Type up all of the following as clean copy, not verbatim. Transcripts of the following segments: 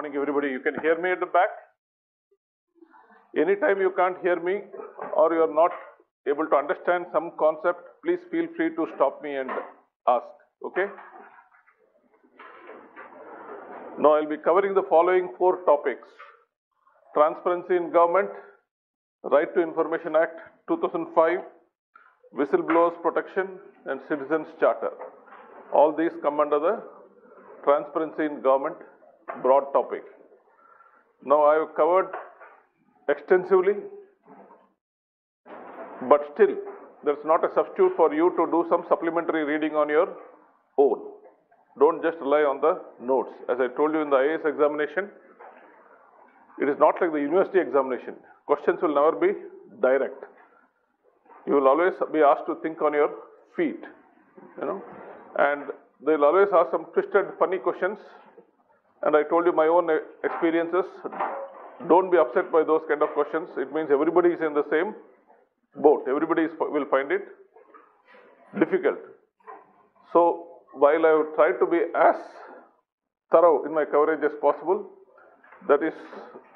morning, everybody. You can hear me at the back. Anytime you can't hear me or you are not able to understand some concept, please feel free to stop me and ask. Okay? Now I'll be covering the following 4 topics: Transparency in Government, Right to Information Act 2005, Whistleblowers Protection, and Citizens Charter. All these come under the Transparency in Government broad topic. Now I have covered extensively, but still there's not a substitute for you to do some supplementary reading on your own. Don't just rely on the notes. As I told you in the IAS examination, it is not like the university examination. Questions will never be direct. You will always be asked to think on your feet, and they'll always ask some twisted, funny questions. And I told you my own experiences. Don't be upset by those kind of questions. It means everybody is in the same boat. Everybody will find it difficult. So while I would try to be as thorough in my coverage as possible, that is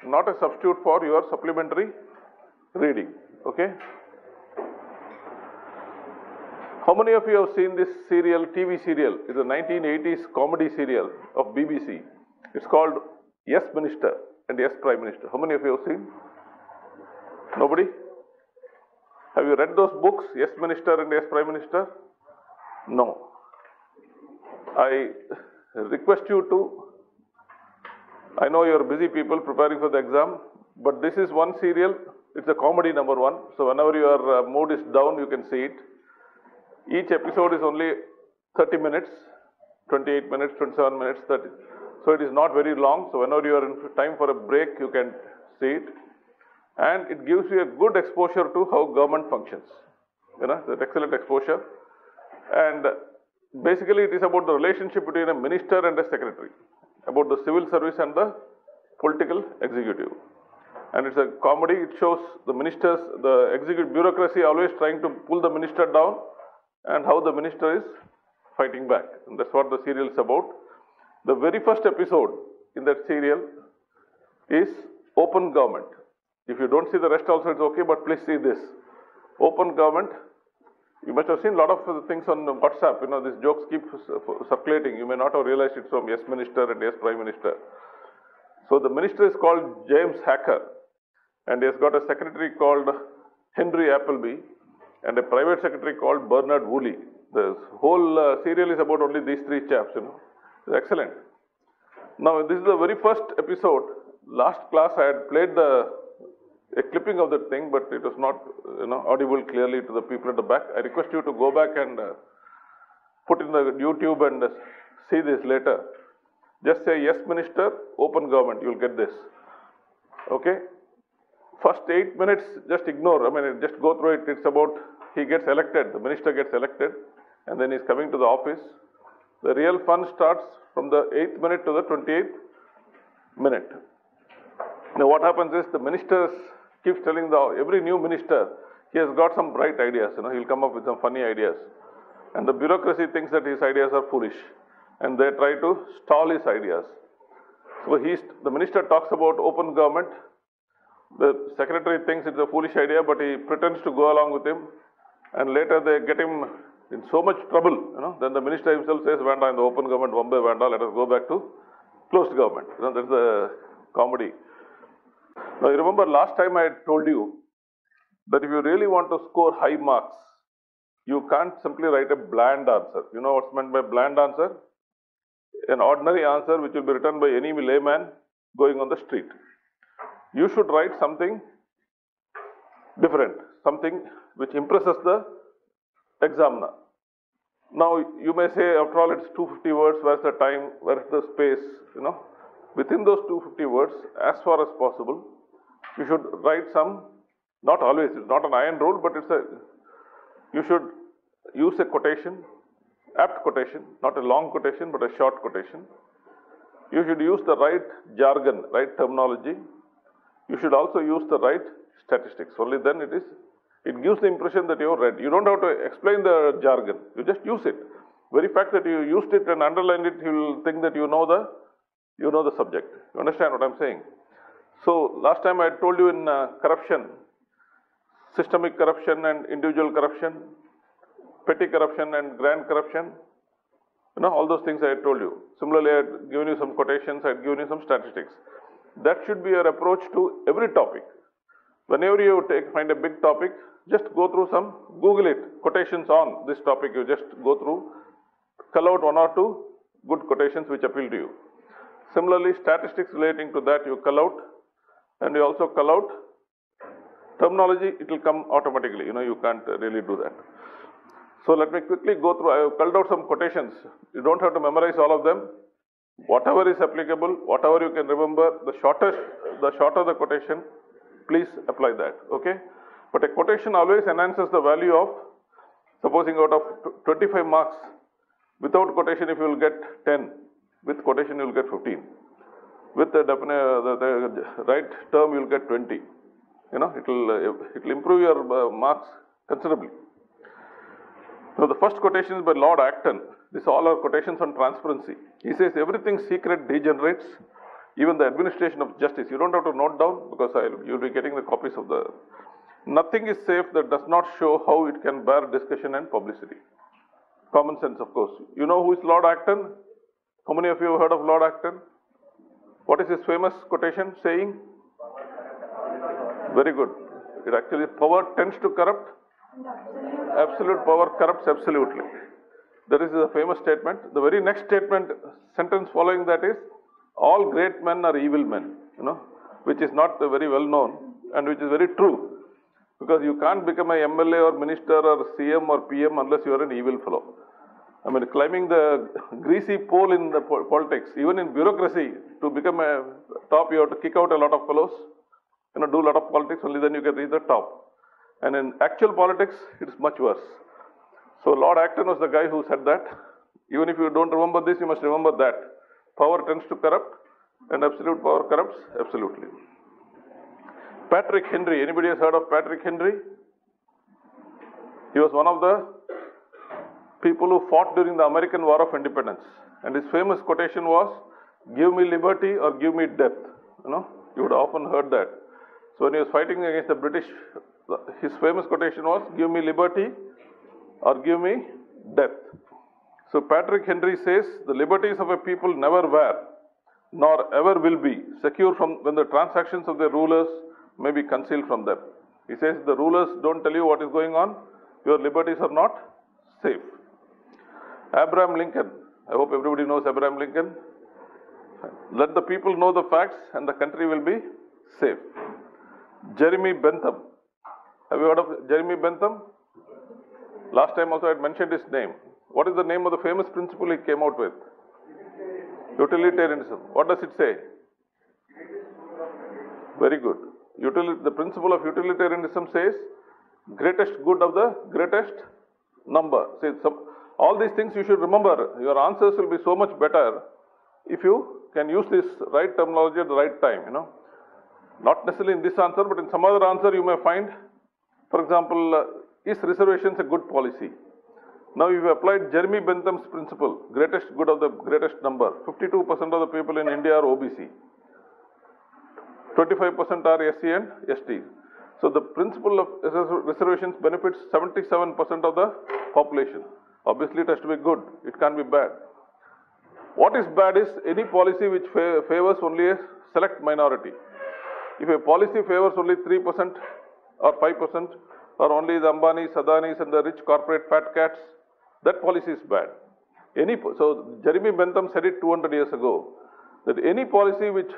not a substitute for your supplementary reading. Okay? How many of you have seen this serial, TV serial? It's a 1980s comedy serial of BBC. It's called Yes Minister and Yes Prime Minister. How many of you have seen? Nobody? Have you read those books, Yes Minister and Yes Prime Minister? No. I request you to, I know you're busy people preparing for the exam, but this is one serial. It's a comedy number 1. So whenever your mood is down, you can see it. Each episode is only 30 minutes, 28 minutes, 27 minutes, 30. So it is not very long. So whenever you are in time for a break, you can see it. And it gives you a good exposure to how government functions. That excellent exposure. And basically it is about the relationship between a minister and a secretary, about the civil service and the political executive. And it's a comedy. It shows the ministers, the executive bureaucracy always trying to pull the minister down, and how the minister is fighting back. And that's what the serial is about. The very first episode in that serial is Open Government. If you don't see the rest also, it's okay, but please see this. Open Government. You must have seen a lot of things on WhatsApp. These jokes keep circulating. You may not have realized it's from Yes Minister and Yes Prime Minister. So the minister is called James Hacker, and he has got a secretary called Henry Appleby, and a private secretary called Bernard Woolley. The whole serial is about only these 3 chaps, It's excellent. Now, this is the very first episode. Last class I had played a clipping of that thing, but it was not audible clearly to the people at the back. I request you to go back and put in the YouTube and see this later. Just say Yes Minister, Open Government. You will get this. Okay? First 8 minutes, just ignore. Just go through it. It's about he gets elected, the minister gets elected, and then he's coming to the office. The real fun starts from the 8th minute to the 28th minute. Now what happens is the minister keeps telling every new minister, he has got some bright ideas. He'll come up with some funny ideas. And the bureaucracy thinks that his ideas are foolish, and they try to stall his ideas. So the minister talks about open government. The secretary thinks it's a foolish idea, but he pretends to go along with him. And later they get him in so much trouble. Then the minister himself says, Vanda, in the open government, Bombay, Vanda, let us go back to closed government. That's the comedy. Now, you remember last time I had told you that if you really want to score high marks, you can't simply write a bland answer. You know what's meant by bland answer? An ordinary answer which will be written by any layman going on the street. You should write something different, something which impresses the examiner. Now, you may say, after all, it's 250 words, where's the time, where's the space, Within those 250 words, as far as possible, you should write some, not always, it's not an iron rule, but you should use a quotation, apt quotation, not a long quotation, but a short quotation. You should use the right jargon, right terminology. You should also use the right statistics. Only then it gives the impression that you have read. You don't have to explain the jargon. You just use it. Very fact that you used it and underlined it, you will think that you know the you know the subject. You understand what I'm saying? So last time I told you in corruption, systemic corruption and individual corruption, petty corruption and grand corruption, you know, all those things I had told you. Similarly, I had given you some quotations, I had given you some statistics. That should be your approach to every topic. Whenever you find a big topic, just go through some, Google it, quotations on this topic, you just go through, cull out 1 or 2 good quotations which appeal to you. Similarly, statistics relating to that you cull out, and you also cull out terminology, it will come automatically, you know, you can't really do that. So let me quickly go through, I have culled out some quotations. You don't have to memorize all of them. Whatever is applicable, whatever you can remember, the shorter the quotation, please apply that, okay? But a quotation always enhances the value of, supposing out of 25 marks, without quotation if you will get 10, with quotation you will get 15. With the right term you will get 20. You know, it will improve your marks considerably. Now the first quotation is by Lord Acton. These all are quotations on transparency. He says everything secret degenerates, even the administration of justice. You don't have to note down because you'll be getting the copies of the... Nothing is safe that does not show how it can bear discussion and publicity. Common sense, of course. You know who is Lord Acton? How many of you have heard of Lord Acton? What is his famous quotation saying? Very good. It actually, power tends to corrupt. Absolute power corrupts absolutely. That is a famous statement. The very next statement, sentence following that is, all great men are evil men, you know, which is not very well known and which is very true. Because you can't become a MLA or minister or CM or PM unless you are an evil fellow. I mean, climbing the greasy pole in the politics, even in bureaucracy, to become a top, you have to kick out a lot of fellows, you know, do a lot of politics, only then you can reach the top. And in actual politics, it is much worse. So Lord Acton was the guy who said that. Even if you don't remember this, you must remember that. Power tends to corrupt and absolute power corrupts absolutely. Patrick Henry. Anybody has heard of Patrick Henry? He was one of the people who fought during the American War of Independence. And his famous quotation was, give me liberty or give me death. You know, you would have often heard that. So when he was fighting against the British, his famous quotation was, give me liberty or give me death. So Patrick Henry says, the liberties of a people never were, nor ever will be, secure from when the transactions of their rulers may be concealed from them. He says, the rulers don't tell you what is going on, your liberties are not safe. Abraham Lincoln. I hope everybody knows Abraham Lincoln. Let the people know the facts and the country will be safe. Jeremy Bentham. Have you heard of Jeremy Bentham? Last time also I had mentioned his name. What is the name of the famous principle he came out with? Utilitarianism. What does it say? Very good. The principle of utilitarianism says, greatest good of the greatest number. All these things you should remember. Your answers will be so much better if you can use this right terminology at the right time, you know. Not necessarily in this answer, but in some other answer you may find, for example, is reservations a good policy? Now you have applied Jeremy Bentham's principle, greatest good of the greatest number. 52% of the people in India are OBC. 25% are SC and ST. So the principle of reservations benefits 77% of the population. Obviously it has to be good, it can't be bad. What is bad is any policy which favors only a select minority. If a policy favors only 3% or 5% or only the Ambanis, Adanis and the rich corporate fat cats, that policy is bad. So Jeremy Bentham said it 200 years ago, that any policy which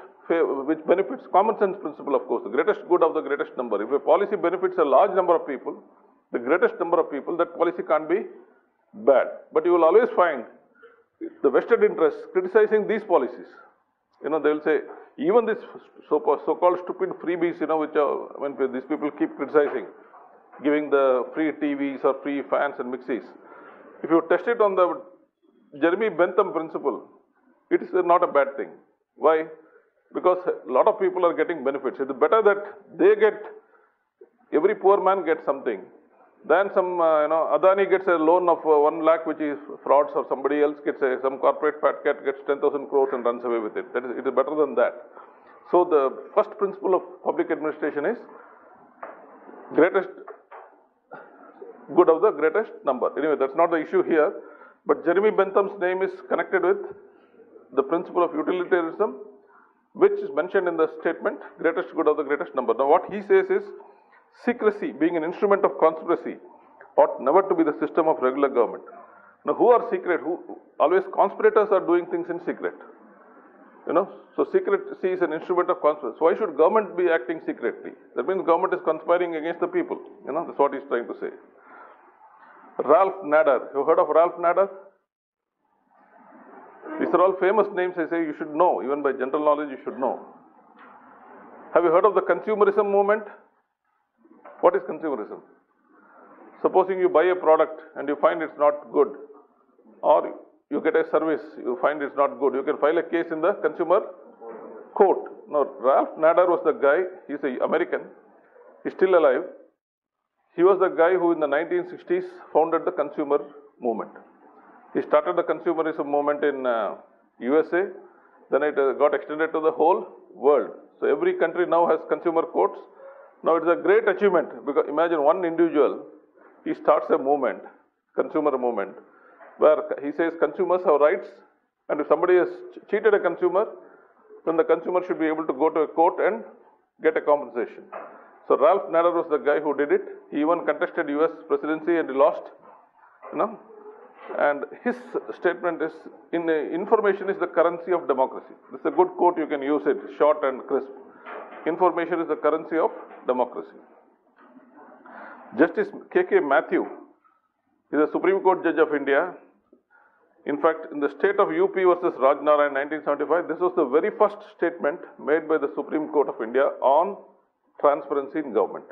benefits, common sense principle of course, the greatest good of the greatest number. If a policy benefits a large number of people, the greatest number of people, that policy can't be bad. But you will always find the vested interests criticizing these policies. You know, they will say, even this so-called stupid freebies, you know, which when these people keep criticizing, giving the free TVs or free fans and mixies. If you test it on the Jeremy Bentham principle, it is not a bad thing. Why? Because a lot of people are getting benefits. It is better that they get, every poor man gets something, Then some, Adani gets a loan of 1 lakh, which is frauds, or somebody else gets some corporate fat cat gets 10,000 crores and runs away with it. It is better than that. So the first principle of public administration is greatest good of the greatest number. Anyway, that's not the issue here. But Jeremy Bentham's name is connected with the principle of utilitarianism, which is mentioned in the statement, greatest good of the greatest number. Now what he says is, secrecy, being an instrument of conspiracy, ought never to be the system of regular government. Now, who are secret? Always conspirators are doing things in secret. So secrecy is an instrument of conspiracy. So why should government be acting secretly? That means government is conspiring against the people. That's what he's trying to say. Ralph Nader. You heard of Ralph Nader? These are all famous names. I say you should know. Even by general knowledge, you should know. Have you heard of the consumerism movement? What is consumerism? Supposing you buy a product and you find it's not good, or you get a service, you find it's not good, you can file a case in the consumer court. Now, Ralph Nader was the guy, he's an American, he's still alive. He was the guy who in the 1960s founded the consumer movement. He started the consumerism movement in USA, then it got extended to the whole world. So every country now has consumer courts. Now it is a great achievement, because imagine one individual, he starts a movement, consumer movement, where he says consumers have rights, and if somebody has cheated a consumer, then the consumer should be able to go to a court and get a compensation. So Ralph Nader was the guy who did it. He even contested US presidency and he lost, And his statement is, information is the currency of democracy. This is a good quote, you can use it, short and crisp. Information is the currency of democracy. Justice K.K. Mathew is a Supreme Court judge of India. In fact, in the state of UP versus Rajnara in 1975, this was the very first statement made by the Supreme Court of India on transparency in government.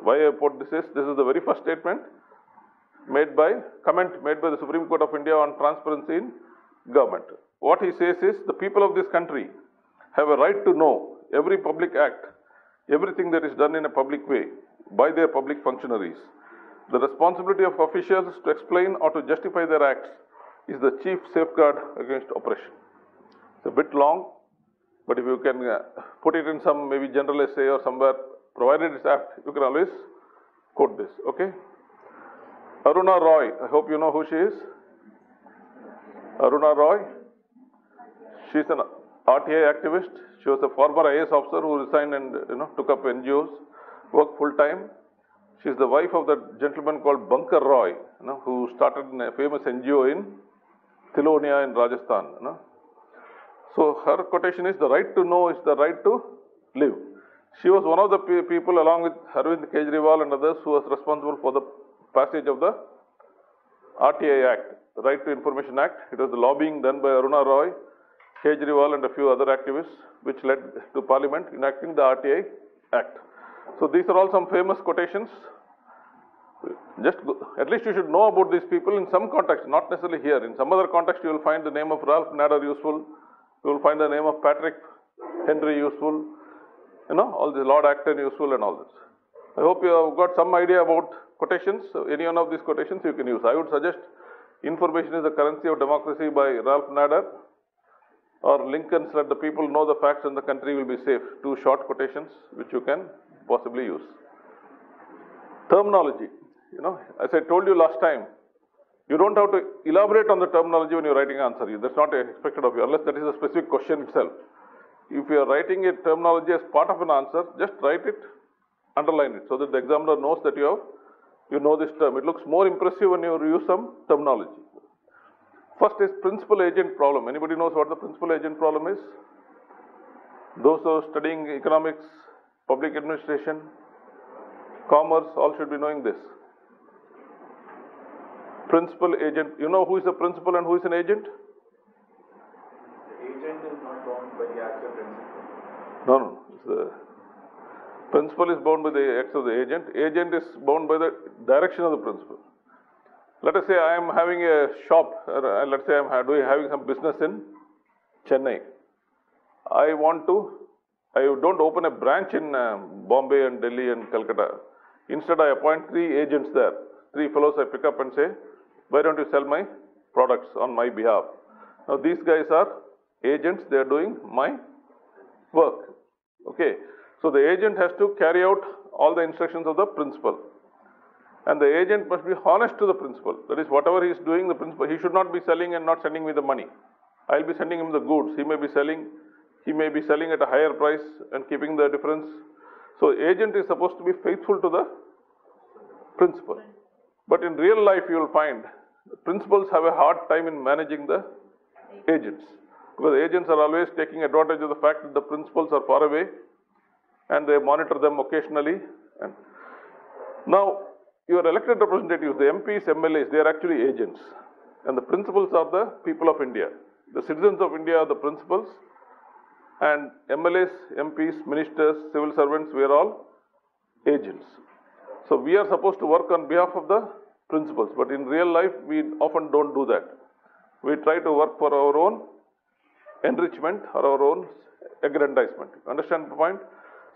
Why I put this is the very first statement comment made by the Supreme Court of India on transparency in government. What he says is, the people of this country have a right to know every public act, everything that is done in a public way by their public functionaries. The responsibility of officials to explain or to justify their acts is the chief safeguard against oppression. It's a bit long, but if you can put it in some maybe general essay or somewhere, provided it's apt, you can always quote this, okay? Aruna Roy, I hope you know who she is. Aruna Roy, she's an RTI activist. She was a former IAS officer who resigned and took up NGOs, worked full time. She's the wife of that gentleman called Bankar Roy, who started a famous NGO in Thilonia in Rajasthan. So her quotation is, the right to know is the right to live. She was one of the people along with Arvind Kejriwal and others who was responsible for the passage of the RTI Act, the Right to Information Act. It was the lobbying done by Aruna Roy, Kejriwal and a few other activists, which led to Parliament enacting the RTI Act. So these are all some famous quotations. At least you should know about these people in some context, not necessarily here. In some other context, you will find the name of Ralph Nader useful. You will find the name of Patrick Henry useful. All the Lord Acton useful and all this. I hope you have got some idea about quotations. So any one of these quotations you can use. I would suggest Information is the Currency of Democracy by Ralph Nader, or Lincoln's Let the People Know the Facts and the Country Will Be Safe. Two short quotations which you can possibly use. Terminology. As I told you last time, you don't have to elaborate on the terminology when you're writing an answer. That's not expected of you, unless that is a specific question itself. If you are writing a terminology as part of an answer, just write it, underline it, so that the examiner knows that you know this term. It looks more impressive when you use some terminology. First is principal agent problem. Anybody knows what the principal agent problem is? Those who are studying economics, public administration, commerce, all should be knowing this. Principal agent. You know who is a principal and who is an agent? The agent is not bound by the acts of principal. No. The principal is bound by the acts of the agent. Agent is bound by the direction of the principal. Let us say I am having a shop. Let's say I am having some business in Chennai. I don't open a branch in Bombay and Delhi and Calcutta. Instead, I appoint 3 agents there. 3 fellows I pick up and say, why don't you sell my products on my behalf? Now, these guys are agents, they are doing my work. Okay. So, the agent has to carry out all the instructions of the principal. And the agent must be honest to the principal. That is, whatever he is doing, the principal, he should not be selling and not sending me the money. I will be sending him the goods. He may be selling at a higher price and keeping the difference. So, agent is supposed to be faithful to the principal. But in real life, you will find principals have a hard time in managing the agents. Because agents are always taking advantage of the fact that the principals are far away and they monitor them occasionally. And now, your elected representatives, the MPs, MLAs, they are actually agents. And the principals are the people of India. The citizens of India are the principals. And MLAs, MPs, ministers, civil servants, we are all agents. So, we are supposed to work on behalf of the principals. But in real life, we often don't do that. We try to work for our own enrichment or our own aggrandizement. Understand the point?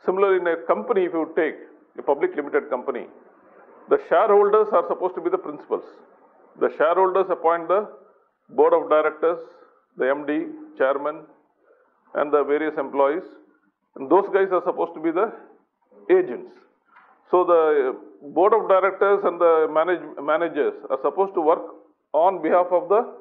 Similarly, in a company, if you take a public limited company, the shareholders are supposed to be the principals. The shareholders appoint the board of directors, the MD, chairman, and the various employees. And those guys are supposed to be the agents. So, the board of directors and the managers are supposed to work on behalf of the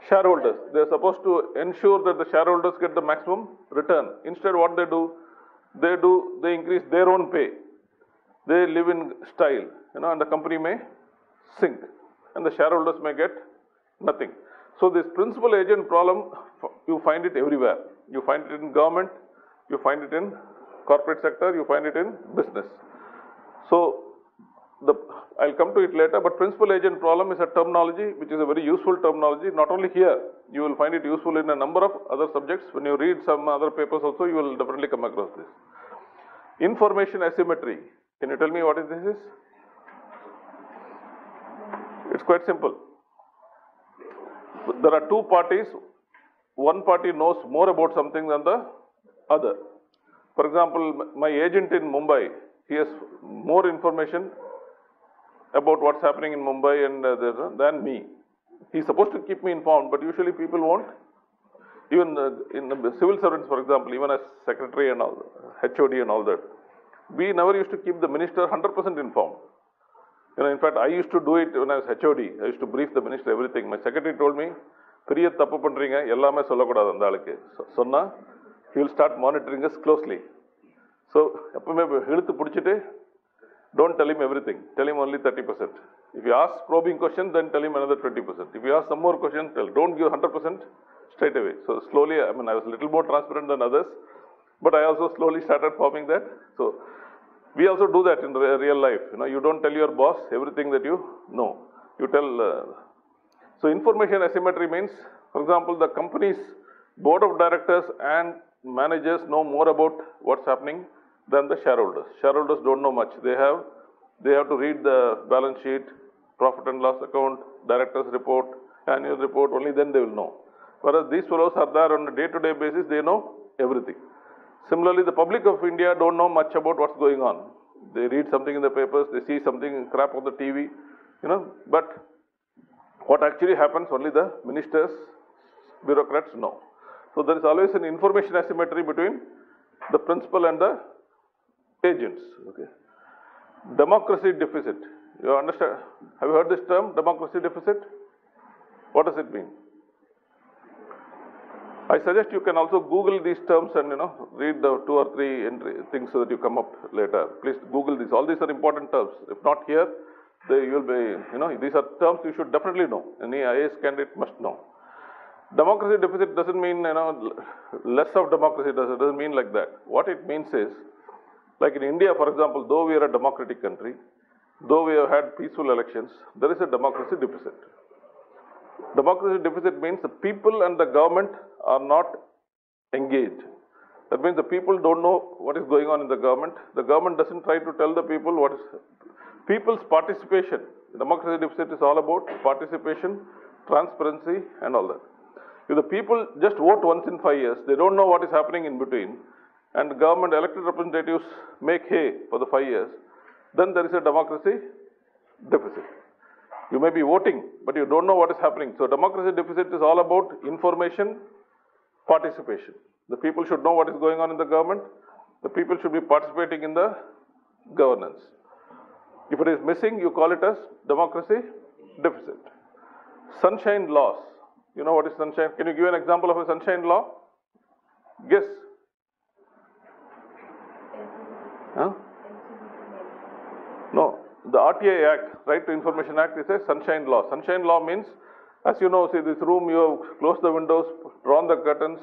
shareholders. They are supposed to ensure that the shareholders get the maximum return. Instead, what they do, they increase their own pay. They live in style, and the company may sink, and the shareholders may get nothing. So, this principal agent problem, you find it everywhere. You find it in government, you find it in corporate sector, you find it in business. So, I'll come to it later, but principal agent problem is a terminology which is a very useful terminology. Not only here, you will find it useful in a number of other subjects. When you read some other papers also, you will definitely come across this. Information asymmetry. Can you tell me what this is? It's quite simple. There are 2 parties. One party knows more about something than the other. For example, my agent in Mumbai, he has more information about what's happening in Mumbai and than me. He's supposed to keep me informed, but usually people won't. Even in the civil servants, for example, even as secretary and all, HOD and all that, we never used to keep the minister 100% informed. In fact, I used to do it when I was HOD. I used to brief the minister everything. My secretary told me, "Periya tappu pandringa, ellame sollakudadu andha aalukku." Sonna, he will start monitoring us closely. So, eppume hiluthu pudichittu, don't tell him everything. Tell him only 30%. If you ask probing question, then tell him another 20%. If you ask some more question, don't give 100% straight away. So, slowly, I was a little more transparent than others, but I also slowly started forming that. So, we also do that in real life. You don't tell your boss everything that you know. You tell. So, information asymmetry means, for example, the company's board of directors and managers know more about what's happening than the shareholders. Shareholders don't know much. They have to read the balance sheet, profit and loss account, director's report, annual report. Only then they will know. Whereas these fellows are there on a day-to-day basis. They know everything. Similarly, the public of India don't know much about what's going on. They read something in the papers, they see something crap on the TV, but what actually happens, only the ministers, bureaucrats know. So, there is always an information asymmetry between the principal and the agents. Okay. Democracy deficit. You understand? Have you heard this term, democracy deficit? What does it mean? I suggest you can also Google these terms and read the 2 or 3 things so that you come up later. Please Google these. All these are important terms. If not here, you will be, these are terms you should definitely know. Any IAS candidate must know. Democracy deficit doesn't mean, less of democracy. It doesn't mean like that. What it means is, like in India, for example, though we are a democratic country, though we have had peaceful elections, there is a democracy deficit. Democracy deficit means the people and the government are not engaged. That means the people don't know what is going on in the government. The government doesn't try to tell the people what is. People's participation. Democracy deficit is all about participation, transparency, and all that. If the people just vote once in 5 years, they don't know what is happening in between, and government elected representatives make hay for the 5 years, then there is a democracy deficit. You may be voting, but you don't know what is happening. So democracy deficit is all about information participation. The people should know what is going on in the government. The people should be participating in the governance. If it is missing, you call it as democracy deficit. Sunshine laws. You know what is sunshine? Can you give an example of a sunshine law? Guess. Huh? No. The RTI Act, Right to Information Act, is a sunshine law. Sunshine law means, as you know, see this room, you have closed the windows, drawn the curtains.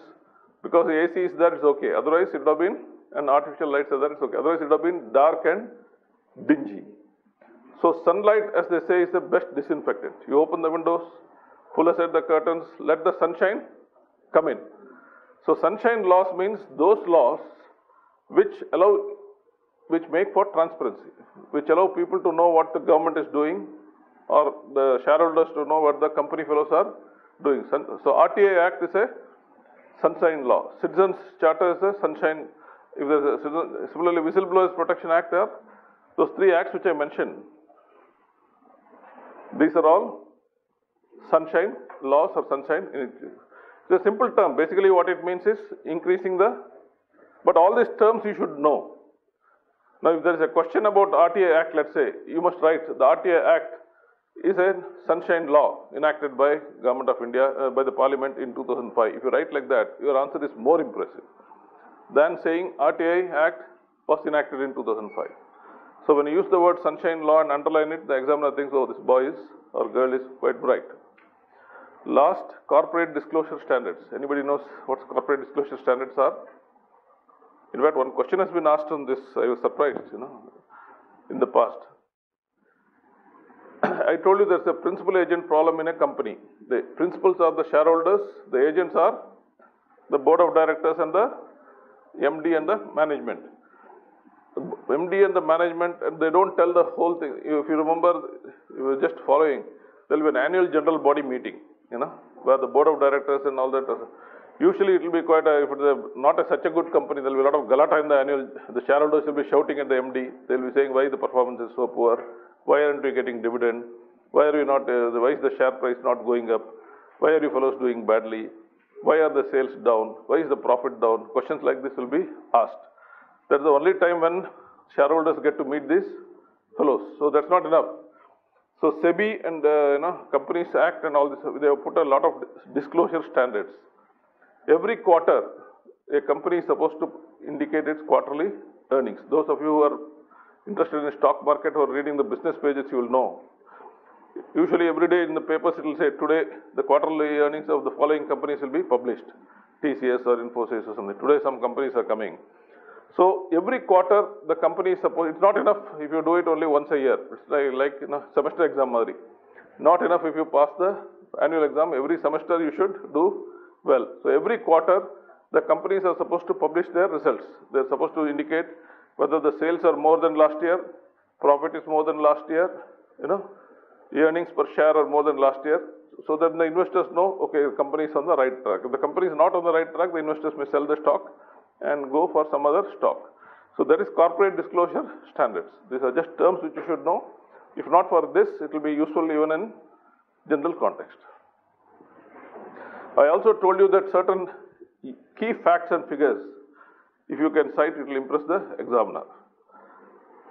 Because the AC is there, it's okay. Otherwise, it would have been, and artificial lights are there, it's okay. Otherwise, it would have been dark and dingy. So sunlight, as they say, is the best disinfectant. You open the windows, pull aside the curtains, let the sunshine come in. So sunshine laws means those laws which make for transparency, which allow people to know what the government is doing, or the shareholders to know what the company fellows are doing. So RTI Act is a sunshine law. Citizens Charter is a sunshine. If there's a similarly, Whistleblowers Protection Act are those three acts which I mentioned. These are all sunshine laws or sunshine initiatives. It's a simple term. Basically, what it means is increasing the. But all these terms you should know. Now, if there is a question about RTI Act, let's say, you must write the RTI Act is a sunshine law enacted by Government of India, by the Parliament in 2005. If you write like that, your answer is more impressive than saying RTI Act was enacted in 2005. So when you use the word sunshine law and underline it, the examiner thinks, oh, this boy is or girl is quite bright. Last, corporate disclosure standards. Anybody knows what corporate disclosure standards are? In fact, one question has been asked on this. I was surprised, in the past. I told you there's a principal agent problem in a company. The principals are the shareholders, the agents are the board of directors and the MD and the management. The MD and the management, and they don't tell the whole thing. If you remember, you were just following, there will be an annual general body meeting, where the board of directors and all that. Usually it will be quite if it's not such a good company, there will be a lot of galata in the annual. The shareholders will be shouting at the MD. They will be saying, why the performance is so poor? Why aren't we getting dividend? Why are we not? Why is the share price not going up? Why are you fellows doing badly? Why are the sales down? Why is the profit down? Questions like this will be asked. That's the only time when shareholders get to meet these fellows. So that's not enough. So SEBI and Companies Act and all this, they have put a lot of disclosure standards. Every quarter, a company is supposed to indicate its quarterly earnings. Those of you who are interested in the stock market or reading the business pages, you will know. Usually every day in the papers it will say, today the quarterly earnings of the following companies will be published. TCS or Infosys or something. Today some companies are coming. So every quarter the company is supposed, it's not enough if you do it only once a year. It's like semester exam madri. Not enough if you pass the annual exam. Every semester you should do well. So every quarter the companies are supposed to publish their results. They're supposed to indicate whether the sales are more than last year, profit is more than last year, earnings per share are more than last year, so that the investors know, okay, the company is on the right track. If the company is not on the right track, the investors may sell the stock and go for some other stock. So that is corporate disclosure standards. These are just terms which you should know. If not for this, it will be useful even in general context. I also told you that certain key facts and figures, if you can cite, it will impress the examiner.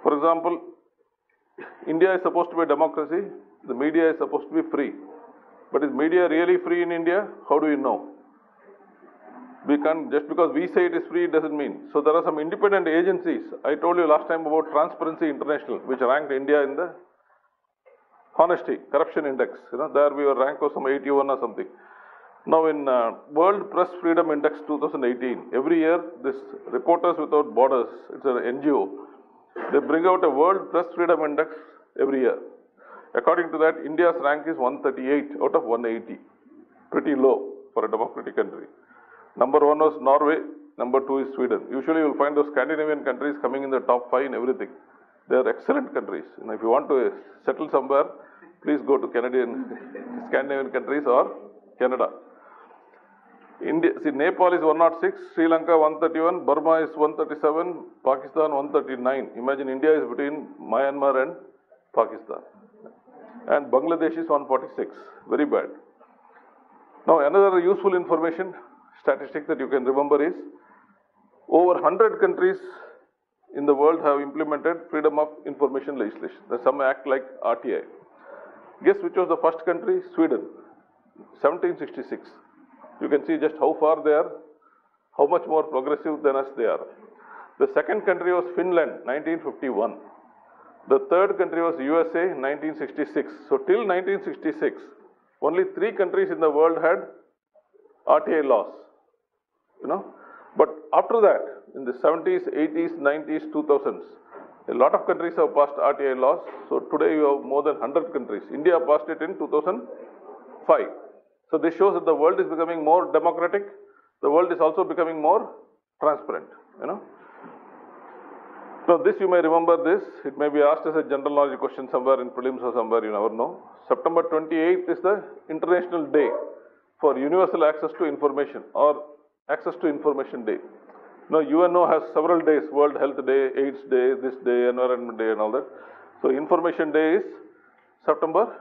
For example, India is supposed to be a democracy. The media is supposed to be free. But is media really free in India? How do we know? We can't, just because we say it is free, it doesn't mean. So there are some independent agencies. I told you last time about Transparency International, which ranked India in the honesty, corruption index. There we were ranked for some 81 or something. Now in World Press Freedom Index 2018, every year this Reporters Without Borders, it's an NGO, they bring out a World Press Freedom Index every year. According to that, India's rank is 138 out of 180. Pretty low for a democratic country. Number 1 was Norway, number 2 is Sweden. Usually you will find those Scandinavian countries coming in the top 5 in everything. They are excellent countries. If you want to settle somewhere, please go to Scandinavian countries or Canada. India, see, Nepal is 106, Sri Lanka 131, Burma is 137, Pakistan 139. Imagine India is between Myanmar and Pakistan. And Bangladesh is 146. Very bad. Now, another useful information, statistic that you can remember is, over 100 countries in the world have implemented freedom of information legislation. There's some act like RTI. Guess which was the first country? Sweden, 1766. You can see just how far they are, how much more progressive than us they are. The second country was Finland, 1951. The third country was USA, 1966. So till 1966, only 3 countries in the world had RTI laws. But after that, in the 70s, 80s, 90s, 2000s, a lot of countries have passed RTI laws. So today you have more than 100 countries. India passed it in 2005. So this shows that the world is becoming more democratic. The world is also becoming more transparent. Now this you may remember this. It may be asked as a general knowledge question somewhere in prelims or somewhere, you never know. September 28th is the International Day for Universal Access to Information, or Access to Information Day. Now UNO has several days, World Health Day, AIDS Day, this day, Environment Day and all that. So Information Day is September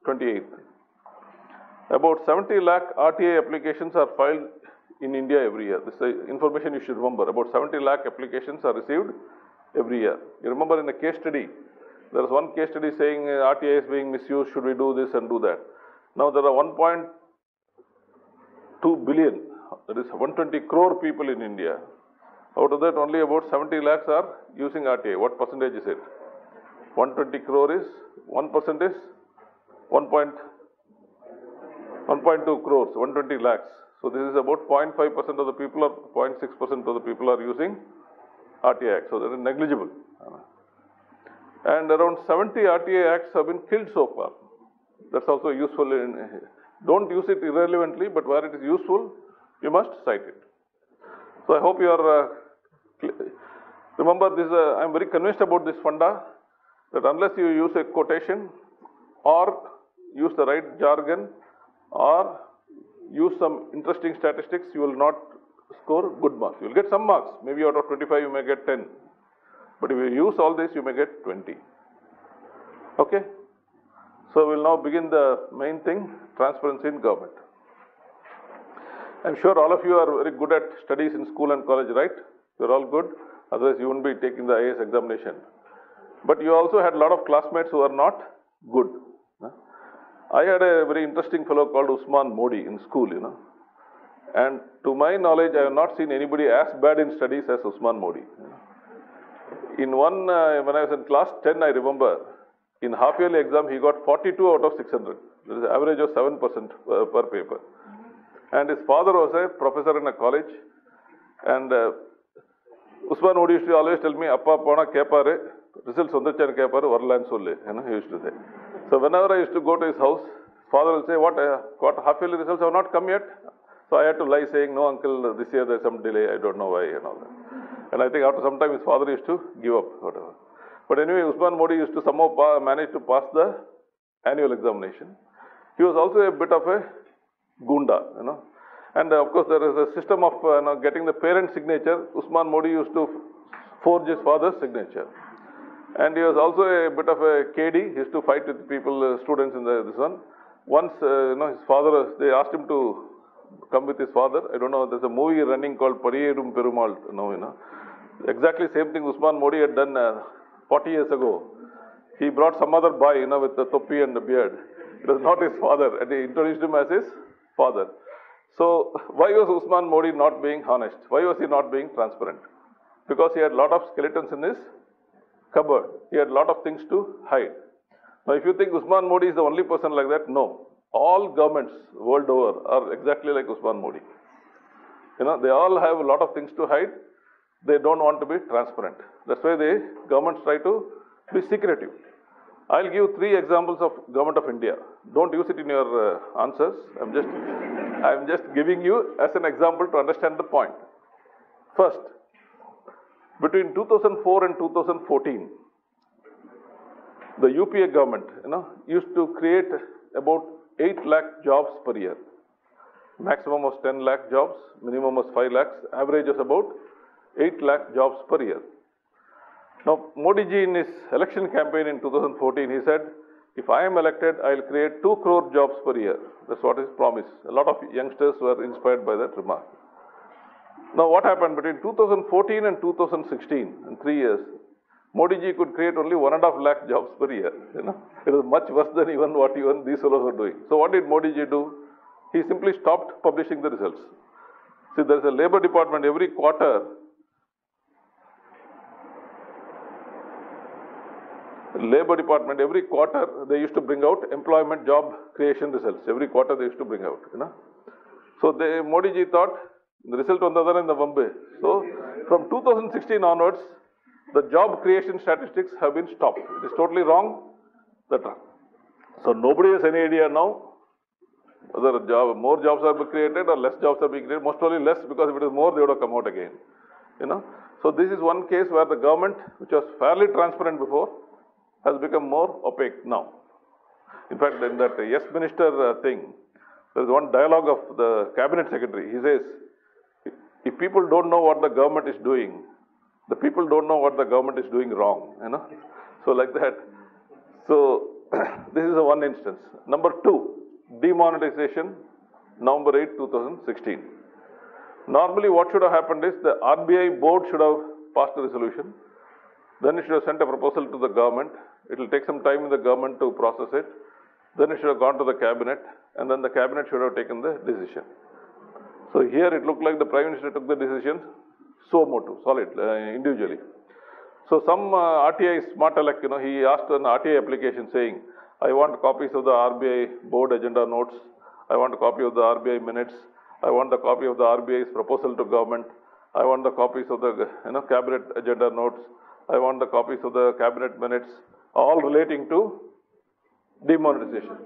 28th. About 70 lakh RTI applications are filed in India every year. This is information you should remember. About 70 lakh applications are received every year. You remember in a case study, there was one case study saying RTI is being misused, should we do this and do that. Now there are 1.2 billion, that is 120 crore people in India. Out of that, only about 70 lakhs are using RTI. What percentage is it? 120 crore is, 1% is 1.2 crores, 120 lakhs. So this is about 0.5% of the people or 0.6% of the people are using RTI Act. So that is negligible. And around 70 RTI Acts have been killed so far. That's also useful. Don't use it irrelevantly, but where it is useful, you must cite it. So I hope you are, remember this, I am very convinced about this funda, that unless you use a quotation or use the right jargon or use some interesting statistics, you will not score good marks. You will get some marks. Maybe out of 25 you may get 10. But if you use all this, you may get 20. Okay? So we will now begin the main thing, transparency in government. I am sure all of you are very good at studies in school and college, right? You are all good. Otherwise you wouldn't be taking the IAS examination. But you also had a lot of classmates who are not good. I had a very interesting fellow called Usman Modi in school, And to my knowledge, I have not seen anybody as bad in studies as Usman Modi. In one, when I was in class 10, I remember, in half-yearly exam, he got 42 out of 600. There is an average of 7% per paper. And his father was a professor in a college. And Usman Modi used to always tell me, Appa pona kepare, results ondachan kepare, varlan solle. He used to say. So whenever I used to go to his house, father will say, what half-yearly results have not come yet? So I had to lie saying, no uncle, this year there is some delay, I don't know why and all that. And I think after some time his father used to give up, whatever. But anyway, Usman Modi used to somehow manage to pass the annual examination. He was also a bit of a gunda, And of course there is a system of getting the parent signature. Usman Modi used to forge his father's signature. And he was also a bit of a KD. He used to fight with people, students in this one. Once, his father, they asked him to come with his father. I don't know, there's a movie running called Pariyedum Perumal. Exactly same thing Usman Modi had done 40 years ago. He brought some other boy, with the topi and the beard. It was not his father, and he introduced him as his father. So, why was Usman Modi not being honest? Why was he not being transparent? Because he had a lot of skeletons in his cupboard. He had a lot of things to hide. Now, if you think Usman Modi is the only person like that, no. All governments world over are exactly like Usman Modi. They all have a lot of things to hide. They don't want to be transparent. That's why the governments try to be secretive. I'll give 3 examples of Government of India. Don't use it in your answers. I'm just giving you as an example to understand the point. First, between 2004 and 2014, the UPA government, used to create about 8 lakh jobs per year. Maximum was 10 lakh jobs, minimum was 5 lakhs, average is about 8 lakh jobs per year. Now, Modi ji in his election campaign in 2014, he said, if I am elected, I will create 2 crore jobs per year. That's what his promise. A lot of youngsters were inspired by that remark. Now, what happened between 2014 and 2016, in 3 years, Modi ji could create only 1.5 lakh jobs per year. It was much worse than even what even these fellows were doing. So, what did Modi ji do? He simply stopped publishing the results. See, there is a labor department every quarter. Labor department every quarter they used to bring out employment job creation results. Every quarter they used to bring out. So Modi ji thought the result was another in the Bombay. So from 2016 onwards, the job creation statistics have been stopped. It is totally wrong. So nobody has any idea now whether more jobs are being created or less jobs are being created. Most probably less, because if it is more, they would have come out again. So this is one case where the government, which was fairly transparent before, has become more opaque now. In fact, in that yes minister thing, there is one dialogue of the cabinet secretary. He says, if people don't know what the government is doing, the people don't know what the government is doing wrong. So like that. So this is one instance. Number 2, demonetization, November 8, 2016. Normally what should have happened is the RBI board should have passed a resolution. Then it should have sent a proposal to the government. It will take some time in the government to process it. Then it should have gone to the cabinet, and then the cabinet should have taken the decision. So here it looked like the Prime Minister took the decision suo motu, individually. So some RTI smart alec, he asked an RTI application saying, I want copies of the RBI board agenda notes. I want a copy of the RBI minutes. I want the copy of the RBI's proposal to government. I want the copies of the cabinet agenda notes. I want the copies of the cabinet minutes, all relating to demonetization.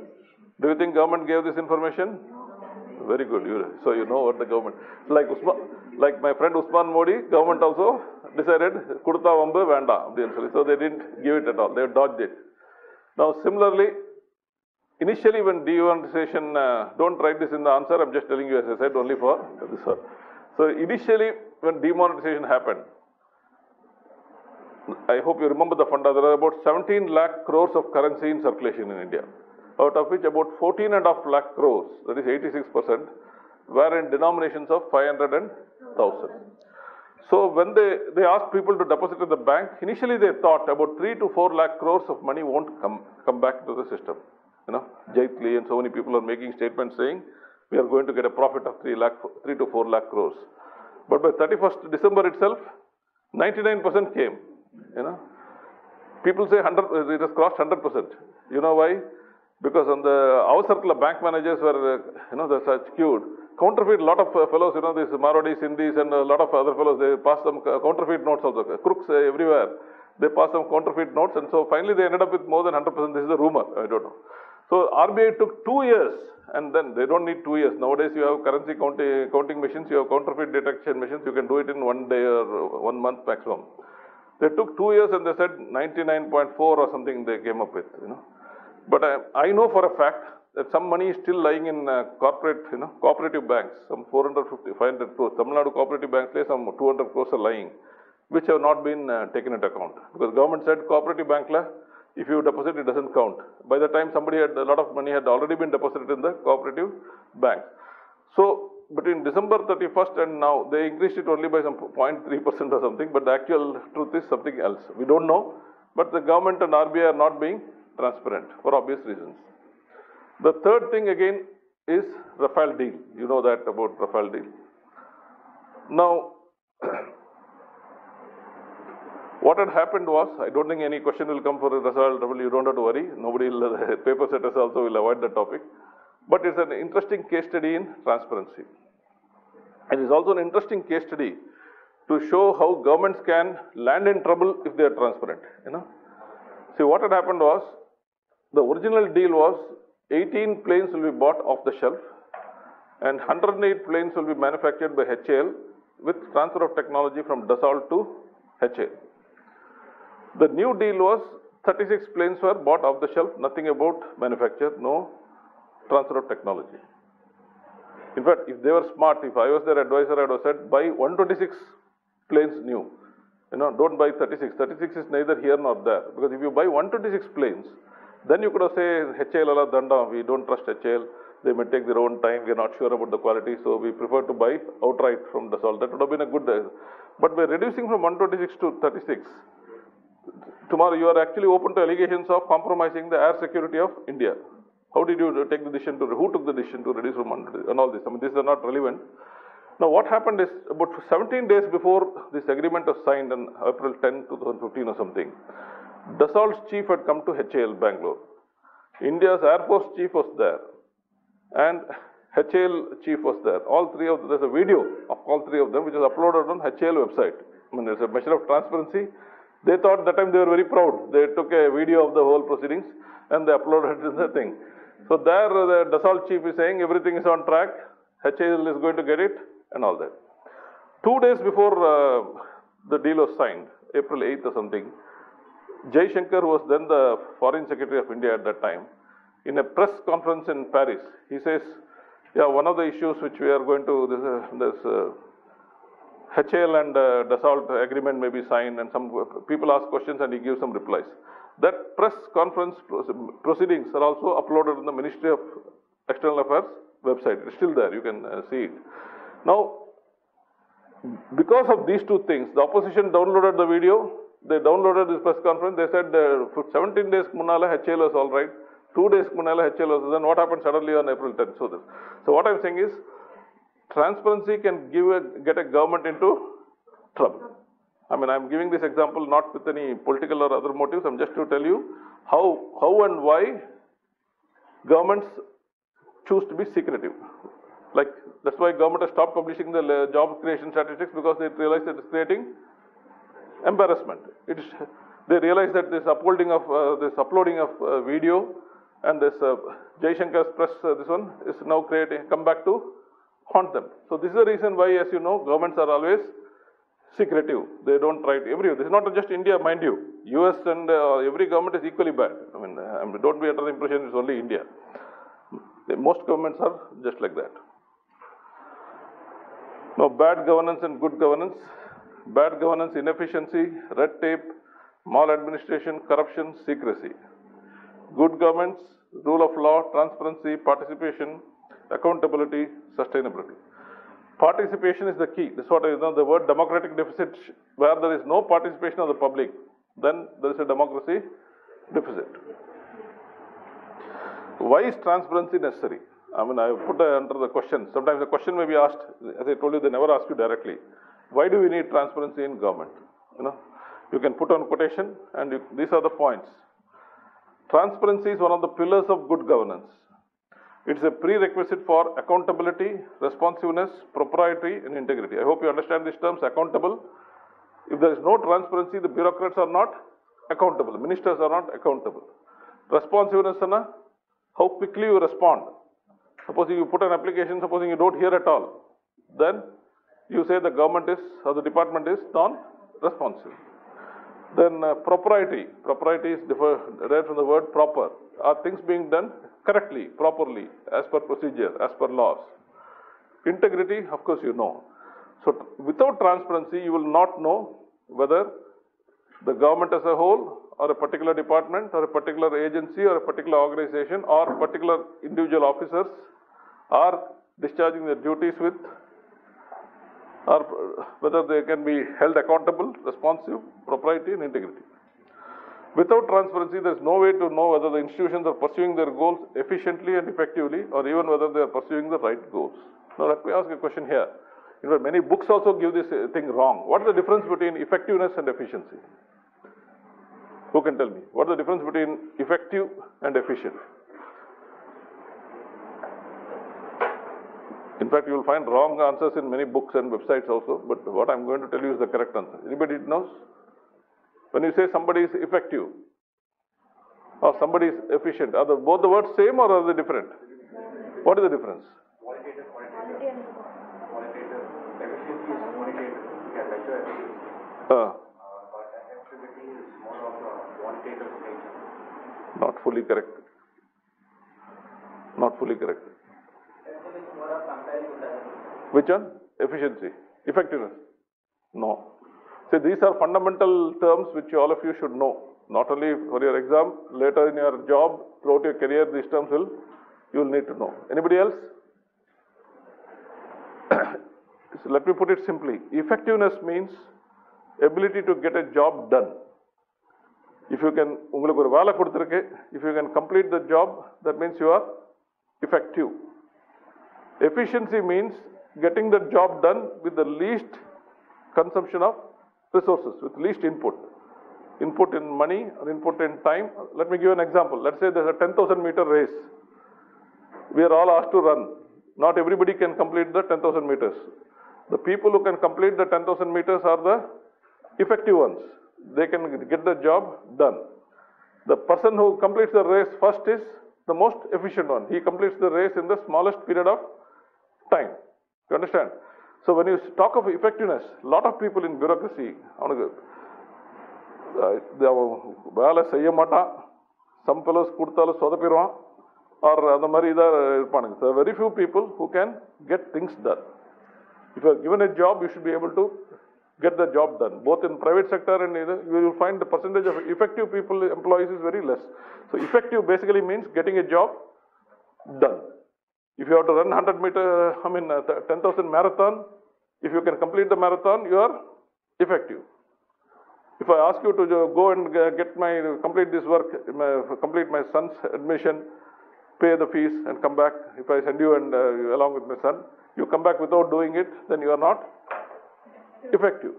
Do you think government gave this information? Very good. So you know what the government, like my friend Usman Modi, government also decided Kurta Vambu Vanda. So they didn't give it at all. They dodged it. Now similarly, initially when demonetization, don't write this in the answer, I'm just telling you as I said only for this one. So initially when demonetization happened, I hope you remember the funda, there are about 17 lakh crores of currency in circulation in India, out of which about 14.5 lakh crores, that is 86%, were in denominations of 500 and 1000. So when they asked people to deposit in the bank, initially they thought about 3 to 4 lakh crores of money won't come back to the system. Jaitli and so many people are making statements saying we are going to get a profit of 3 to 4 lakh crores. But by 31st December itself, 99% came. People say 100, it has crossed 100%. You know why? Because on our circle of bank managers were, they're such queued. Counterfeit, a lot of fellows, these Marodis, Hindis and a lot of other fellows, they pass some counterfeit notes also. Crooks everywhere. They pass some counterfeit notes, and so finally they ended up with more than 100%. This is a rumor, I don't know. So RBI took 2 years, and then they don't need 2 years. Nowadays you have currency counting machines, you have counterfeit detection machines, you can do it in 1 day or 1 month maximum. They took 2 years and they said 99.4 or something they came up with, But I know for a fact that some money is still lying in cooperative banks, some 450, 500 crores. Tamil Nadu cooperative banks say some 200 crores are lying, which have not been taken into account. Because government said cooperative bank, if you deposit, it doesn't count. By the time somebody had, a lot of money had already been deposited in the cooperative bank. So between December 31st and now, they increased it only by some 0.3% or something, but the actual truth is something else. We don't know, but the government and RBI are not being transparent for obvious reasons. The third thing again is Rafale deal. You know that about Rafale deal. Now, what had happened was, I don't think any question will come for Rafale deal, you don't have to worry. Nobody will, the paper setters also will avoid the topic. But it's an interesting case study in transparency. And it's also an interesting case study to show how governments can land in trouble if they are transparent. See, what had happened was, the original deal was 18 planes will be bought off the shelf and 108 planes will be manufactured by HAL with transfer of technology from Dassault to HAL. The new deal was 36 planes were bought off the shelf, nothing about manufacture, no transfer of technology. In fact, if they were smart, if I was their advisor, I would have said, buy 126 planes new. Don't buy 36. 36 is neither here nor there. Because if you buy 126 planes, then you could have said, HAL ala danda, we don't trust HAL. They may take their own time. We are not sure about the quality. So we prefer to buy outright from Dassault. That would have been a good. But by reducing from 126 to 36, tomorrow you are actually open to allegations of compromising the air security of India. How did you take the decision to, who took the decision to reduce from 126 and all this? I mean, these are not relevant. Now, what happened is about 17 days before this agreement was signed on April 10, 2015 or something, Dassault's chief had come to HAL, Bangalore. India's Air Force chief was there. And HAL chief was there. All three of them, there's a video of all three of them, which is uploaded on HAL website. I mean, there's a measure of transparency. They thought that time they were very proud. They took a video of the whole proceedings and they uploaded it in the thing. So there, the Dassault chief is saying everything is on track. HAL is going to get it and all that. 2 days before the deal was signed, April 8th or something, Jai Shankar, who was then the Foreign Secretary of India at that time, in a press conference in Paris, he says, yeah, one of the issues which we are going to, this HAL and Dassault agreement may be signed, and some people ask questions and he gives some replies. That press conference proceedings are also uploaded in the Ministry of External Affairs website. It's still there, you can see it. Now, because of these two things, the opposition downloaded the video, they downloaded this press conference, they said for 17 days Munala HAL was all right, 2 days Munala HAL was, then what happened suddenly on April 10th? So what I'm saying is, transparency can get a government into trouble. I mean, I'm giving this example not with any political or other motives, I'm just to tell you how and why governments choose to be secretive. Like, that's why government has stopped publishing the job creation statistics, because they realize that it's creating embarrassment. They realize that this uploading of video and this Jai Shankar's press, this one is now come back to haunt them. So this is the reason why, as you know, governments are always secretive. They don't try to, this is not just India, mind you. US and every government is equally bad. I mean, don't be under the impression it's only India. Most governments are just like that. Now, bad governance and good governance. Bad governance, inefficiency, red tape, maladministration, corruption, secrecy. Good governance, rule of law, transparency, participation, accountability, sustainability. Participation is the key. That's what the word democratic deficit, where there is no participation of the public, then there is a democracy deficit. Why is transparency necessary? I mean, I put under the question. Sometimes the question may be asked, as I told you, they never ask you directly. Why do we need transparency in government? You can put on quotation, and these are the points. Transparency is one of the pillars of good governance. It's a prerequisite for accountability, responsiveness, propriety, and integrity. I hope you understand these terms. Accountable. If there is no transparency, the bureaucrats are not accountable. Ministers are not accountable. Responsiveness, how quickly you respond. Supposing you put an application, supposing you don't hear at all, then you say the government is, or the department is non-responsive. Then propriety. Propriety is derived from the word proper. Are things being done correctly, properly, as per procedure, as per laws? Integrity, of course you know. So without transparency, you will not know whether the government as a whole, or a particular department, or a particular agency, or a particular organization, or particular individual officers are discharging their duties with, or whether they can be held accountable, responsive, propriety, and integrity. Without transparency, there is no way to know whether the institutions are pursuing their goals efficiently and effectively, or even whether they are pursuing the right goals. Now, let me ask a question here. Many books also give this thing wrong. What is the difference between effectiveness and efficiency? Who can tell me? What is the difference between effective and efficient? In fact, you will find wrong answers in many books and websites also, but what I am going to tell you is the correct answer. Anybody knows? When you say somebody is effective or somebody is efficient, are both the words same or are they different? What is the difference? Qualitative. Efficiency is quantitative. You can measure efficiency. But effectivity is more of a quantitative nature. Not fully correct. Not fully correct. It's more of sometimes Which one? Efficiency. Effectiveness. No. See, these are fundamental terms which all of you should know. Not only for your exam, later in your job, throughout your career, these terms you will need to know. Anybody else? So let me put it simply. Effectiveness means ability to get a job done. If you can, if you can complete the job, that means you are effective. Efficiency means getting the job done with the least consumption of resources, with least input. Input in money or input in time. Let me give an example. Let's say there's a 10,000 meter race. We are all asked to run. Not everybody can complete the 10,000 meters. The people who can complete the 10,000 meters are the effective ones. They can get the job done. The person who completes the race first is the most efficient one. He completes the race in the smallest period of time. You understand? So when you talk of effectiveness, a lot of people in bureaucracy, some fellows or there are very few people who can get things done. If you are given a job, you should be able to get the job done. Both in private sector and you will find the percentage of effective people, employees is very less. So effective basically means getting a job done. If you have to run 10,000 marathon, if you can complete the marathon, you are effective. If I ask you to go and complete this work, complete my son's admission, pay the fees and come back. If I send you and along with my son, you come back without doing it, then you are not effective.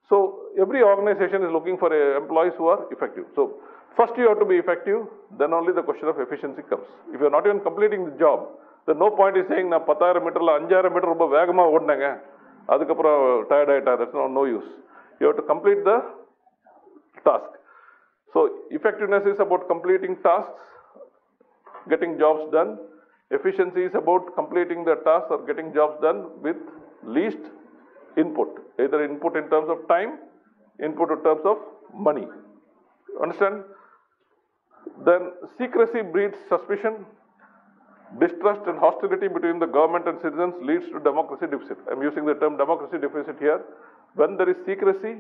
So every organization is looking for employees who are effective. So first you have to be effective, then only the question of efficiency comes. If you are not even completing the job, then no point is saying, na 10,000 meter la 5,000 meter ரொம்ப வேகமா ஓடுனேங்க அதுக்கப்புறம் tired ஆயிட்டா. That's no use. You have to complete the task. So effectiveness is about completing tasks, getting jobs done. Efficiency is about completing the task or getting jobs done with least input. Either input in terms of time, input in terms of money. Understand? Then secrecy breeds suspicion. Distrust and hostility between the government and citizens leads to democracy deficit. I'm using the term democracy deficit here. When there is secrecy,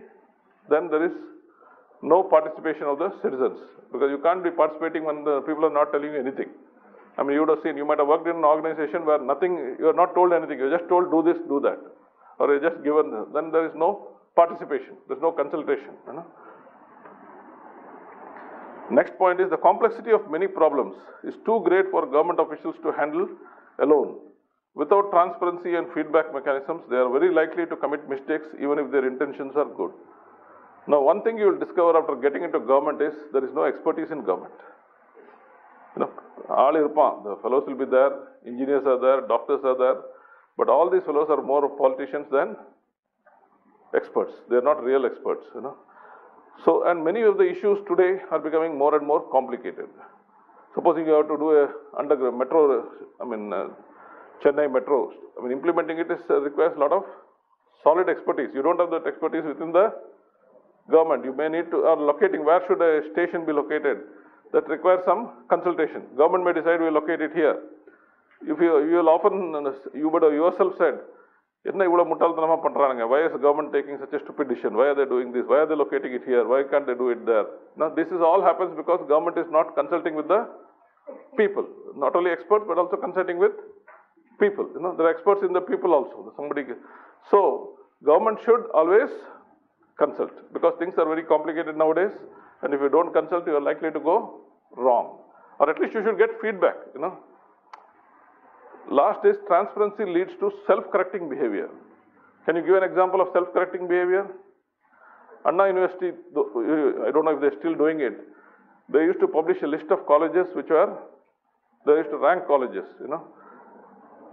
then there is no participation of the citizens. Because you can't be participating when the people are not telling you anything. I mean, you would have seen, you might have worked in an organization where you are not told anything. You're just told, do this, do that. Or you're just given, then there is no participation. There's no consultation. You know? Next point is the complexity of many problems is too great for government officials to handle alone. Without transparency and feedback mechanisms, they are very likely to commit mistakes even if their intentions are good. Now, one thing you will discover after getting into government is there is no expertise in government. You know, the fellows will be there, engineers are there, doctors are there, but all these fellows are more politicians than experts. They are not real experts, you know. So, and many of the issues today are becoming more and more complicated. Supposing you have to do a underground metro, Chennai metro, implementing it requires a lot of solid expertise. You don't have that expertise within the government. You may need to, locating, where should a station be located? That requires some consultation. Government may decide we locate it here. If you will often, you would have yourself said, why is the government taking such a stupid decision? Why are they doing this? Why are they locating it here? Why can't they do it there? Now, this is all happens because government is not consulting with the people. Not only experts, but also consulting with people. You know, there are experts in the people also. So, government should always consult because things are very complicated nowadays. And if you don't consult, you are likely to go wrong. Or at least you should get feedback, you know. Last is transparency leads to self-correcting behavior. Can you give an example of self-correcting behavior? Anna University, I don't know if they're still doing it. They used to publish a list of colleges they used to rank colleges, you know.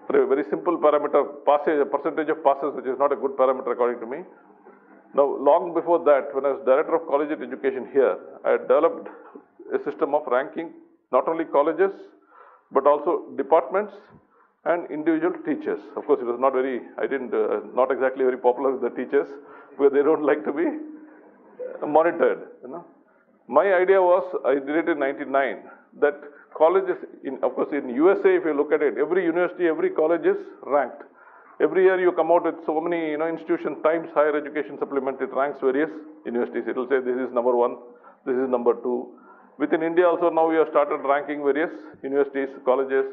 For a very simple parameter, a percentage of passes, which is not a good parameter according to me. Now, long before that, when I was Director of Collegiate Education here, I had developed a system of ranking not only colleges, but also departments and individual teachers. Of course, it was not not exactly very popular with the teachers, because they don't like to be monitored, you know. My idea was, I did it in 1999, that colleges, of course, in USA, if you look at it, every university, every college is ranked. Every year you come out with so many, institutions, Times Higher Education Supplement, it ranks various universities. It will say this is number 1, this is number 2. Within India also now we have started ranking various universities, colleges.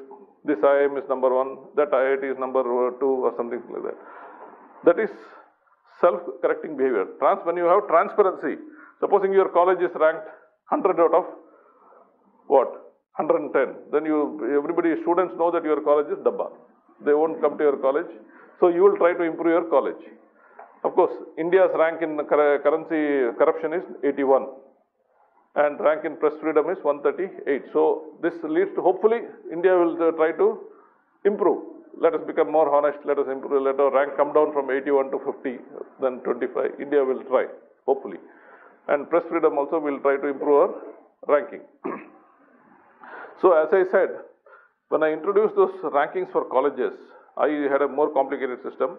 This IIM is number 1, that IIT is number 2 or something like that. That is self-correcting behavior. When you have transparency, supposing your college is ranked 100 out of what? 110. Then students know that your college is dabba. They won't come to your college. So you will try to improve your college. Of course, India's rank in currency corruption is 81. And rank in press freedom is 138. So this leads to, hopefully, India will try to improve. Let us become more honest, let us improve, let our rank come down from 81 to 50, then 25. India will try, hopefully. And press freedom also will try to improve our ranking. So as I said, when I introduced those rankings for colleges, I had a more complicated system.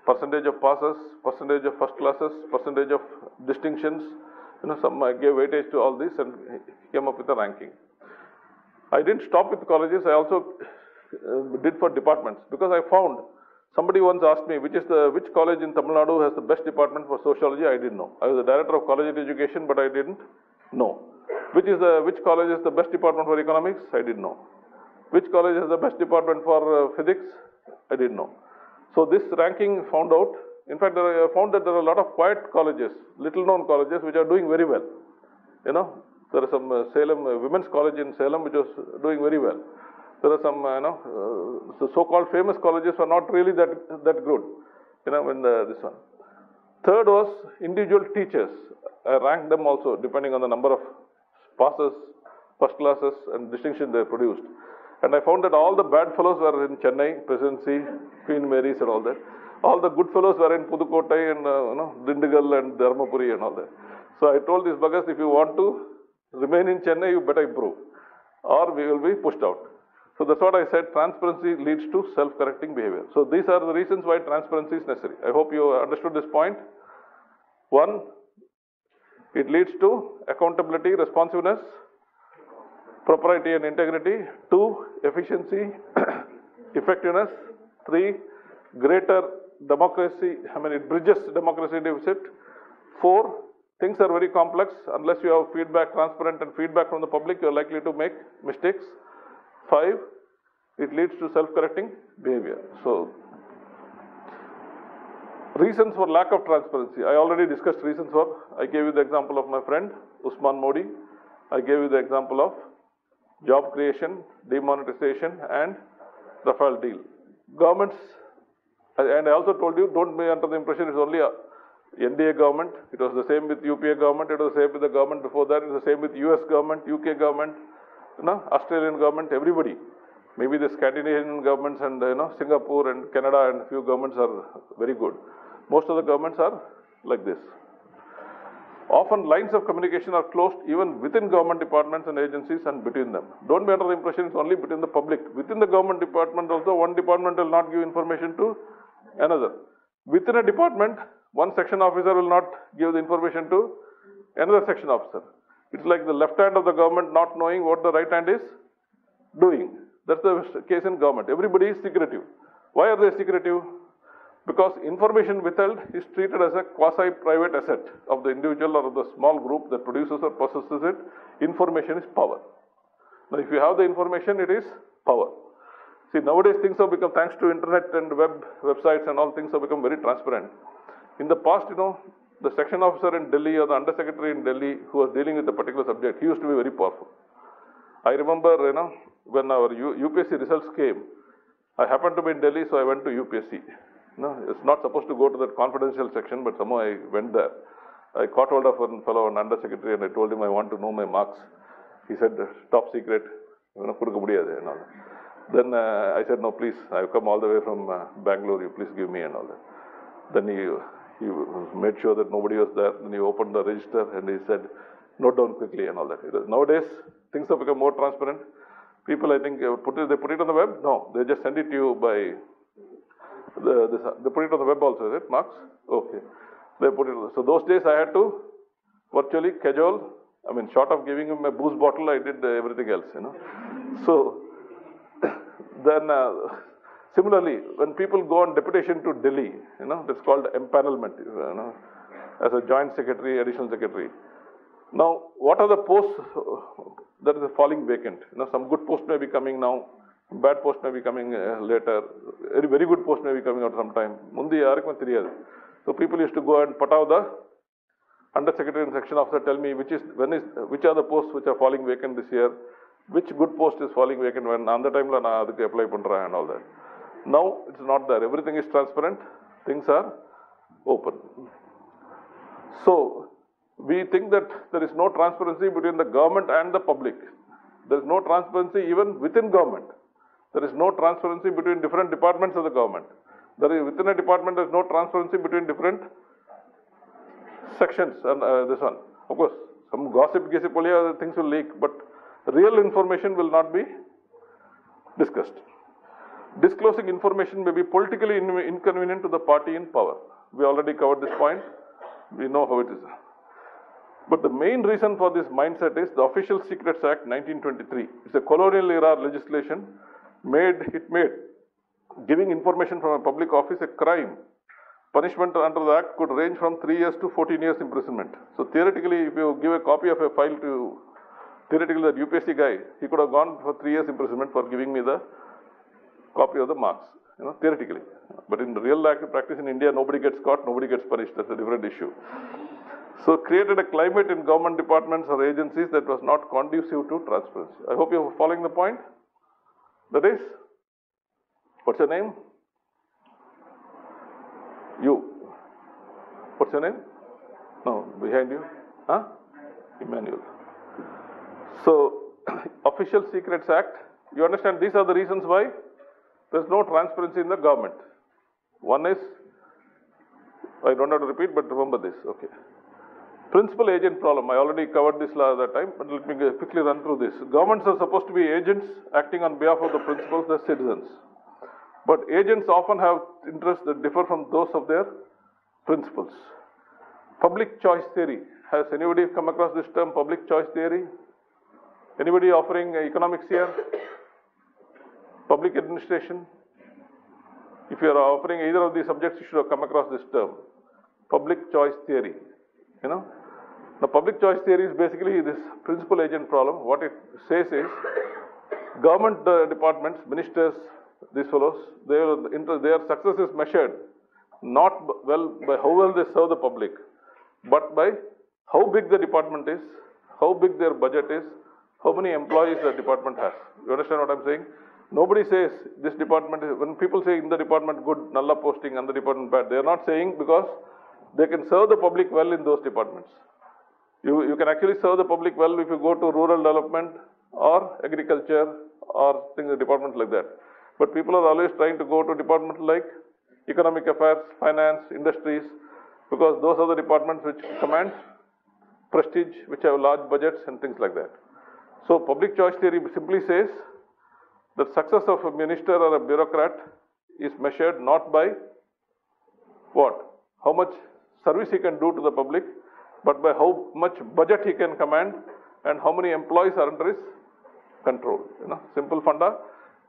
Percentage of passes, percentage of first classes, percentage of distinctions. I gave weightage to all this and came up with a ranking. I didn't stop with colleges, I also did for departments, because I found, somebody once asked me, which college in Tamil Nadu has the best department for sociology? I didn't know. I was the director of college education, but I didn't know. Which college is the best department for economics? I didn't know. Which college has the best department for physics? I didn't know. So this ranking found out, in fact, I found that there are a lot of quiet colleges, little known colleges, which are doing very well. There is some Salem, women's college in Salem, which was doing very well. There are some, the so-called famous colleges are not really that good, in this one. Third was individual teachers. I ranked them also depending on the number of passes, first classes, and distinction they produced. And I found that all the bad fellows were in Chennai, Presidency, Queen Mary's and all that. All the good fellows were in Pudukkottai and Dindigal and Dharmapuri and all that. So I told these buggers, if you want to remain in Chennai, you better improve, or we will be pushed out. So that's what I said, transparency leads to self-correcting behavior. So these are the reasons why transparency is necessary. I hope you understood this point. 1, it leads to accountability, responsiveness, propriety and integrity. 2, efficiency, effectiveness. 3, greater democracy, it bridges democracy deficit. 4, things are very complex. Unless you have feedback, transparent and feedback from the public, you are likely to make mistakes. 5, it leads to self-correcting behavior. So, reasons for lack of transparency. I already discussed reasons for. I gave you the example of my friend, Usman Modi. I gave you the example of job creation, demonetization and Rafale deal. Governments, and I also told you, don't be under the impression it's only a NDA government. It was the same with UPA government, it was the same with the government before that, it was the same with US government, UK government, Australian government, everybody. Maybe the Scandinavian governments and Singapore and Canada and a few governments are very good. Most of the governments are like this. Often lines of communication are closed even within government departments and agencies and between them. Don't be under the impression it's only between the public. Within the government department also, one department will not give information to another. Within a department, one section officer will not give the information to another section officer. It's like the left hand of the government not knowing what the right hand is doing. That's the case in government. Everybody is secretive. Why are they secretive? Because information withheld is treated as a quasi-private asset of the individual or of the small group that produces or possesses it. Information is power. Now, if you have the information, it is power. See, nowadays things have become, thanks to internet and websites and all, things have become very transparent. In the past, the section officer in Delhi or the undersecretary in Delhi who was dealing with a particular subject, he used to be very powerful. I remember, when our UPSC results came, I happened to be in Delhi, so I went to UPSC. It's not supposed to go to that confidential section, but somehow I went there. I caught hold of one fellow, an undersecretary, and I told him I want to know my marks. He said, top secret, and all. Then I said, no, please, I've come all the way from Bangalore, you please give me and all that. Then he made sure that nobody was there. Then he opened the register and he said, note down quickly and all that. Nowadays, things have become more transparent. People, I think, they put it on the web? No, they just send it to you by, they put it on the web also, is it, marks? Okay. They put it, so those days I had to virtually cajole, short of giving him a booze bottle, I did everything else, So, then Similarly, when people go on deputation to Delhi, that's called empanelment, as a joint secretary, additional secretary. Now, what are the posts that is falling vacant? Some good posts may be coming now, bad posts may be coming later, very good posts may be coming out sometime. So people used to go and put out the under secretary and section officer, tell me which are the posts which are falling vacant this year, which good post is falling vacant when on the time I apply pandra and all that. Now it's not there. Everything is transparent. Things are open. So we think that there is no transparency between the government and the public. There is no transparency even within government. There is no transparency between different departments of the government. Within a department, there is no transparency between different sections and this one. Of course, some gossip, things will leak, but real information will not be discussed. Disclosing information may be politically inconvenient to the party in power. We already covered this point. We know how it is. But the main reason for this mindset is the Official Secrets Act 1923. It's a colonial era legislation made giving information from a public office a crime. Punishment under the act could range from 3 years to 14 years imprisonment. So theoretically, if you give a copy of a file to theoretically the UPSC guy, he could have gone for 3 years imprisonment for giving me the copy of the marks, theoretically. But in the real practice in India, nobody gets caught, nobody gets punished. That's a different issue. So created a climate in government departments or agencies that was not conducive to transparency. I hope you're following the point. That is, what's your name? You. What's your name? No, behind you? Huh? Emmanuel. So, Official Secrets Act, you understand these are the reasons why there is no transparency in the government. One is, I don't have to repeat, but remember this, okay. Principal agent problem, I already covered this last time, but let me quickly run through this. Governments are supposed to be agents acting on behalf of the principals, the citizens. But agents often have interests that differ from those of their principals. Public choice theory. Has anybody come across this term, public choice theory? Anybody offering economics here? Public administration? If you are offering either of these subjects, you should have come across this term. Public choice theory. The public choice theory is basically this principal agent problem. What it says is, government departments, ministers, these fellows, their success is measured not by how well they serve the public, but by how big the department is, how big their budget is, how many employees the department has. You understand what I'm saying? Nobody says this department is, when people say in the department good, nalla posting, and the department bad, they are not saying because they can serve the public well in those departments. You can actually serve the public well if you go to rural development or agriculture or departments like that. But people are always trying to go to departments like economic affairs, finance, industries, because those are the departments which command prestige, which have large budgets and things like that. So public choice theory simply says that success of a minister or a bureaucrat is measured not by what? How much service he can do to the public, but by how much budget he can command and how many employees are under his control. Simple funda.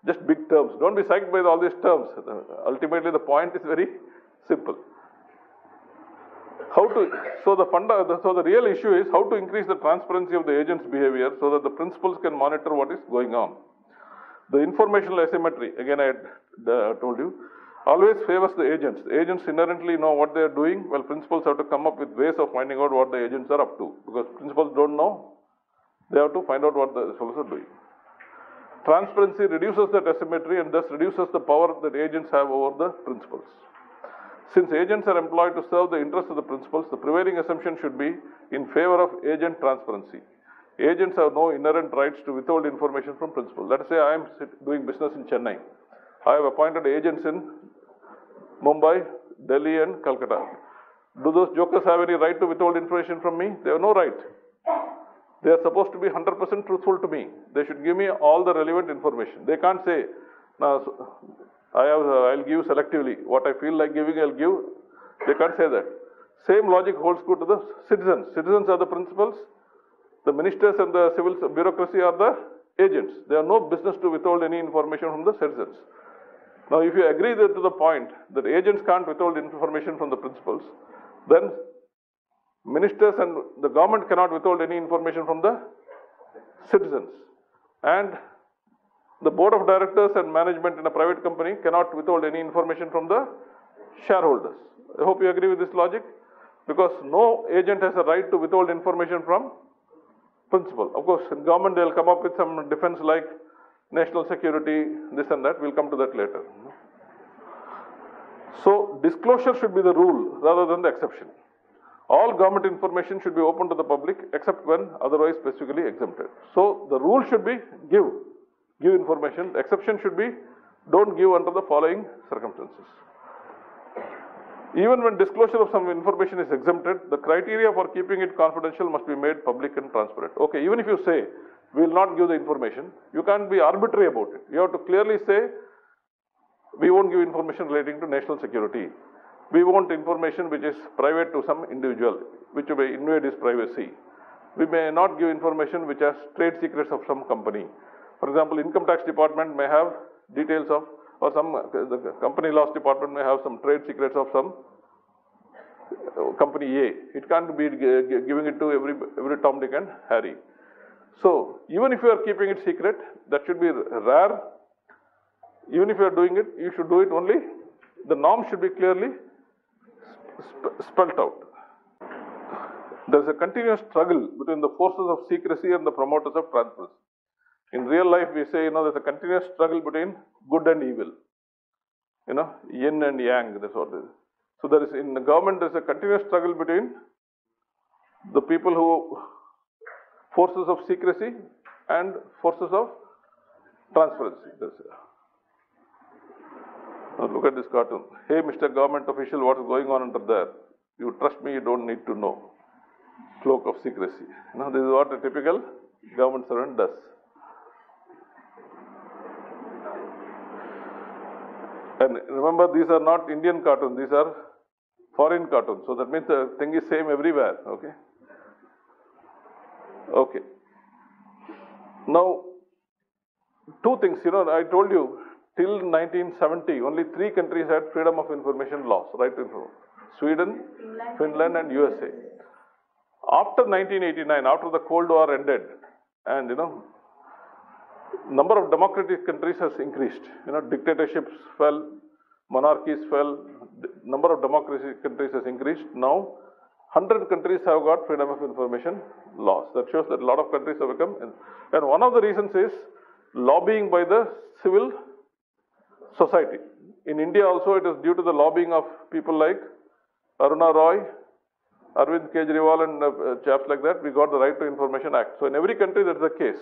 Just big terms. Don't be psyched by all these terms. Ultimately, the point is very simple. So the real issue is how to increase the transparency of the agent's behavior so that the principals can monitor what is going on. The informational asymmetry, again I told you, always favors the agents. The agents inherently know what they are doing, while principals have to come up with ways of finding out what the agents are up to. Because principals don't know, they have to find out what the fellows are doing. Transparency reduces that asymmetry and thus reduces the power that agents have over the principals. Since agents are employed to serve the interests of the principals, the prevailing assumption should be in favor of agent transparency. Agents have no inherent rights to withhold information from principals. Let us say I am doing business in Chennai. I have appointed agents in Mumbai, Delhi and Calcutta. Do those jokers have any right to withhold information from me? They have no right. They are supposed to be 100% truthful to me. They should give me all the relevant information. They can't say, no, I'll give selectively. What I feel like giving, I'll give. They can't say that. Same logic holds good to the citizens. Citizens are the principals. The ministers and the civil bureaucracy are the agents. They have no business to withhold any information from the citizens. Now, if you agree to the point that agents can't withhold information from the principals, then ministers and the government cannot withhold any information from the citizens. And the board of directors and management in a private company cannot withhold any information from the shareholders. I hope you agree with this logic, because no agent has a right to withhold information from principal. Of course, in government they will come up with some defense like national security, this and that. We'll come to that later. So, disclosure should be the rule rather than the exception. All government information should be open to the public except when otherwise specifically exempted. So, the rule should be give information. The exception should be don't give under the following circumstances. Even when disclosure of some information is exempted, the criteria for keeping it confidential must be made public and transparent. Okay, even if you say we will not give the information, you can't be arbitrary about it. You have to clearly say we won't give information relating to national security. We want information which is private to some individual, which may invade his privacy. We may not give information which has trade secrets of some company. For example, income tax department may have details of, or the company laws department may have some trade secrets of some company A. It can't be giving it to every Tom, Dick and Harry. So, even if you are keeping it secret, that should be rare. Even if you are doing it, you should do it only, the norm should be clearly spelt out. There is a continuous struggle between the forces of secrecy and the promoters of transparency. In real life, we say, there's a continuous struggle between good and evil. Yin and yang, that's what it is. So there is, in the government, there's a continuous struggle between the people who, forces of secrecy and forces of transparency. Now look at this cartoon. Hey, Mr. Government official, what is going on under there? You trust me, you don't need to know. Cloak of secrecy. This is what a typical government servant does. And remember, these are not Indian cartoons, these are foreign cartoons. So that means the thing is same everywhere. Okay. Now, two things, I told you, till 1970, only 3 countries had freedom of information laws, right to information. Sweden, Finland and USA. After 1989, after the Cold War ended, and number of democratic countries has increased. Dictatorships fell, monarchies fell, number of democratic countries has increased. Now, 100 countries have got freedom of information laws. That shows that a lot of countries have become, and one of the reasons is lobbying by the civil society. In India also, it is due to the lobbying of people like Aruna Roy, Arvind Kejriwal and chaps like that, we got the Right to Information Act. So in every country that is the case.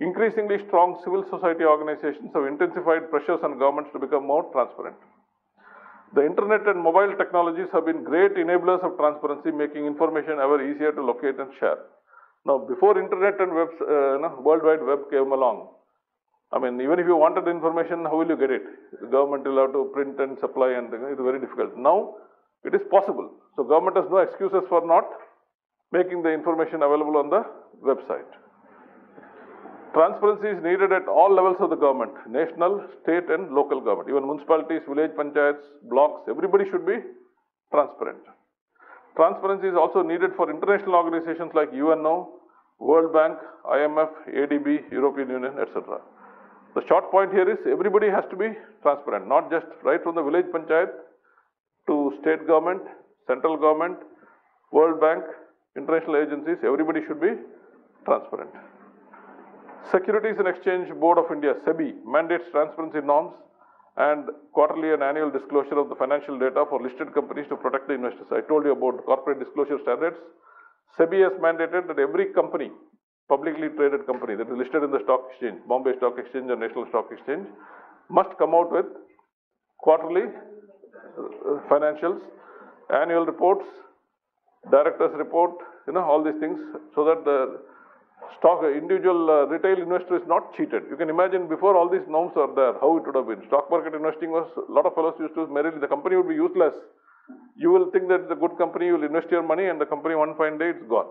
Increasingly strong civil society organizations have intensified pressures on governments to become more transparent. The internet and mobile technologies have been great enablers of transparency, making information ever easier to locate and share. Now, before internet and World Wide Web came along, even if you wanted information, how will you get it? The government will have to print and supply, and it's very difficult. Now, it is possible. So, government has no excuses for not making the information available on the website. Transparency is needed at all levels of the government, national, state and local government. Even municipalities, village panchayats, blocks, everybody should be transparent. Transparency is also needed for international organizations like UNO, World Bank, IMF, ADB, European Union, etc. The short point here is everybody has to be transparent, not just right from the village panchayat to state government, central government, World Bank, international agencies, everybody should be transparent. Securities and Exchange Board of India, SEBI, mandates transparency norms and quarterly and annual disclosure of the financial data for listed companies to protect the investors. I told you about corporate disclosure standards. SEBI has mandated that every company, publicly traded company that is listed in the stock exchange, Bombay Stock Exchange or National Stock Exchange, must come out with quarterly financials, annual reports, director's report, all these things, so that the individual retail investor is not cheated. You can imagine before all these norms are there, how it would have been. Stock market investing was, a lot of fellows used to merely, the company would be useless. You will think that it's a good company, you will invest your money and the company one fine day, it's gone.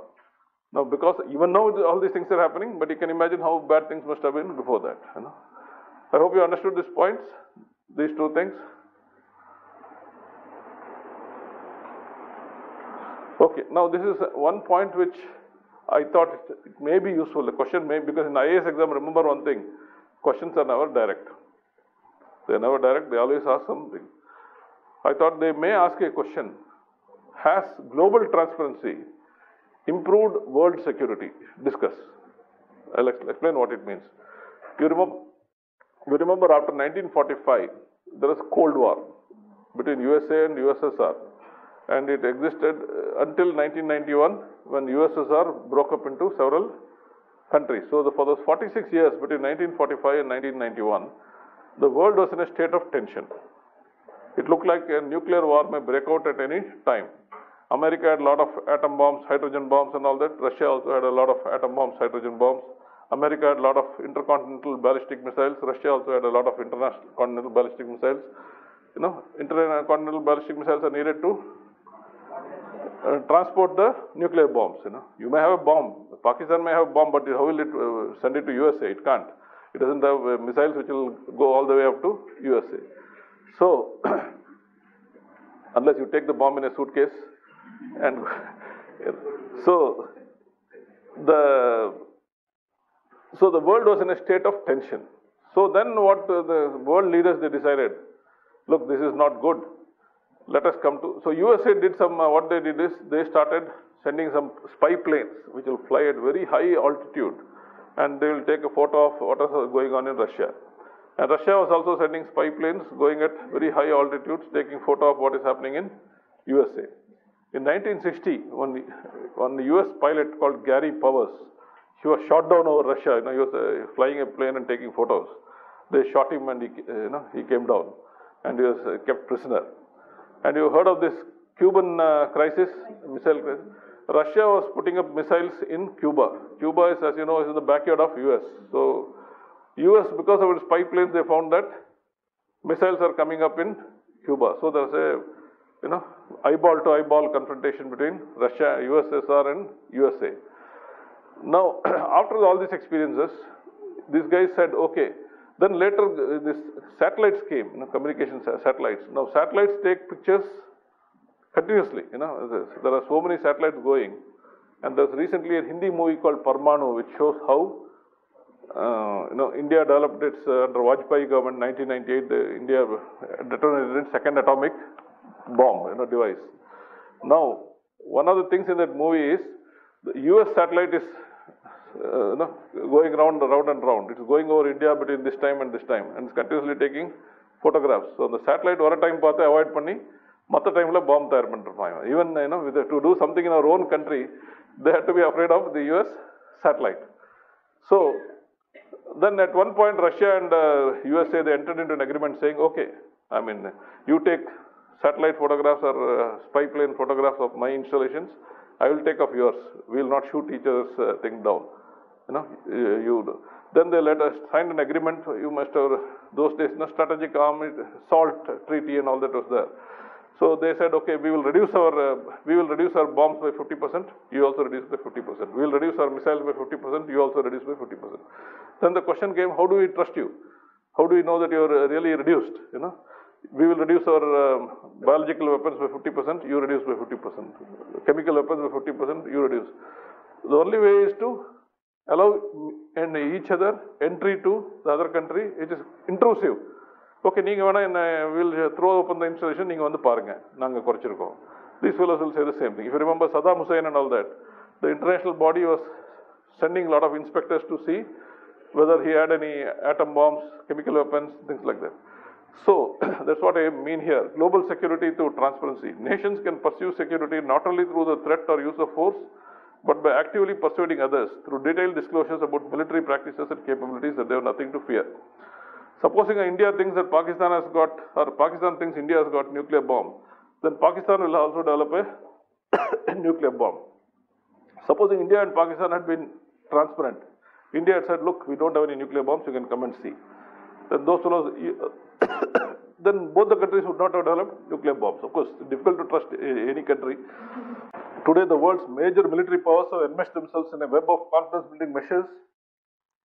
Now, because even now all these things are happening, but you can imagine how bad things must have been before that. I hope you understood these points. These two things. Okay, now this is one point which I thought it may be useful. The question may, because in IAS exam, remember one thing, questions are never direct. They are never direct, they always ask something. I thought they may ask a question, has global transparency improved world security? Discuss. I'll explain what it means. You remember after 1945, there was Cold War between USA and USSR. And it existed until 1991 when USSR broke up into several countries. So for those 46 years between 1945 and 1991, the world was in a state of tension. It looked like a nuclear war may break out at any time. America had a lot of atom bombs, hydrogen bombs and all that. Russia also had a lot of atom bombs, hydrogen bombs. America had a lot of intercontinental ballistic missiles. Russia also had a lot of international continental ballistic missiles. You know, intercontinental ballistic missiles are needed to transport the nuclear bombs. You may have a bomb. Pakistan may have a bomb, but how will it send it to USA? It can't. It doesn't have missiles which will go all the way up to USA. So, unless you take the bomb in a suitcase, and so the world was in a state of tension. So then what the world leaders, they decided, look, this is not good. Let us come to, so USA did some, what they did is, they started sending some spy planes, which will fly at very high altitude, and they will take a photo of what is going on in Russia. And Russia was also sending spy planes going at very high altitudes, taking photo of what is happening in USA. In 1960, one US pilot called Gary Powers, he was shot down over Russia. He was flying a plane and taking photos. They shot him and he came down, and he was kept prisoner. And you heard of this Cuban crisis, missile crisis. Russia was putting up missiles in Cuba. Cuba is, as you know, is in the backyard of US. So, US, because of its spy planes, they found that missiles are coming up in Cuba. So, there's a, eyeball to eyeball confrontation between Russia, USSR and USA. Now, after all these experiences, these guys said, okay, then later this satellites came, communication satellites. Now satellites take pictures continuously, there are so many satellites going. And there's recently a Hindi movie called Parmanu, which shows how, India developed its, under Vajpayee government, 1998, India detonated its second atomic bomb, device. Now, one of the things in that movie is, the US satellite is going round and round. It's going over India between this time, and it's continuously taking photographs. So the satellite one time paatha avoid panni, matta time la bomb tayar pannirupaanga. Even to do something in our own country, they had to be afraid of the US satellite. So then at one point, Russia and USA, they entered into an agreement saying, okay, you take satellite photographs or spy plane photographs of my installations, I will take of yours. We will not shoot each other's thing down. Then they let us sign an agreement. You must have, those days, strategic arms, SALT treaty and all that was there. So they said, okay, we will reduce our bombs by 50%. You also reduce by 50%. We will reduce our missiles by 50%. You also reduce by 50%. Then the question came, how do we trust you? How do we know that you are really reduced? We will reduce our biological weapons by 50%. You reduce by 50%. Chemical weapons by 50%. You reduce. The only way is to allow each other entry to the other country. It is intrusive. Okay, we will throw open the installation. These fellows will say the same thing. If you remember Saddam Hussein and all that, the international body was sending a lot of inspectors to see whether he had any atom bombs, chemical weapons, things like that. So, that's what I mean here. Global security through transparency. Nations can pursue security not only through the threat or use of force, but by actively persuading others through detailed disclosures about military practices and capabilities that they have nothing to fear. Supposing India thinks that Pakistan has got, or Pakistan thinks India has got nuclear bomb, then Pakistan will also develop a nuclear bomb. Supposing India and Pakistan had been transparent, India had said, look, we don't have any nuclear bombs, you can come and see. Then those fellows, then both the countries would not have developed nuclear bombs. Of course, it's difficult to trust any country. Today, the world's major military powers have enmeshed themselves in a web of confidence-building measures,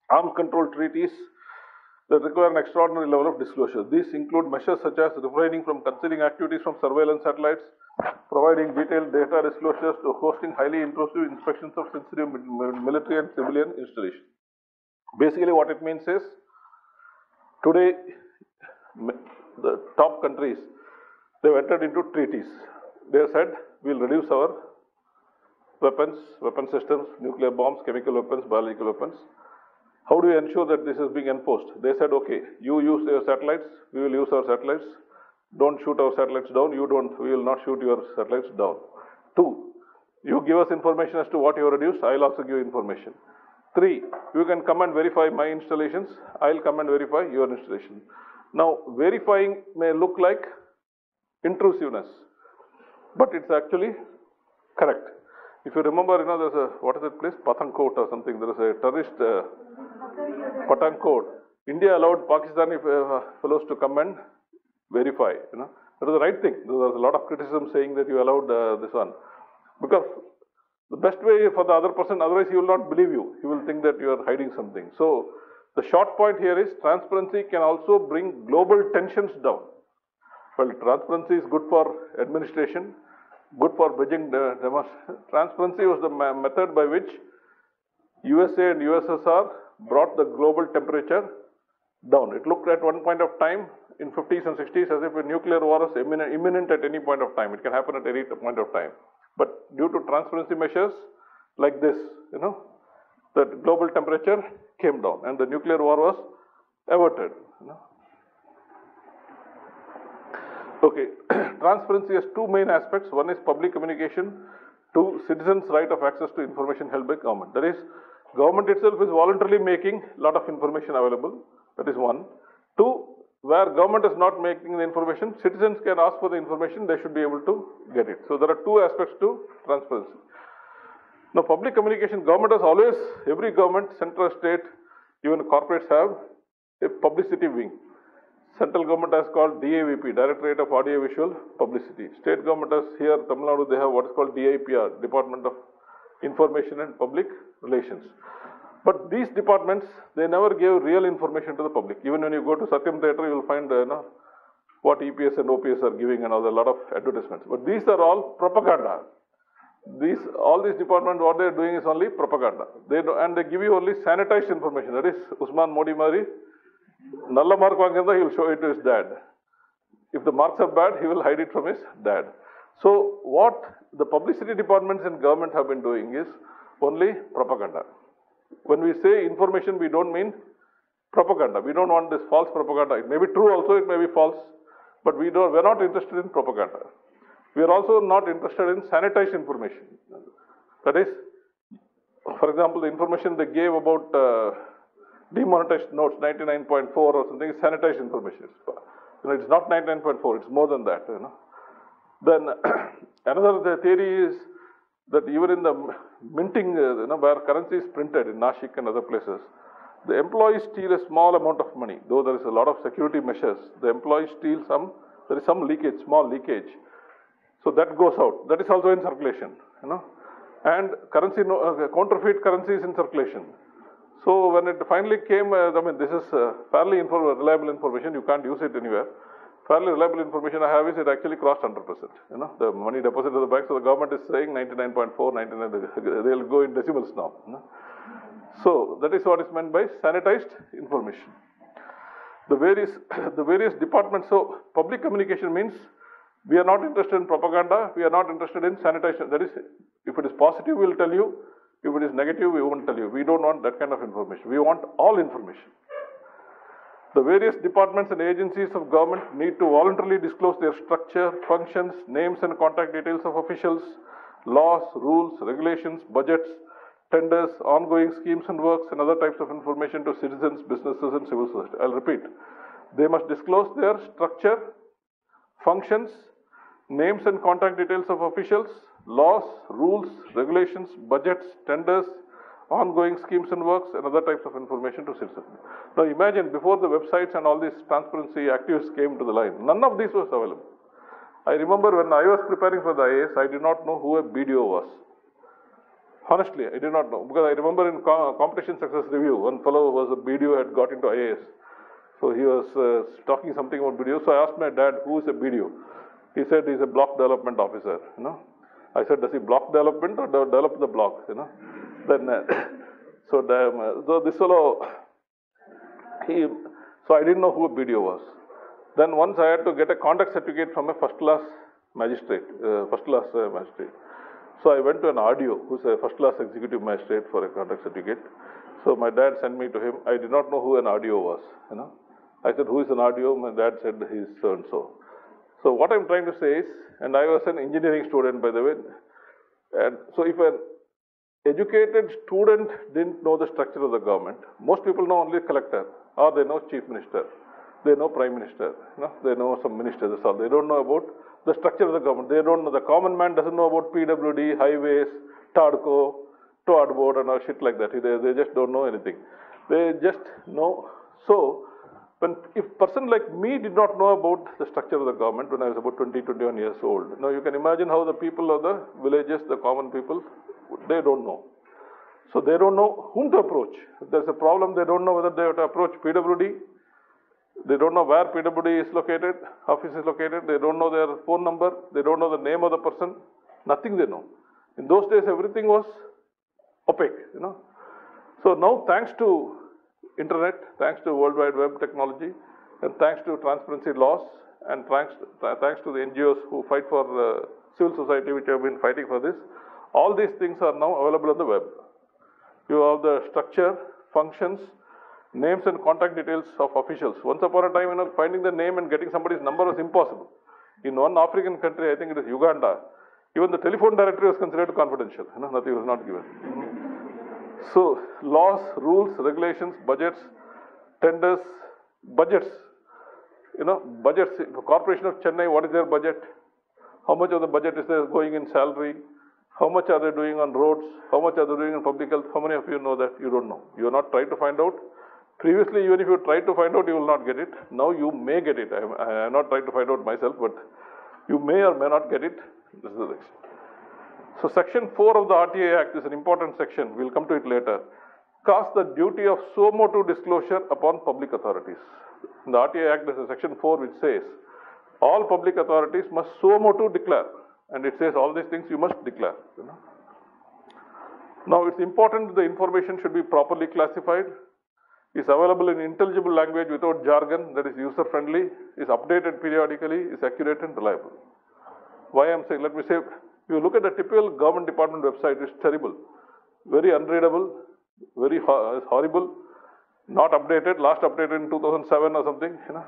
arms control treaties, that require an extraordinary level of disclosure. These include measures such as refraining from concealing activities from surveillance satellites, providing detailed data disclosures, to hosting highly intrusive inspections of sensitive military and civilian installations. Basically, what it means is, today, the top countries, they've entered into treaties. They have said, we'll reduce our weapons, weapon systems, nuclear bombs, chemical weapons, biological weapons. How do we ensure that this is being enforced? They said, okay, you use your satellites, we will use our satellites. Don't shoot our satellites down, we will not shoot your satellites down. 2, you give us information as to what you reduced, I'll also give you information. 3, you can come and verify my installations, I'll come and verify your installation. Now, verifying may look like intrusiveness, but it's actually correct. If you remember, there's a, what is that place? Pathankot or something. There is a terrorist, Pathankot. India allowed Pakistani fellows to come and verify, That was the right thing. There was a lot of criticism saying that you allowed this one. Because the best way for the other person, otherwise he will not believe you. He will think that you are hiding something. So, the short point here is transparency can also bring global tensions down. Well, transparency is good for administration, good for bridging the transparency was the method by which USA and USSR brought the global temperature down. It looked at one point of time in 50s and 60s as if a nuclear war was imminent at any point of time. It can happen at any point of time. But due to transparency measures like this, that global temperature came down and the nuclear war was averted. Okay, transparency has 2 main aspects. One is public communication. 2, citizens' right of access to information held by government. That is, government itself is voluntarily making a lot of information available. That is 1. 2, where government is not making the information, citizens can ask for the information, they should be able to get it. So there are 2 aspects to transparency. Now, public communication, government has always, every government, central, state, even corporates have a publicity wing. Central government has called DAVP, Directorate of Audio Visual Publicity. State government has here, Tamil Nadu, they have what is called DIPR, Department of Information and Public Relations. But these departments, they never gave real information to the public. Even when you go to Satyam Theatre, you will find what EPS and OPS are giving and a lot of advertisements. But these are all propaganda. All these departments, what they are doing is only propaganda. And they give you only sanitized information. That is, Usman Modi Mari, Nalla mark vaanganda, he will show it to his dad. If the marks are bad, he will hide it from his dad. So, what the publicity departments in government have been doing is only propaganda. When we say information, we don't mean propaganda. We don't want this false propaganda. It may be true also, it may be false, but we're not interested in propaganda. We are also not interested in sanitized information. That is, for example, the information they gave about demonetized notes, 99.4 or something, is sanitized information. It's not 99.4, it's more than that. Then another theory is that even in the minting, where currency is printed in Nashik and other places, the employees steal a small amount of money. Though there is a lot of security measures, the employees steal there is some leakage, small leakage. So that goes out. That is also in circulation, And currency, counterfeit currency is in circulation. So when it finally came, this is fairly reliable information. You can't use it anywhere. Fairly reliable information I have is it actually crossed 100%. The money deposited in the bank. So the government is saying 99.4, 99. They'll go in decimals now. So that is what is meant by sanitized information. The various departments. So public communication means we are not interested in propaganda. We are not interested in sanitation. That is, if it is positive, we will tell you. If it is negative, we won't tell you. We don't want that kind of information. We want all information. The various departments and agencies of government need to voluntarily disclose their structure, functions, names and contact details of officials, laws, rules, regulations, budgets, tenders, ongoing schemes and works, and other types of information to citizens, businesses, and civil society. I'll repeat. They must disclose their structure, functions, names and contact details of officials, laws, rules, regulations, budgets, tenders, ongoing schemes and works, and other types of information to citizens. Now imagine, before the websites and all these transparency activists came to the line, none of these was available. I remember when I was preparing for the IAS, I did not know who a BDO was. Honestly, I did not know. Because I remember in Competition Success Review, one fellow who was a BDO had got into IAS. So he was talking something about BDO. So I asked my dad, who is a BDO? He said he's a block development officer, you know. I said, does he block development or develop the blocks, you know? Then, so this fellow, so I didn't know who a BDO was. Then once I had to get a conduct certificate from a first-class magistrate, So I went to an RDO, who's a first-class executive magistrate, for a conduct certificate. So my dad sent me to him. I did not know who an RDO was, you know. I said, who is an RDO? My dad said, he's so-and-so. So what I'm trying to say is, and I was an engineering student, by the way, and so if an educated student didn't know the structure of the government, most people know only collector, or they know chief minister, they know prime minister, you know, they know some minister, that's all. They don't know about the structure of the government. They don't know, the common man doesn't know about PWD, highways, TADCO, TOAD board and all shit like that. They just don't know anything. They just know. So, if person like me did not know about the structure of the government when I was about 20, 21 years old, now you can imagine how the people of the villages, the common people, they don't know. So they don't know whom to approach. If there's a problem, they don't know whether they have to approach PWD. They don't know where PWD is located, office is located. They don't know their phone number. They don't know the name of the person. Nothing they know. In those days, everything was opaque, you know. So now, thanks to internet, thanks to World Wide Web technology, and thanks to transparency laws, and thanks to the NGOs who fight for civil society, which have been fighting for this, all these things are now available on the web. You have the structure, functions, names and contact details of officials. Once upon a time, you know, finding the name and getting somebody's number was impossible. In one African country, I think it is Uganda, even the telephone directory was considered confidential. You know, nothing was not given. So, laws, rules, regulations, budgets, tenders, budgets. You know, budgets. The Corporation of Chennai, what is their budget? How much of the budget is there going in salary? How much are they doing on roads? How much are they doing in public health? How many of you know that? You don't know. You are not trying to find out. Previously, even if you tried to find out, you will not get it. Now you may get it. I am not trying to find out myself, but you may or may not get it. This is the next. So Section 4 of the RTA Act is an important section. We'll come to it later. Casts the duty of suo motu disclosure upon public authorities. In the RTA Act, there is a Section 4 which says all public authorities must suo motu declare. And it says all these things you must declare. You know? Now it's important the information should be properly classified, is available in intelligible language without jargon, that is user friendly, is updated periodically, is accurate and reliable. Why I'm saying, let me say, if you look at the typical government department website, it's terrible. Very unreadable, very horrible, not updated, last updated in 2007 or something, you know.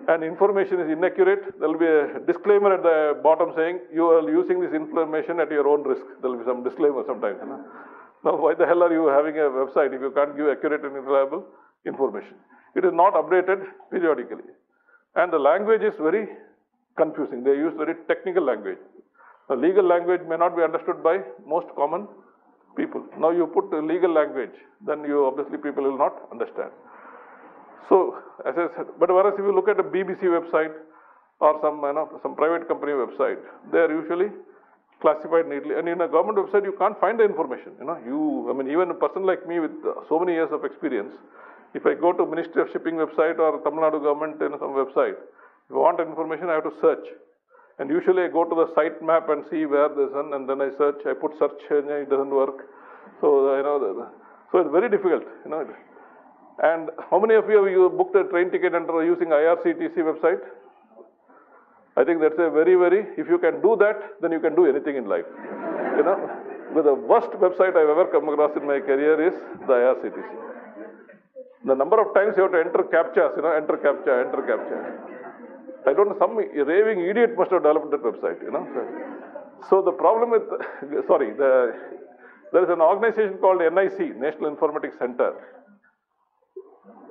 And information is inaccurate. There will be a disclaimer at the bottom saying, you are using this information at your own risk. There will be some disclaimer sometimes, you know. Now, why the hell are you having a website if you can't give accurate and reliable information? It is not updated periodically. And the language is very confusing. They use very technical language. The legal language may not be understood by most common people. Now you put the legal language, then you obviously people will not understand. So, as I said, but whereas if you look at a BBC website or some, you know, some private company website, they are usually classified neatly. And in a government website, you can't find the information. You know, I mean, even a person like me with so many years of experience, if I go to Ministry of Shipping website or Tamil Nadu government, you know, some website, if I want information, I have to search. And usually I go to the site map and see where there's one, and then I search. I put search and it doesn't work. So, you know, so it's very difficult, you know. And how many of you booked a train ticket under using IRCTC website? I think that's a very, if you can do that, then you can do anything in life. You know, but the worst website I've ever come across in my career is the IRCTC. The number of times you have to enter captchas, you know, enter captcha. I don't know, some raving idiot must have developed that website, you know. So the problem with, there is an organization called NIC, National Informatics Center.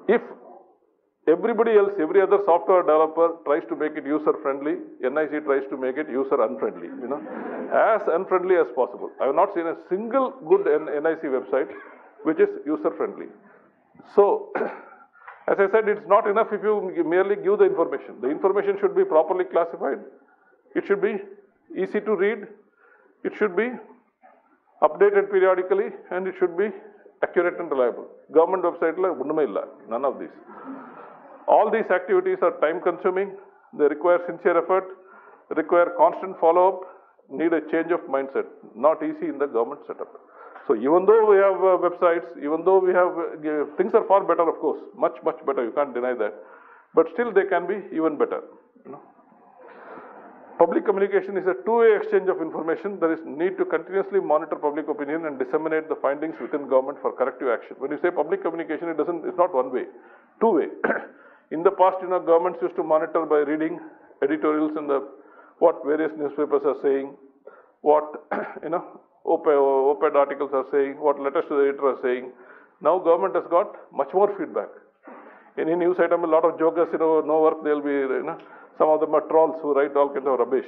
If everybody else, every other software developer tries to make it user-friendly, NIC tries to make it user-unfriendly, you know, as unfriendly as possible. I have not seen a single good NIC website which is user-friendly. So, as I said, it's not enough if you merely give the information. The information should be properly classified. It should be easy to read. It should be updated periodically, and it should be accurate and reliable. Government website, none of these. All these activities are time consuming, they require sincere effort, require constant follow-up, need a change of mindset, not easy in the government setup. So even though we have websites, even though we have, things are far better, of course, much better, you can't deny that. But still they can be even better. Public communication is a two-way exchange of information. There is need to continuously monitor public opinion and disseminate the findings within government for corrective action. When you say public communication, it's not one way, two-way. In the past, governments used to monitor by reading editorials in what various newspapers are saying, what, op-ed articles are saying, what letters to the editor are saying. Now government has got much more feedback. Any news item, a lot of jokers, no work, they'll be, some of them are trolls who write all kinds of rubbish.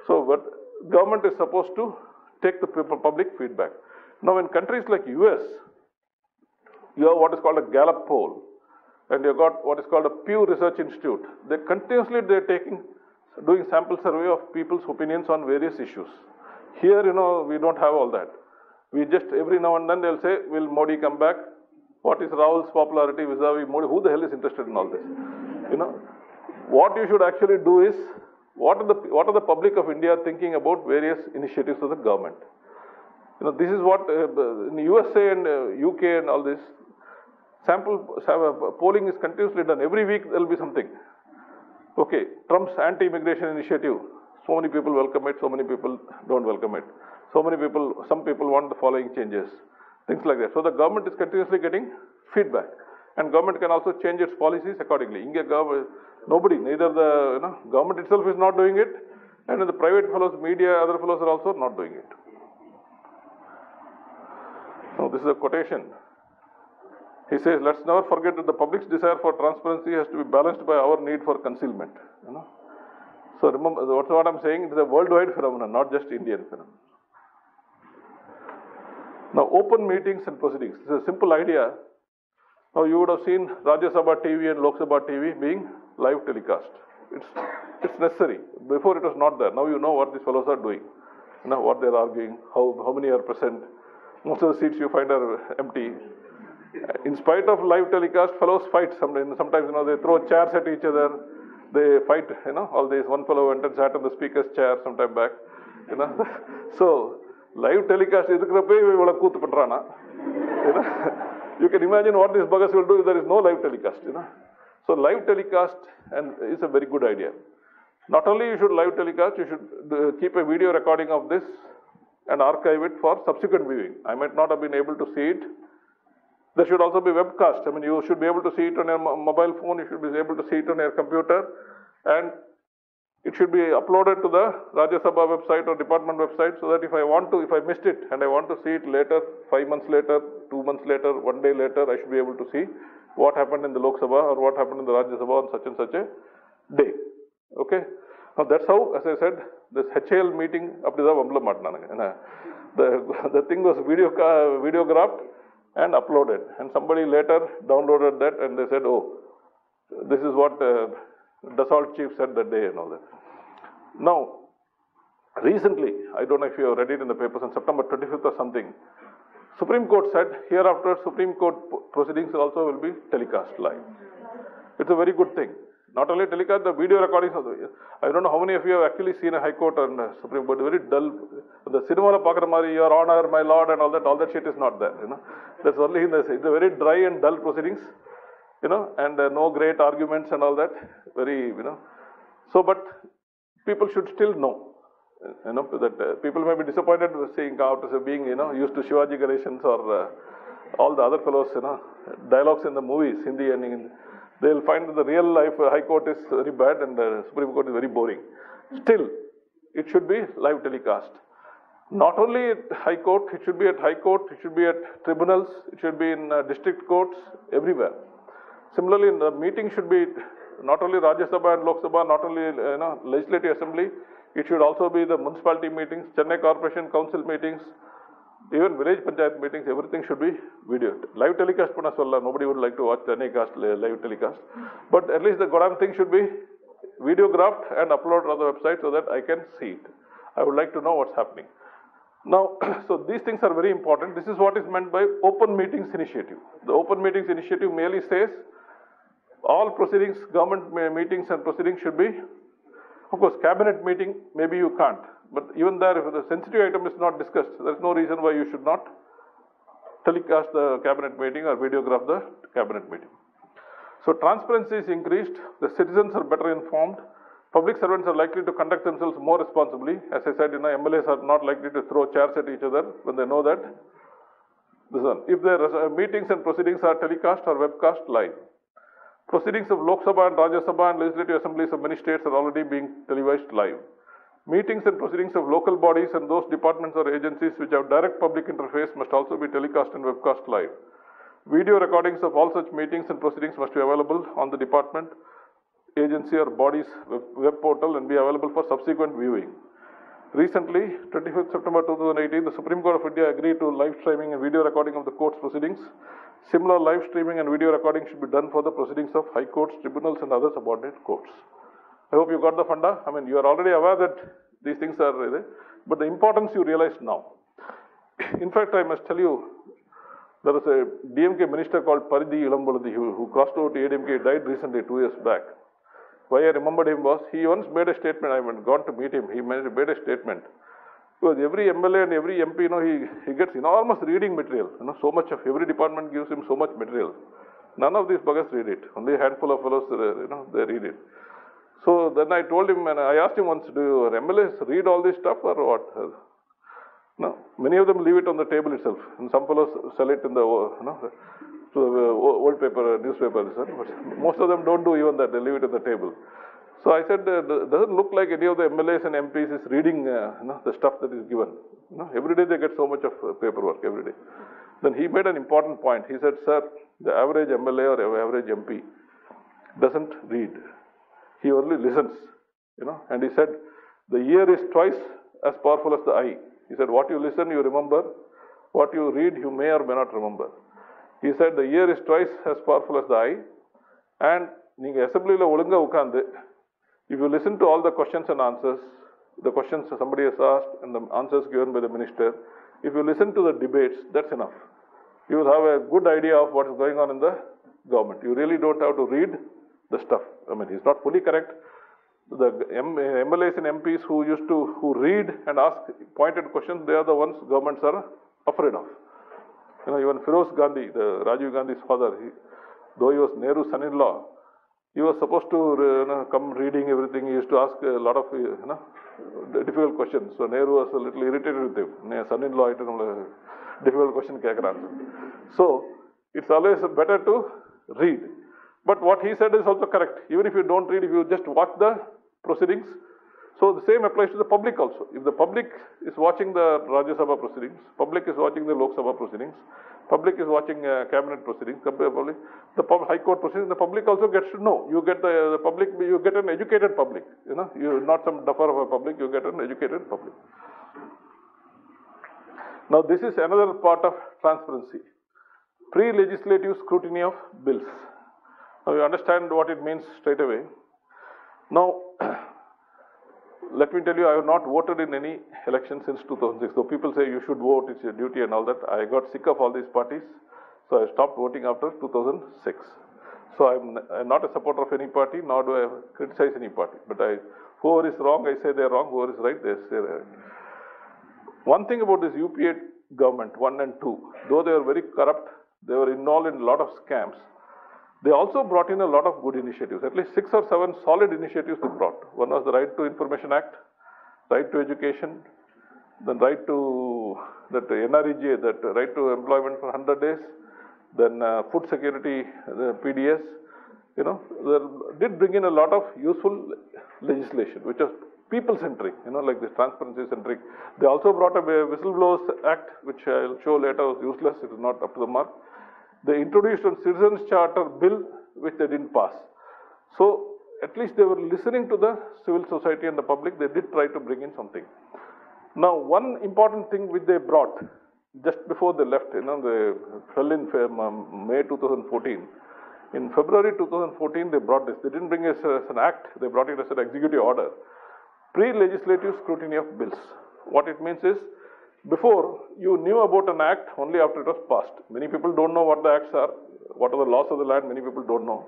So, but government is supposed to take the public feedback. Now, in countries like US, you have what is called a Gallup poll, and you've got what is called a Pew Research Institute. They're doing sample survey of people's opinions on various issues. Here, we don't have all that. We just, every now and then they'll say, will Modi come back? What is Rahul's popularity vis-a-vis Modi? Who the hell is interested in all this? What you should actually do is, what are the public of India thinking about various initiatives of the government? This is what in USA and UK and all this, polling is continuously done. Every week there will be something. Okay, Trump's anti-immigration initiative, so many people welcome it, so many people don't welcome it. Some people want the following changes, things like that. So the government is continuously getting feedback, and government can also change its policies accordingly. Nobody, neither the government itself is not doing it, and the private fellows, media, other fellows are also not doing it. Now this is a quotation. He says, let's never forget that the public's desire for transparency has to be balanced by our need for concealment. So remember, what I'm saying, it is a worldwide phenomenon, not just Indian phenomenon. Now, open meetings and proceedings. This is a simple idea. Now, you would have seen Rajya Sabha TV and Lok Sabha TV being live telecast. It's necessary. Before it was not there. Now you know what these fellows are doing. What they're arguing, how many are present. Most of the seats you find are empty. In spite of live telecast, fellows fight. Sometimes they throw chairs at each other. They fight, all this. One fellow went and sat on the speaker's chair some time back. So, live telecast, you can imagine what these buggers will do if there is no live telecast, So, live telecast is a very good idea. Not only you should live telecast, you should keep a video recording of this and archive it for subsequent viewing. I might not have been able to see it. There should also be webcast. You should be able to see it on your mobile phone, you should be able to see it on your computer, and it should be uploaded to the Rajya Sabha website or department website, so that if I missed it and I want to see it later, 5 months later, 2 months later, 1 day later, I should be able to see what happened in the Lok Sabha or what happened in the Rajya Sabha on such and such a day. Okay? Now that's how, as I said, this HAL meeting up to the thing was videographed and uploaded, and somebody later downloaded that and they said, oh, this is what Dassault chief said that day and all that. Now, recently, I don't know if you have read it in the papers, on September 25th or something, Supreme Court said hereafter Supreme Court proceedings also will be telecast live. It's a very good thing. Not only telecast, the video recordings also. I don't know how many of you have actually seen a High Court and Supreme Court, very dull. The cinema Pakramari, Your Honor, My Lord, and all that shit is not there. That's only in the, it's a very dry and dull proceedings, and no great arguments and all that. Very, So, but people should still know, that people may be disappointed seeing out as being, used to Shivaji Ganeshan's or all the other fellows, dialogues in the movies, Hindi and English. They'll find that the real life High Court is very bad and the Supreme Court is very boring. Still, it should be live telecast. Not only at High Court, it should be at High Court, it should be at tribunals, it should be in district courts, everywhere. Similarly, the meeting should be not only Rajya Sabha and Lok Sabha, not only Legislative Assembly, it should also be the municipality meetings, Chennai Corporation Council meetings, even village panchayat meetings, everything should be videoed. Live telecast panna solla, nobody would like to watch Chennai cast live telecast. But at least the Godam thing should be videographed and uploaded on the website so that I can see it. I would like to know what's happening. Now, so these things are very important. This is what is meant by Open Meetings Initiative. The Open Meetings Initiative merely says All proceedings, government meetings and proceedings should be, of course, cabinet meeting, maybe you can't. But even there, if the sensitive item is not discussed, there is no reason why you should not telecast the cabinet meeting or videograph the cabinet meeting. So transparency is increased, the citizens are better informed, public servants are likely to conduct themselves more responsibly. As I said, MLAs are not likely to throw chairs at each other when they know that. If their meetings and proceedings are telecast or webcast live. Proceedings of Lok Sabha and Rajya Sabha and legislative assemblies of many states are already being televised live. Meetings and proceedings of local bodies and those departments or agencies which have direct public interface must also be telecast and webcast live. Video recordings of all such meetings and proceedings must be available on the department, agency or body's web portal and be available for subsequent viewing. Recently, 25th September 2018, the Supreme Court of India agreed to live streaming and video recording of the court's proceedings. Similar live streaming and video recording should be done for the proceedings of high courts, tribunals and other subordinate courts. I hope you got the funda. I mean, you are already aware that these things are there, but the importance you realize now. In fact, I must tell you, there was a DMK minister called Paridhi Ilambaladi who crossed over to ADMK, died recently 2 years back. Why I remembered him was, he once made a statement, I went gone to meet him, he made a statement. Because every MLA and every MP, he gets enormous reading material. So much of, every department gives him so much material. None of these buggers read it. Only a handful of fellows, they read it. So then I told him, and I asked him once, do your MLAs read all this stuff or what? No, many of them leave it on the table itself. And some fellows sell it in the, old paper, newspaper. But most of them don't do even that. They leave it on the table. So I said, doesn't look like any of the MLAs and MPs is reading the stuff that is given. Every day they get so much of paperwork, every day. Then he made an important point. He said, sir, the average MLA or average MP doesn't read. He only listens, And he said, the ear is twice as powerful as the eye. He said, what you listen, you remember. What you read, you may or may not remember. He said, the ear is twice as powerful as the eye. And நீங்க assemblyல ஒழுங்கா உட்கார்ந்து, if you listen to all the questions and answers, the questions somebody has asked and the answers given by the minister, if you listen to the debates, that's enough. You will have a good idea of what is going on in the government. You really don't have to read the stuff. I mean, he's not fully correct. The MLAs and MPs who read and ask pointed questions, they are the ones governments are afraid of. Even Firoz Gandhi, the Rajiv Gandhi's father, though he was Nehru's son-in-law, he was supposed to come reading everything. He used to ask a lot of difficult questions. So Nehru was a little irritated with him. Son-in-law, difficult question. So it's always better to read. But what he said is also correct. Even if you don't read, if you just watch the proceedings, so the same applies to the public also. If the public is watching the Rajya Sabha proceedings, public is watching the Lok Sabha proceedings, public is watching cabinet proceedings, the high court proceedings, the public also gets to know. You get the public, you get an educated public. You're not some duffer of a public, you get an educated public. Now this is another part of transparency. Pre-legislative scrutiny of bills. Now you understand what it means straight away. Now, let me tell you, I have not voted in any election since 2006. So people say you should vote, it's your duty and all that. I got sick of all these parties, so I stopped voting after 2006. So I'm not a supporter of any party, nor do I criticize any party. But whoever is wrong, I say they're wrong. Whoever is right, they say they're right. One thing about this UPA government, 1 and 2, though they were very corrupt, they were involved in a lot of scams. They also brought in a lot of good initiatives. At least 6 or 7 solid initiatives they brought. One was the Right to Information Act, Right to Education, then Right to that NREGA, that Right to Employment for 100 days, then Food Security, the PDS. They did bring in a lot of useful legislation, which was people-centric, like this transparency-centric. They also brought a Whistleblowers Act, which I'll show later was useless. It is not up to the mark. They introduced a Citizens Charter bill, which they didn't pass. So, at least they were listening to the civil society and the public. They did try to bring in something. Now, one important thing which they brought, just before they left, they fell in May 2014. In February 2014, they brought this. They didn't bring it as an act. They brought it as an executive order. Pre-legislative scrutiny of bills. What it means is, before, you knew about an act only after it was passed. Many people don't know what the acts are, what are the laws of the land, many people don't know.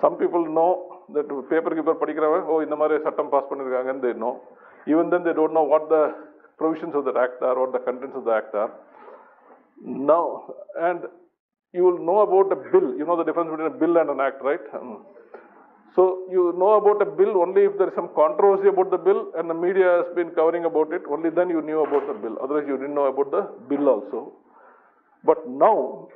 Some people know that paper keeper padikirava, oh, indha mari sattam pass pannirukanga, and they know. Even then, they don't know what the provisions of the act are, what the contents of the act are. Now, and you will know about a bill. You know the difference between a bill and an act, right? So you know about a bill only if there is some controversy about the bill and the media has been covering about it. Only then you knew about the bill. Otherwise, you didn't know about the bill also. But now,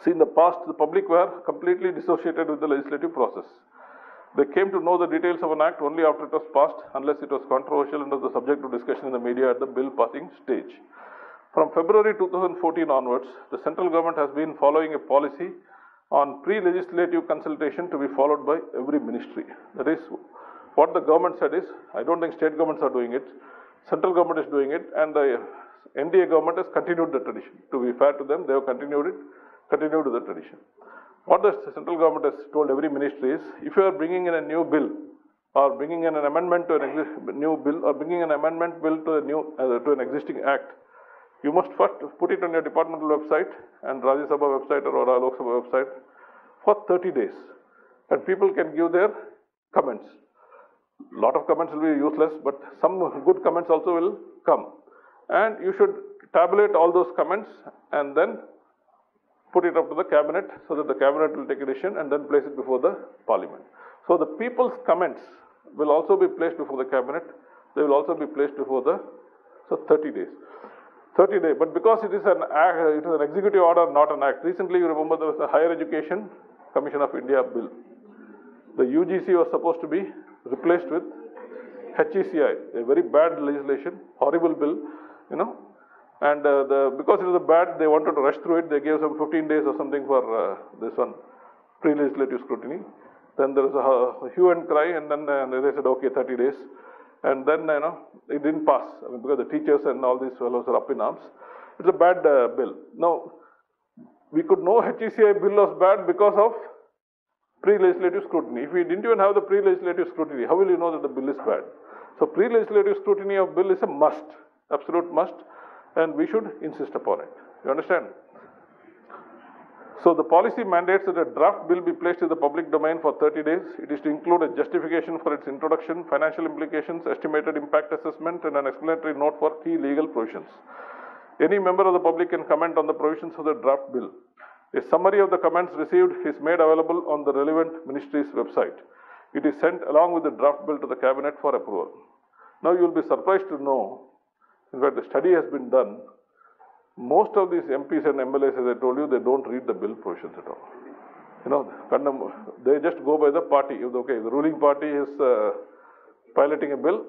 see, in the past, the public were completely dissociated with the legislative process. They came to know the details of an act only after it was passed, unless it was controversial and was the subject of discussion in the media at the bill passing stage. From February 2014 onwards, the central government has been following a policy on pre-legislative consultation to be followed by every ministry. That is, what the government said is, I don't think state governments are doing it, central government is doing it, and the NDA government has continued the tradition. To be fair to them, they have continued the tradition. What the central government has told every ministry is, if you are bringing in a new bill, or bringing in an amendment to a new bill, or bringing an amendment bill to an existing act, you must first put it on your departmental website and Rajya Sabha website or Lok Sabha website for 30 days. And people can give their comments. A lot of comments will be useless, but some good comments also will come. And you should tabulate all those comments and then put it up to the cabinet so that the cabinet will take a decision and then place it before the parliament. So the people's comments will also be placed before the cabinet. They will also be placed before the, 30 days. 30 days, but because it is an act, it is an executive order, not an act. Recently, you remember there was a Higher Education Commission of India bill. The UGC was supposed to be replaced with HECI, a very bad legislation, horrible bill, you know. And because it was a bad, they wanted to rush through it. They gave some 15 days or something for this one, pre-legislative scrutiny. Then there was a hue and cry, and then they said, okay, 30 days. And then, it didn't pass. I mean, because the teachers and all these fellows are up in arms. It's a bad bill. Now, we could know HECI bill was bad because of pre-legislative scrutiny. If we didn't even have the pre-legislative scrutiny, how will you know that the bill is bad? So, pre-legislative scrutiny of bill is a must, absolute must, and we should insist upon it. You understand? So the policy mandates that a draft bill be placed in the public domain for 30 days. It is to include a justification for its introduction, financial implications, estimated impact assessment, and an explanatory note for key legal provisions. Any member of the public can comment on the provisions of the draft bill. A summary of the comments received is made available on the relevant ministry's website. It is sent along with the draft bill to the cabinet for approval. Now you will be surprised to know, in fact, the study has been done. Most of these MPs and MLAs, as I told you, they don't read the bill provisions at all. You know, they just go by the party. If the ruling party is piloting a bill,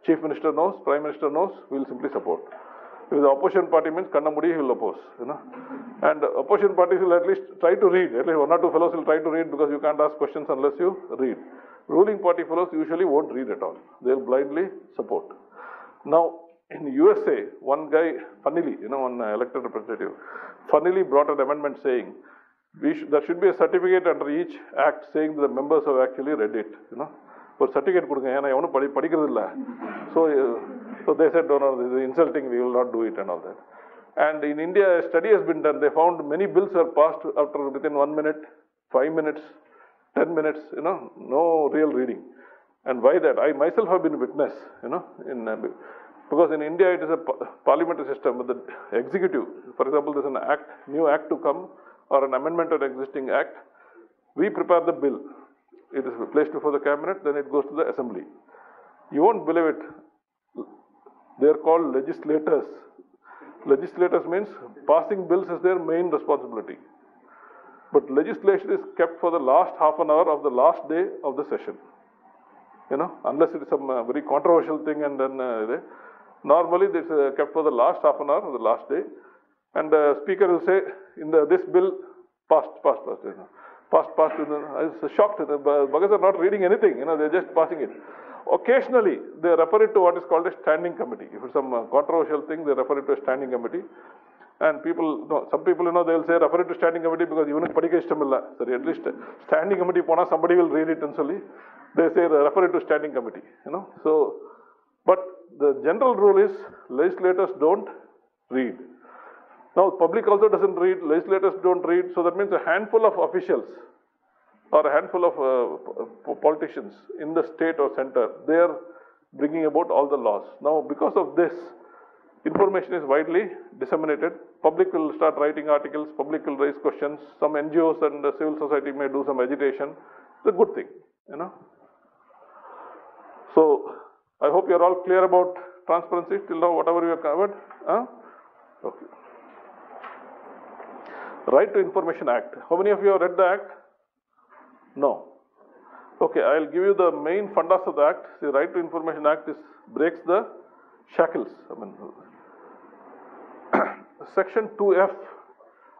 Chief Minister knows, Prime Minister knows, we will simply support. If the opposition party means Kannamudi, he will oppose. You know, and opposition parties will at least try to read. At least one or two fellows will try to read because you can't ask questions unless you read. Ruling party fellows usually won't read at all. They will blindly support. Now, in USA, one guy, funnily, one elected representative, funnily brought an amendment saying, there should be a certificate under each act saying that the members have actually read it, For certificate, so they said, no, this is insulting, we will not do it and all that. And in India, a study has been done. They found many bills are passed within 1 minute, 5 minutes, 10 minutes, no real reading. And why that? I myself have been witness, because in India it is a parliamentary system, but the executive, for example, there's an act, new act to come, or an amendment to an existing act, we prepare the bill. It is placed before the cabinet, then it goes to the assembly. You won't believe it. They are called legislators. Legislators means passing bills is their main responsibility. But legislation is kept for the last half an hour of the last day of the session. Unless it is some very controversial thing, and then normally this is kept for the last half an hour of the last day. And the speaker will say, this bill passed. I was shocked. The buggers are not reading anything, they're just passing it. Occasionally, they refer it to what is called a standing committee. If it's some controversial thing, they refer it to a standing committee. And some people, they will say, refer it to standing committee because even if padika ishtamilla. Sorry, at least standing committee, somebody will read it and so they say, refer it to standing committee, So, but the general rule is, legislators don't read. Now, public also doesn't read, legislators don't read, so that means a handful of officials or a handful of politicians in the state or center, they are bringing about all the laws. Now, because of this, information is widely disseminated. Public will start writing articles, public will raise questions, some NGOs and the civil society may do some agitation. It's a good thing, you know. So, I hope you are all clear about transparency till now, whatever you have covered. Okay. Right to Information Act. How many of you have read the Act? No. Okay, I will give you the main fundas of the Act. The Right to Information Act breaks the shackles. Section 2F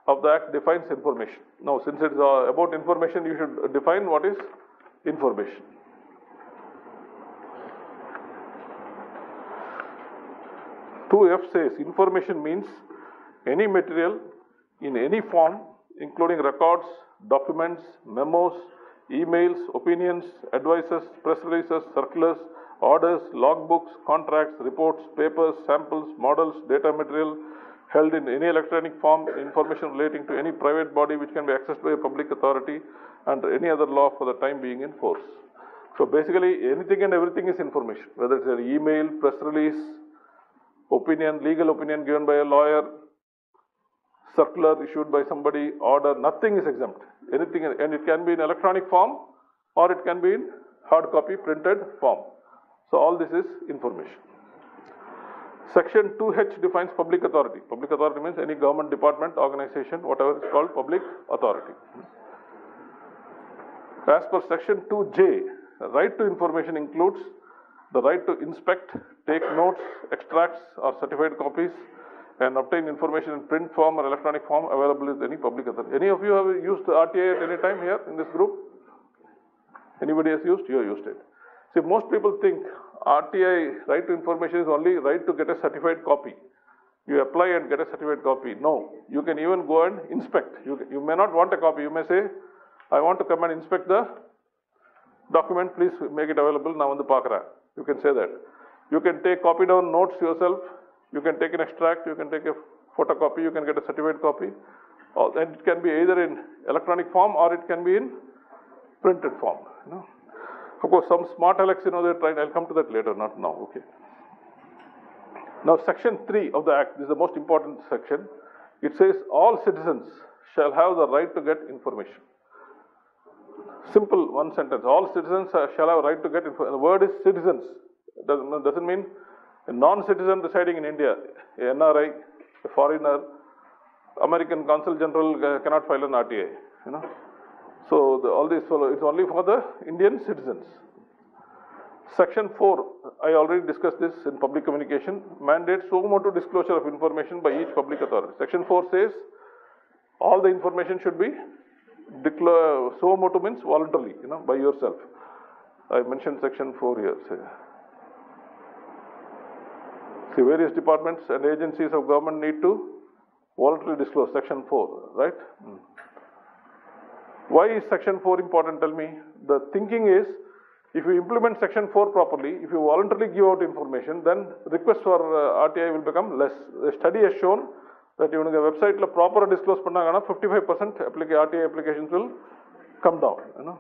of the Act defines information. Now, since it is about information, you should define what is information. F says information means any material in any form, including records, documents, memos, emails, opinions, advices, press releases, circulars, orders, logbooks, contracts, reports, papers, samples, models, data material held in any electronic form, information relating to any private body which can be accessed by a public authority and any other law for the time being in force. So basically anything and everything is information, whether it's an email, press release, opinion, legal opinion given by a lawyer, circular issued by somebody, order, nothing is exempt. Anything, and it can be in electronic form or it can be in hard copy printed form. So all this is information. Section 2H defines public authority. Public authority means any government department, organization, whatever is called public authority. As per Section 2J, right to information includes the right to inspect, take notes, extracts or certified copies and obtain information in print form or electronic form available with any public authority. Any of you have used RTI at any time here in this group? Anybody has used? You have used it. See, most people think RTI, right to information, is only right to get a certified copy. You apply and get a certified copy. No, you can even go and inspect. You may not want a copy. You may say, I want to come and inspect the document, please make it available now on the Pakra. You can say that. You can take copy down notes yourself. You can take an extract. You can take a photocopy. You can get a certified copy. And it can be either in electronic form or it can be in printed form. You know. Of course, some smart Alex, you know, they're trying. I'll come to that later, not now. Okay. Now, Section 3 of the Act, this is the most important section. It says all citizens shall have the right to get information. Simple one sentence. All citizens shall have a right to get information. The word is citizens. Doesn't mean a non-citizen residing in India, a NRI, a foreigner, American Consul General cannot file an RTI. You know. So all this it's only for the Indian citizens. Section 4, I already discussed this in public communication, mandates suo motu disclosure of information by each public authority. Section 4 says all the information should be suo motu means voluntarily, you know, by yourself. I mentioned Section 4 here. See, various departments and agencies of government need to voluntarily disclose Section 4, right? Why is Section 4 important? Tell me. The thinking is, if you implement Section 4 properly, if you voluntarily give out information, then requests for RTI will become less. The study has shown that even the website proper disclose pannagana 55% RTI applications will come down. You know.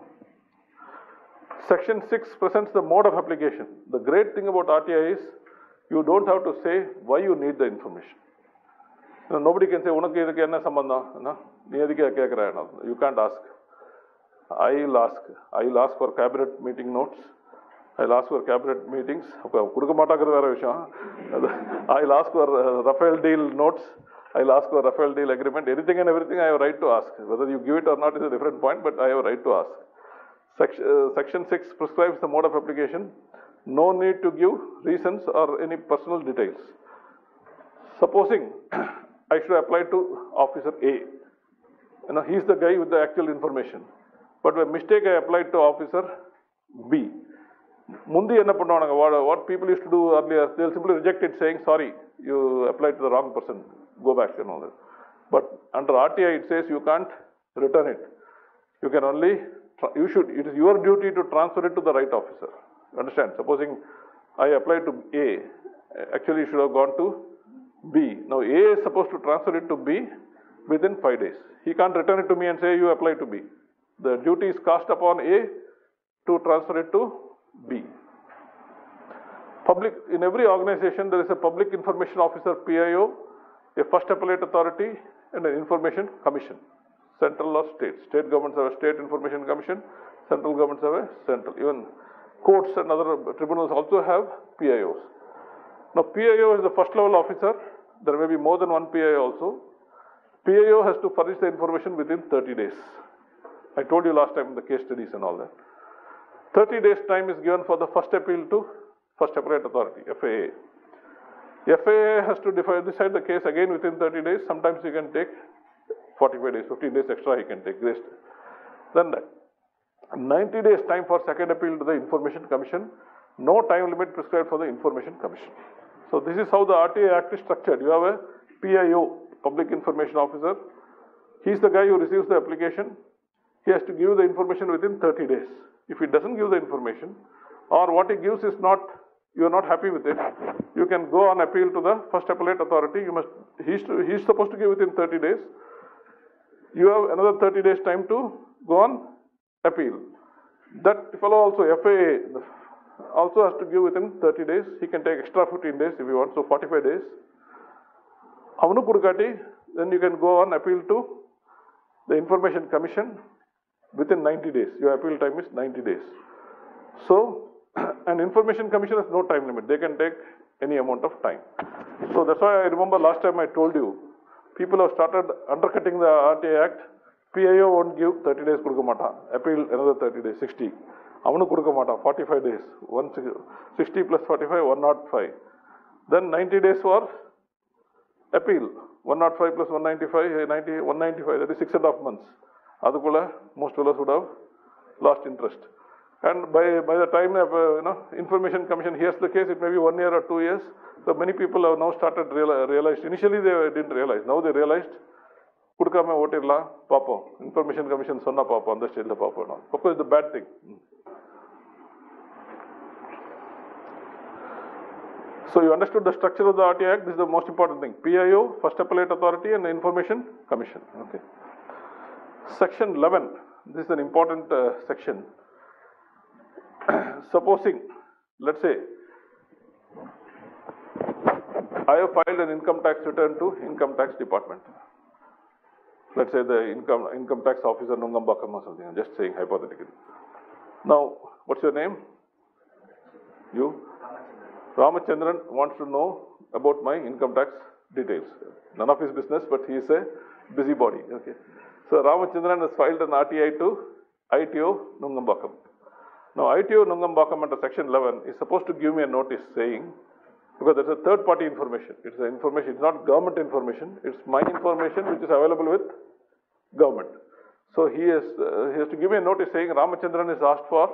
Section 6 presents the mode of application. The great thing about RTI is you don't have to say why you need the information. You know, nobody can say, you can't ask. I'll ask for cabinet meeting notes. I'll ask for cabinet meetings. I'll ask for Rafael deal notes. I'll ask for Rafael deal agreement. Anything and everything I have a right to ask. Whether you give it or not is a different point, but I have a right to ask. Section 6 prescribes the mode of application. No need to give reasons or any personal details. Supposing I should apply to Officer A. You know, he's the guy with the actual information. But by mistake I applied to Officer B. What people used to do earlier, they'll simply reject it saying, sorry, you applied to the wrong person, go back and all that. But under RTI it says you can't return it. You can only, it is your duty to transfer it to the right officer. Understand? Supposing I applied to A, actually it should have gone to B. Now A is supposed to transfer it to B within 5 days. He can't return it to me and say you apply to B. The duty is cast upon A to transfer it to B. In every organization there is a Public Information Officer PIO, a First Appellate Authority and an Information Commission. Central or state. State governments have a State Information Commission, central governments have a central. Even courts and other tribunals also have PIOs. Now PIO is the first level officer. There may be more than one PIO also. PIO has to furnish the information within 30 days. I told you last time in the case studies and all that. 30 days time is given for the first appeal to First Appellate Authority, FAA. FAA has to decide the case again within 30 days. Sometimes he can take 45 days, 15 days extra he can take. Then 90 days time for second appeal to the Information Commission. No time limit prescribed for the Information Commission. So this is how the RTA Act is structured. You have a PIO, Public Information Officer. He is the guy who receives the application. He has to give the information within 30 days. If he doesn't give the information, or what he gives is not, you are not happy with it, you can go on appeal to the First Appellate Authority. He is supposed to give within 30 days. You have another 30 days time to go on appeal. That fellow also, FAA, also has to give within 30 days. He can take extra 15 days if you want, so 45 days. Avanu Kudukati, then you can go on appeal to the Information Commission within 90 days. Your appeal time is 90 days. So, an Information Commission has no time limit. They can take any amount of time. So that's why I remember last time I told you, people have started undercutting the RTA Act. PIO won't give 30 days kudukamata. Appeal another 30 days, 60. Avanu kudukamata, 45 days. 60 plus 45, 105. Then 90 days for appeal. 105 plus 195, 195, that is 6.5 months. Adukula, most fellows would have lost interest. And by the time Information Commission hears the case, it may be 1 year or 2 years. So many people have now started realized. Initially they didn't realize. Now they realized. Kudukame votirla, papa. Information Commission sonna papa on the state papa. Papa is the bad thing. So you understood the structure of the RTA Act. This is the most important thing. PIO, First Appellate Authority, and the Information Commission. Okay. Section 11. This is an important section. Supposing, let's say, I have filed an income tax return to Income Tax Department. Let's say the income tax officer Nungambakam or something. I'm just saying hypothetically. Now, what's your name? You? Ramachandran wants to know about my income tax details. None of his business, but he is a busybody. Okay. So Ramachandran has filed an RTI to ITO Nungambakam. Now ITO Nungambakam under section 11 is supposed to give me a notice saying, because there's a third party information. It's the information, it's not government information, it's my information which is available with government. So he has to give me a notice saying Ramachandran is asked for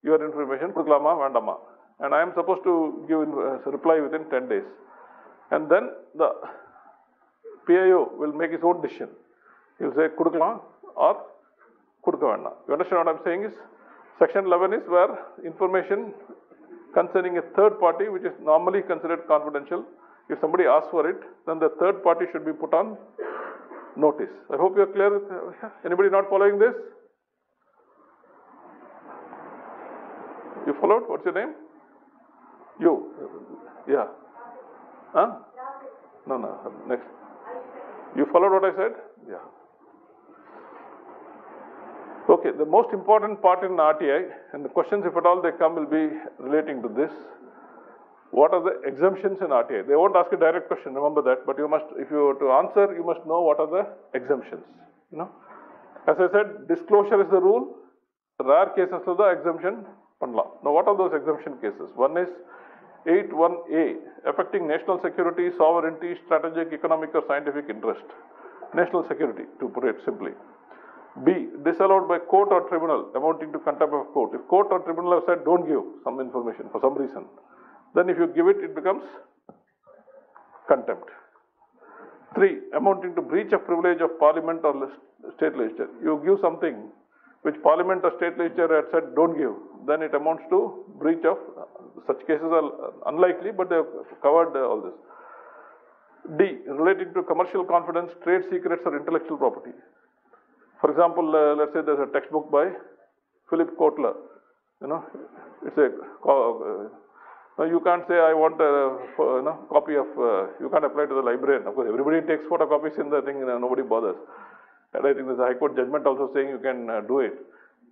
your information, Kuduklama Vandama. And I am supposed to give a reply within 10 days. And then the PIO will make his own decision. He will say Kuduklama or Kudukavanda. You understand what I'm saying is? Section 11 is where information concerning a third party, which is normally considered confidential. If somebody asks for it, then the third party should be put on notice. I hope you are clear. Anybody not following this? You followed? What's your name? You. Yeah. Huh? No. Next. You followed what I said? Yeah. Okay, the most important part in RTI, and the questions, if at all they come, will be relating to this. What are the exemptions in RTI? They won't ask a direct question, remember that, but you must, if you were to answer, you must know what are the exemptions. As I said, disclosure is the rule. Rare cases of the exemption. Now, what are those exemption cases? One is 8(1)(a), affecting national security, sovereignty, strategic, economic, or scientific interest. National security, to put it simply. B, disallowed by court or tribunal, amounting to contempt of court. If court or tribunal have said, don't give some information for some reason, then if you give it, it becomes contempt. 3, amounting to breach of privilege of parliament or state legislature. You give something which parliament or state legislature had said, don't give, then it amounts to breach of, such cases are unlikely, but they have covered all this. D, relating to commercial confidence, trade secrets or intellectual property. For example, let's say there's a textbook by Philip Kotler. It's a, you can't say I want a copy of, you can't apply to the librarian. Of course, everybody takes photocopies in the thing, nobody bothers. And I think there's a High Court judgment also saying you can do it.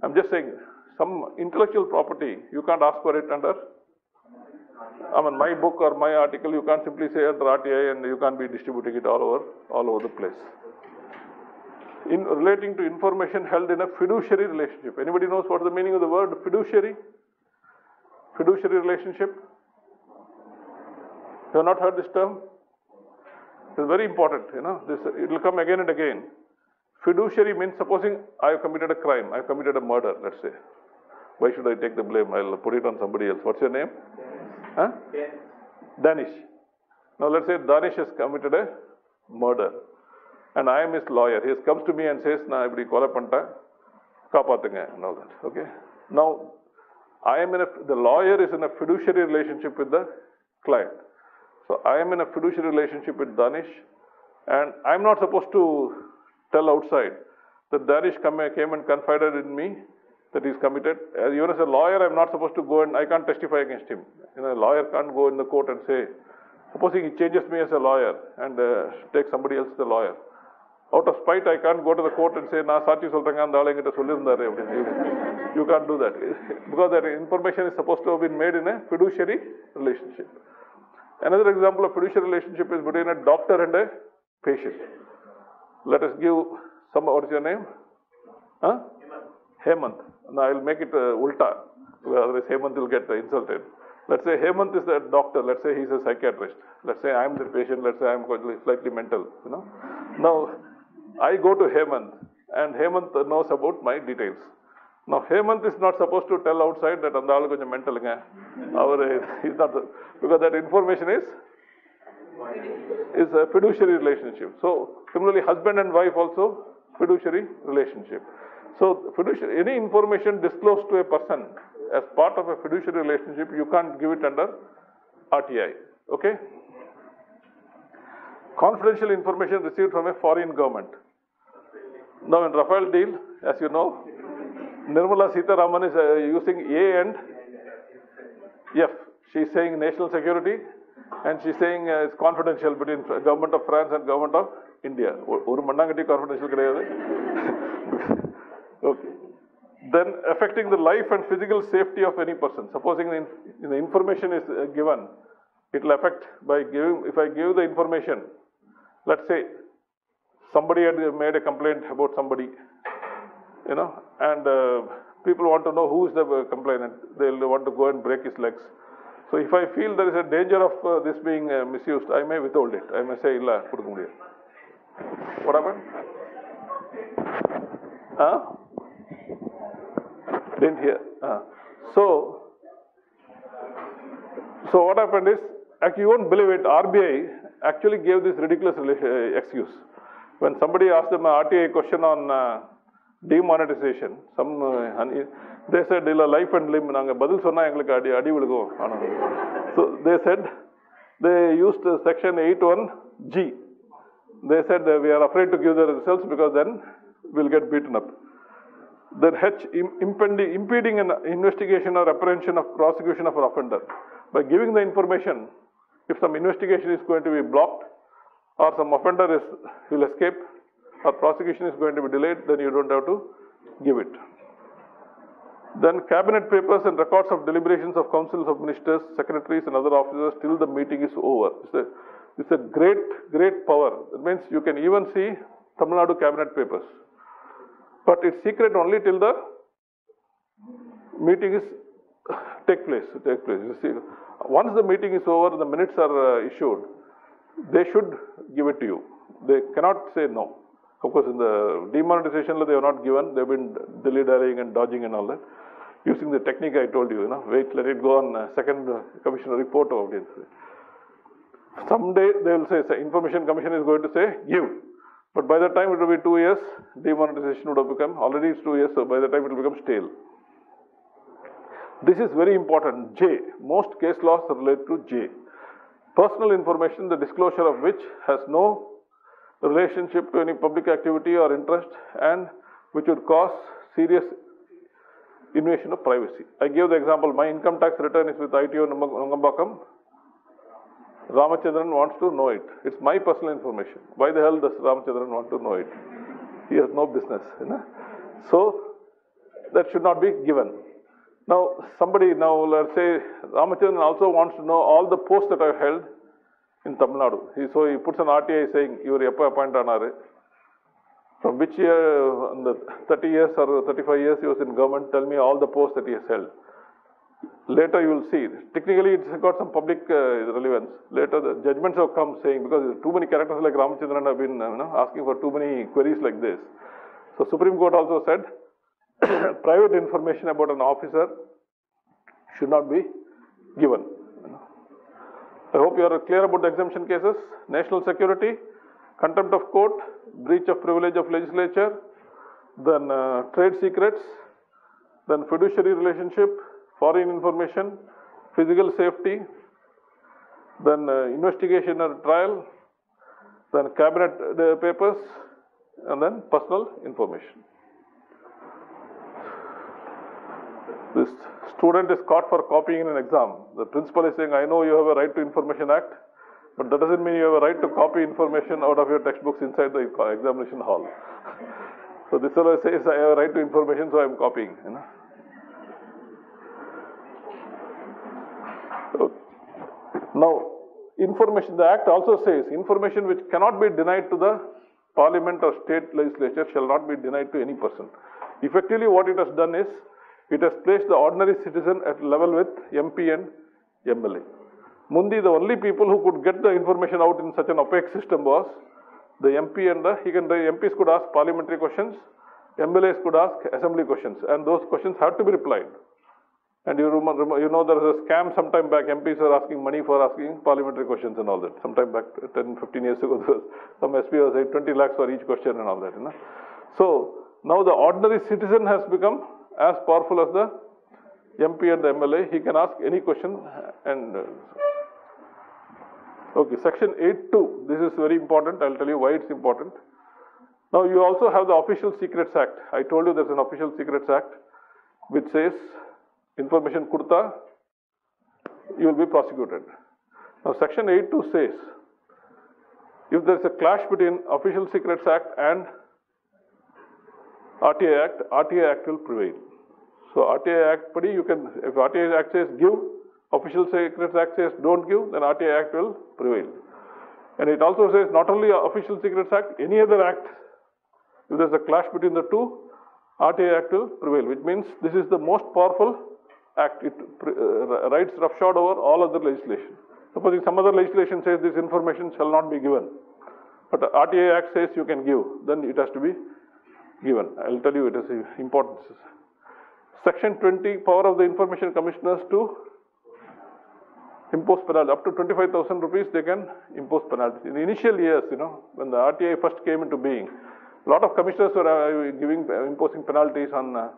I'm just saying, some intellectual property, you can't ask for it under, my book or my article, you can't simply say under RTI and you can't be distributing it all over the place. In relating to information held in a fiduciary relationship. Anybody knows what the meaning of the word fiduciary? Fiduciary relationship? You have not heard this term? It's very important, it will come again and again. Fiduciary means supposing I have committed a crime, I have committed a murder, let's say. Why should I take the blame? I'll put it on somebody else. What's your name? Huh? Danish. Now let's say Danish has committed a murder. And I am his lawyer. He comes to me and says, "Na ibdi kola panta, kaapathinga," and all that. Okay. Now, the lawyer is in a fiduciary relationship with the client. So I am in a fiduciary relationship with Danish, and I am not supposed to tell outside that Danish came and confided in me that he's committed. Even as a lawyer, I'm not supposed to go and I can't testify against him. A lawyer can't go in the court and say, supposing he changes me as a lawyer and takes somebody else as a lawyer. Out of spite, I can't go to the court and say, "Na sachi solranga and dalengita sollirundare." You can't do that. Because that information is supposed to have been made in a fiduciary relationship. Another example of fiduciary relationship is between a doctor and a patient. Let us give what is your name? Huh? Hemant. Now I will make it ulta. Otherwise Hemant will get insulted. Let's say Hemant is a doctor. Let's say he's a psychiatrist. Let's say I am the patient. Let's say I am slightly mental. Now, I go to Hemant and Hemant knows about my details. Now, Hemant is not supposed to tell outside that Andalu konjam mental he's not, because that information is a fiduciary relationship. So, similarly, husband and wife also fiduciary relationship. So, any information disclosed to a person as part of a fiduciary relationship, you can't give it under RTI. Okay? Confidential information received from a foreign government. Now in Rafale deal, as you know, Nirmala Sitharaman is using A and F. She is saying national security and she is saying it's confidential between government of France and government of India. Oru mandangati confidential kedayadu. Okay. Then affecting the life and physical safety of any person. Supposing the information is given, it will affect by giving, if I give the information, let's say somebody had made a complaint about somebody, and people want to know who is the complainant. They'll want to go and break his legs. So if I feel there is a danger of this being misused, I may withhold it. I may say, "Illa, kudukka mudiyadhu." What happened? Huh? Didn't hear. So what happened is, you won't believe it, RBI actually gave this ridiculous excuse. When somebody asked them an RTI question on demonetization, they said, "Illa life and limb, naanga badil sonna engalukku adi vilugo." So they said, they used section 8(1)(g). They said, "We are afraid to give the results because then we'll get beaten up." Then H, impeding an investigation or apprehension of prosecution of an offender. By giving the information, if some investigation is going to be blocked or some offender will escape or prosecution is going to be delayed, then you don't have to give it. Then cabinet papers and records of deliberations of councils of ministers, secretaries and other officers till the meeting is over. It's a great power. It means you can even see Tamil Nadu cabinet papers. But it's secret only till the meeting takes place. You see, once the meeting is over, the minutes are issued, they should give it to you. They cannot say no. Of course, in the demonetization, they have not given. They have been dilly-dallying and dodging and all that. Using the technique I told you, wait, let it go on second commissioner report of audience. Someday they will say, Information Commission is going to say, give. But by the time it will be 2 years, demonetization would have become, already it's 2 years, so by the time it will become stale. This is very important. J. Most case laws are related to J. personal information, the disclosure of which has no relationship to any public activity or interest and which would cause serious invasion of privacy. I gave the example, my income tax return is with ITO Nungambakam. Ramachandran wants to know it. It's my personal information. Why the hell does Ramachandran want to know it? He has no business. So, that should not be given. Now, let's say, Ramachandran also wants to know all the posts that I've held in Tamil Nadu. So, he puts an RTI saying, you were appointed from which year, in the 30 years or 35 years he was in government, tell me all the posts that he has held. Later you will see, technically it's got some public relevance. Later the judgments have come saying, because too many characters like Ramachandran have been asking for too many queries like this. So Supreme Court also said, private information about an officer should not be given. I hope you are clear about the exemption cases. National security, contempt of court, breach of privilege of legislature, then trade secrets, then fiduciary relationship, foreign information, physical safety, then investigation or trial, then cabinet papers, and then personal information. This student is caught for copying in an exam. The principal is saying, I know you have a Right to Information Act, but that doesn't mean you have a right to copy information out of your textbooks inside the examination hall. So this fellow says, I have a right to information, so I am copying. Now, information, the Act also says, information which cannot be denied to the Parliament or state legislature shall not be denied to any person. Effectively, what it has done is, it has placed the ordinary citizen at level with MP and MLA. Mundi, the only people who could get the information out in such an opaque system was the MP and the MPs could ask parliamentary questions, MLAs could ask assembly questions, and those questions had to be replied. And you know there was a scam sometime back, MPs were asking money for asking parliamentary questions and all that. Sometime back, 10, 15 years ago, there was some SP was saying 20 lakhs for each question and all that. So, now the ordinary citizen has become as powerful as the MP and the MLA. He can ask any question and... Okay, section 8.2, this is very important. I'll tell you why it's important. Now, you also have the Official Secrets Act. I told you there's an Official Secrets Act which says, information kurta, you will be prosecuted. Now, section 8.2 says, if there's a clash between Official Secrets Act and RTI Act will prevail. So, RTI Act, if RTI Act says give, Official Secrets Act says don't give, then RTI Act will prevail. And it also says not only Official Secrets Act, any other act, if there's a clash between the two, RTI Act will prevail, which means this is the most powerful act. It rides roughshod over all other legislation. Supposing some other legislation says this information shall not be given, but RTI Act says you can give, then it has to be given. I'll tell you it is important. Section 20, power of the Information Commissioners to impose penalty. Up to 25,000 rupees they can impose penalties. In the initial years, when the RTI first came into being, a lot of commissioners were imposing penalties on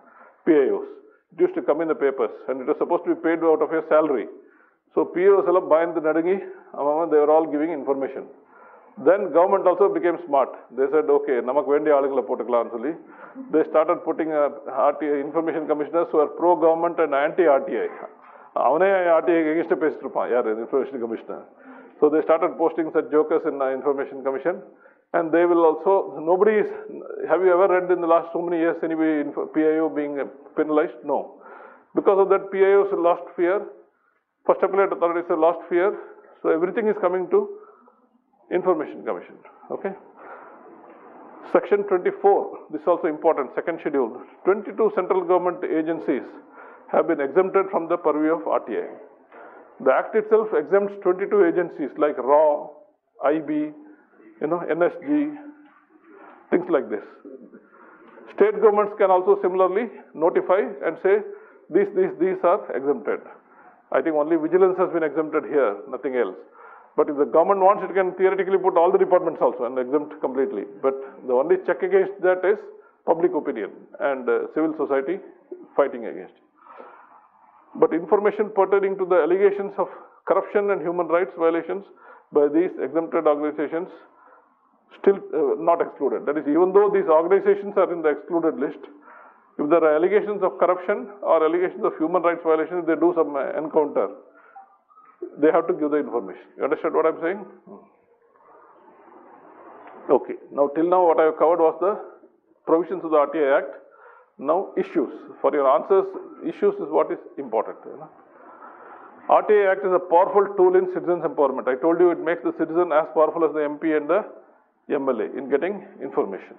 PIOs. It used to come in the papers and it was supposed to be paid out of your salary. So PIOs all by the Nadangi, they were all giving information. Then government also became smart. They said, okay, namak vendi aalugala potukkalam solli. They started putting RTI information commissioners who are pro-government and anti-RTI. Avane RTI against a pestiruppan, information commissioner. So they started posting such jokers in the information commission. And they will also, have you ever read in the last so many years anybody in PIO being penalized? No. Because of that, PIOs lost fear. First appellate authorities have lost fear. So everything is coming to Information Commission. Okay. Section 24, this is also important, second schedule. 22 central government agencies have been exempted from the purview of RTI. The Act itself exempts 22 agencies like RAW, IB, NSG, things like this. State governments can also similarly notify and say, these are exempted. I think only vigilance has been exempted here, nothing else. But if the government wants, it can theoretically put all the departments also and exempt completely. But the only check against that is public opinion and civil society fighting against it. But information pertaining to the allegations of corruption and human rights violations by these exempted organizations still not excluded. That is, even though these organizations are in the excluded list, if there are allegations of corruption or allegations of human rights violations, if they do some encounter, they have to give the information. You understand what I'm saying? Okay. Now, till now, what I have covered was the provisions of the RTI Act. Now, issues. For your answers, issues is what is important. RTI Act is a powerful tool in citizens' empowerment. I told you it makes the citizen as powerful as the MP and the MLA in getting information.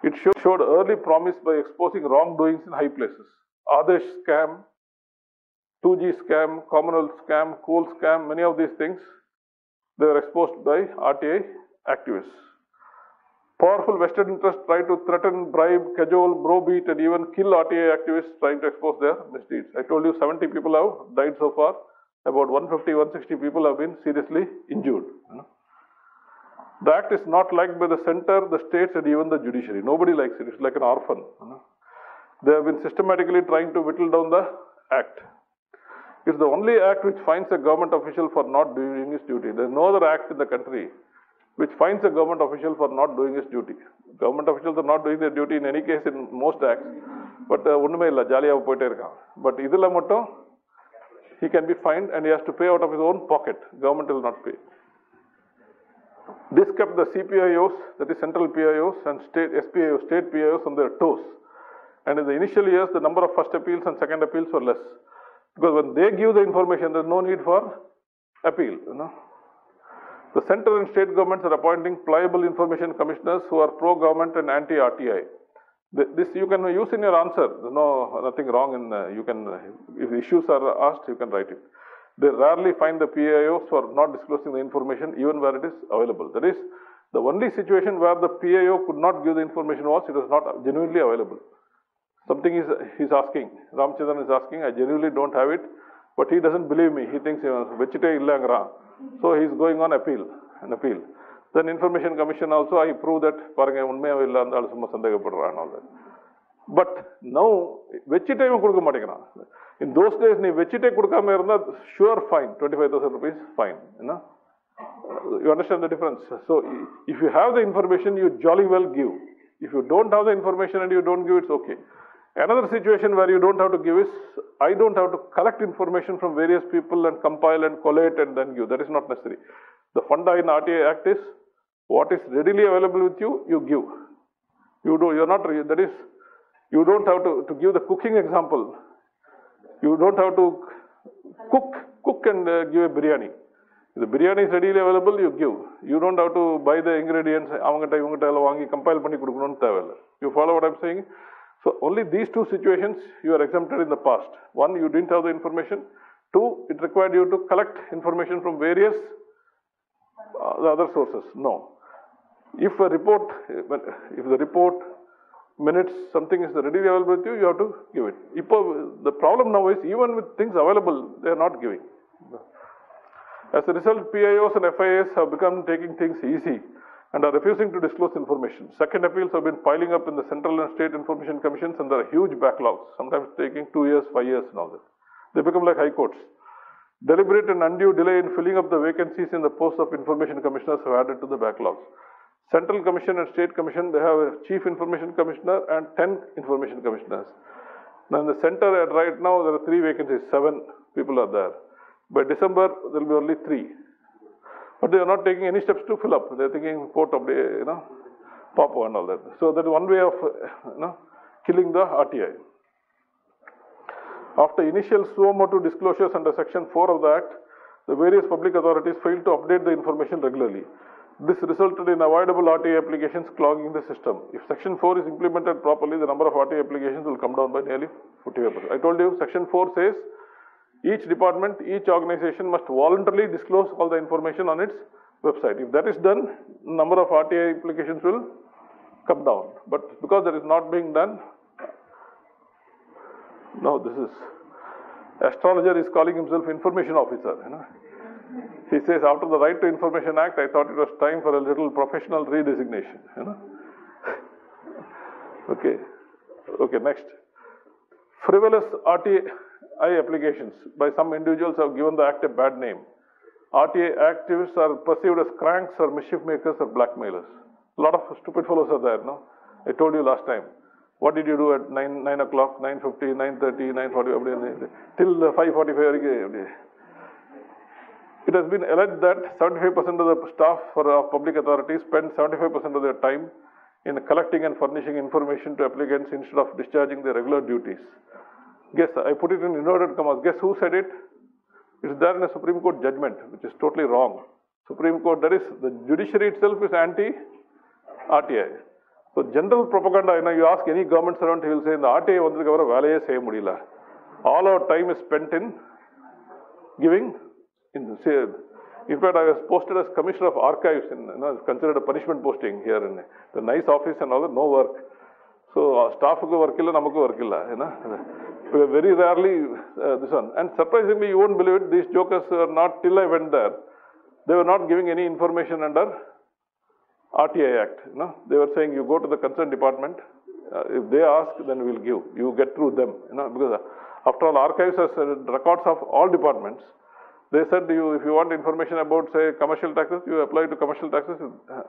It showed early promise by exposing wrongdoings in high places. Adesh scam, 2G scam, Commonwealth scam, coal scam, many of these things, they were exposed by RTI activists. Powerful vested interests try to threaten, bribe, cajole, browbeat, and even kill RTI activists trying to expose their misdeeds. I told you 70 people have died so far. About 150, 160 people have been seriously injured. The act is not liked by the center, the states, and even the judiciary. Nobody likes it. It's like an orphan. They have been systematically trying to whittle down the act. It's the only act which fines a government official for not doing his duty. There is no other act in the country which fines a government official for not doing his duty. Government officials are not doing their duty in any case in most acts, but but idhula mattum he can be fined and he has to pay out of his own pocket. Government will not pay. This kept the CPIOs, that is central PIOs, and state SPIOs, state PIOs on their toes. And in the initial years, the number of first appeals and second appeals were less. Because when they give the information, there is no need for appeal. The central and state governments are appointing pliable information commissioners who are pro-government and anti-RTI. This you can use in your answer. There's nothing wrong in, if issues are asked, you can write it. They rarely find the PIOs for not disclosing the information even where it is available. That is, the only situation where the PIO could not give the information was it was not genuinely available. Something he's asking, Ramchandran is asking, I genuinely don't have it, but he doesn't believe me. He thinks, vechite illangra. So he's going on appeal. Then Information Commission also, I prove that, and all that. But now, in those days, sure fine, 25,000 rupees fine. You understand the difference? So, if you have the information, you jolly well give. If you don't have the information and you don't give, it's okay. Another situation where you don't have to give is, I don't have to collect information from various people and compile and collate and then give. That is not necessary. The funda in RTI Act is, what is readily available with you, you give. You don't have to give the cooking example. You don't have to cook and give a biryani. If the biryani is readily available, you give. You don't have to buy the ingredients, compile panni kudukanonu thevilla. You follow what I'm saying? So only these two situations you are exempted in the past. One, you didn't have the information. Two, it required you to collect information from various the other sources. No. If the report, minutes, something is readily available with you, you have to give it. The problem now is, even with things available, they are not giving. As a result, PIOs and FIAs have become taking things easy and are refusing to disclose information. Second appeals have been piling up in the Central and State Information Commissions, and there are huge backlogs, sometimes taking 2 years, 5 years and all that. They become like high courts. Deliberate and undue delay in filling up the vacancies in the posts of information commissioners have added to the backlogs. Central Commission and State Commission, they have a Chief Information Commissioner and 10 Information Commissioners. Now in the center, right now, there are 3 vacancies, 7 people are there. By December, there will be only 3. But they are not taking any steps to fill up. They are thinking court of the, pop and all that. So that is one way of, killing the RTI. After initial suo motu disclosures under Section 4 of the Act, the various public authorities failed to update the information regularly. This resulted in avoidable RTI applications clogging the system. If Section 4 is implemented properly, the number of RTI applications will come down by nearly 45%. I told you, Section 4 says, each department, each organization must voluntarily disclose all the information on its website. If that is done, number of RTI applications will come down. But because that is not being done, now this is, astrologer is calling himself information officer. He says, after the Right to Information Act, I thought it was time for a little professional redesignation. Okay, next. Frivolous RTI I applications by some individuals have given the act a bad name. RTA activists are perceived as cranks or mischief makers or blackmailers. A lot of stupid fellows are there, no? I told you last time. What did you do at 9 o'clock, 9:50, 9:30, 9:40, till 5:45? It has been alleged that 75% of the staff of public authorities spend 75% of their time in collecting and furnishing information to applicants instead of discharging their regular duties. Guess, I put it in inverted commas. Guess who said it? It's there in a Supreme Court judgment, which is totally wrong. Supreme Court, that is, the judiciary itself is anti-RTI. So general propaganda, you ask any government servant, he will say, in the RTI, all our time is spent in giving, in fact, I was posted as Commissioner of Archives, it's considered a punishment posting here in the nice office and all that, no work. So staff work illa, namakku work illa. Very rarely this one. And surprisingly, you won't believe it, these jokers are not, till I went there, they were not giving any information under RTI Act. They were saying, you go to the concerned department, if they ask, then we'll give. You get through them. Because after all, archives has records of all departments. They said, if you want information about, say, commercial taxes, you apply to commercial taxes,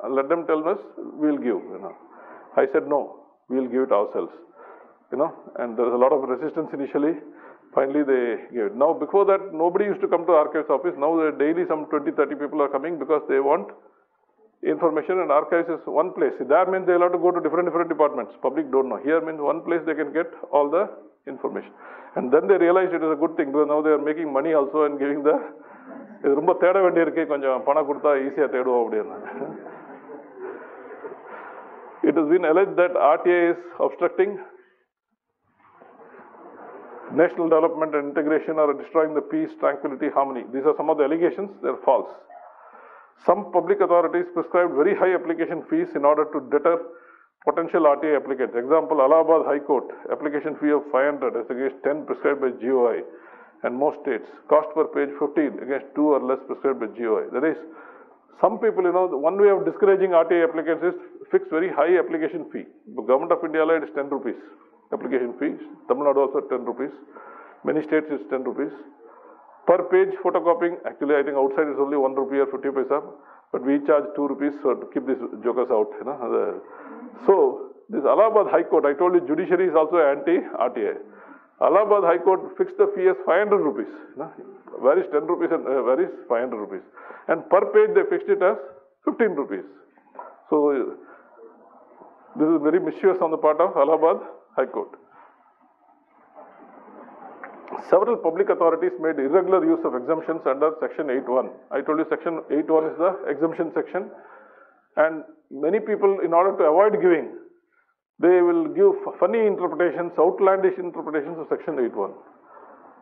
let them tell us, we'll give. I said, no, we'll give it ourselves. And there was a lot of resistance initially. Finally, they gave it. Now, before that, nobody used to come to archives office. Now, daily some 20, 30 people are coming because they want information, and archives is one place. That means they'll have to go to different departments. Public don't know. Here means one place they can get all the information. And then they realized it is a good thing because now they are making money also and giving the. It has been alleged that RTA is obstructing national development and integration or destroying the peace, tranquility, harmony. These are some of the allegations. They are false. Some public authorities prescribed very high application fees in order to deter potential RTA applicants. Example, Allahabad High Court, application fee of 500 as against 10 prescribed by GOI, and most states. Cost per page 15 against 2 or less prescribed by GOI. That is, some people, one way of discouraging RTA applicants is fix very high application fee. The Government of India, it is 10 rupees. Application fee. Tamil Nadu also 10 rupees. Many states is 10 rupees. Per page photocopying, actually I think outside is only 1 rupee or 50 paisa, but we charge 2 rupees to keep these jokers out. So, this Allahabad High Court, I told you judiciary is also anti-RTI. Allahabad High Court fixed the fee as 500 rupees. Where is 10 rupees and where is 500 rupees? And per page they fixed it as 15 rupees. So, this is very mischievous on the part of Allahabad High Court. Several public authorities made irregular use of exemptions under Section 8.1. I told you Section 8.1 is the exemption section. And many people, in order to avoid giving, they will give funny interpretations, outlandish interpretations of Section 8.1.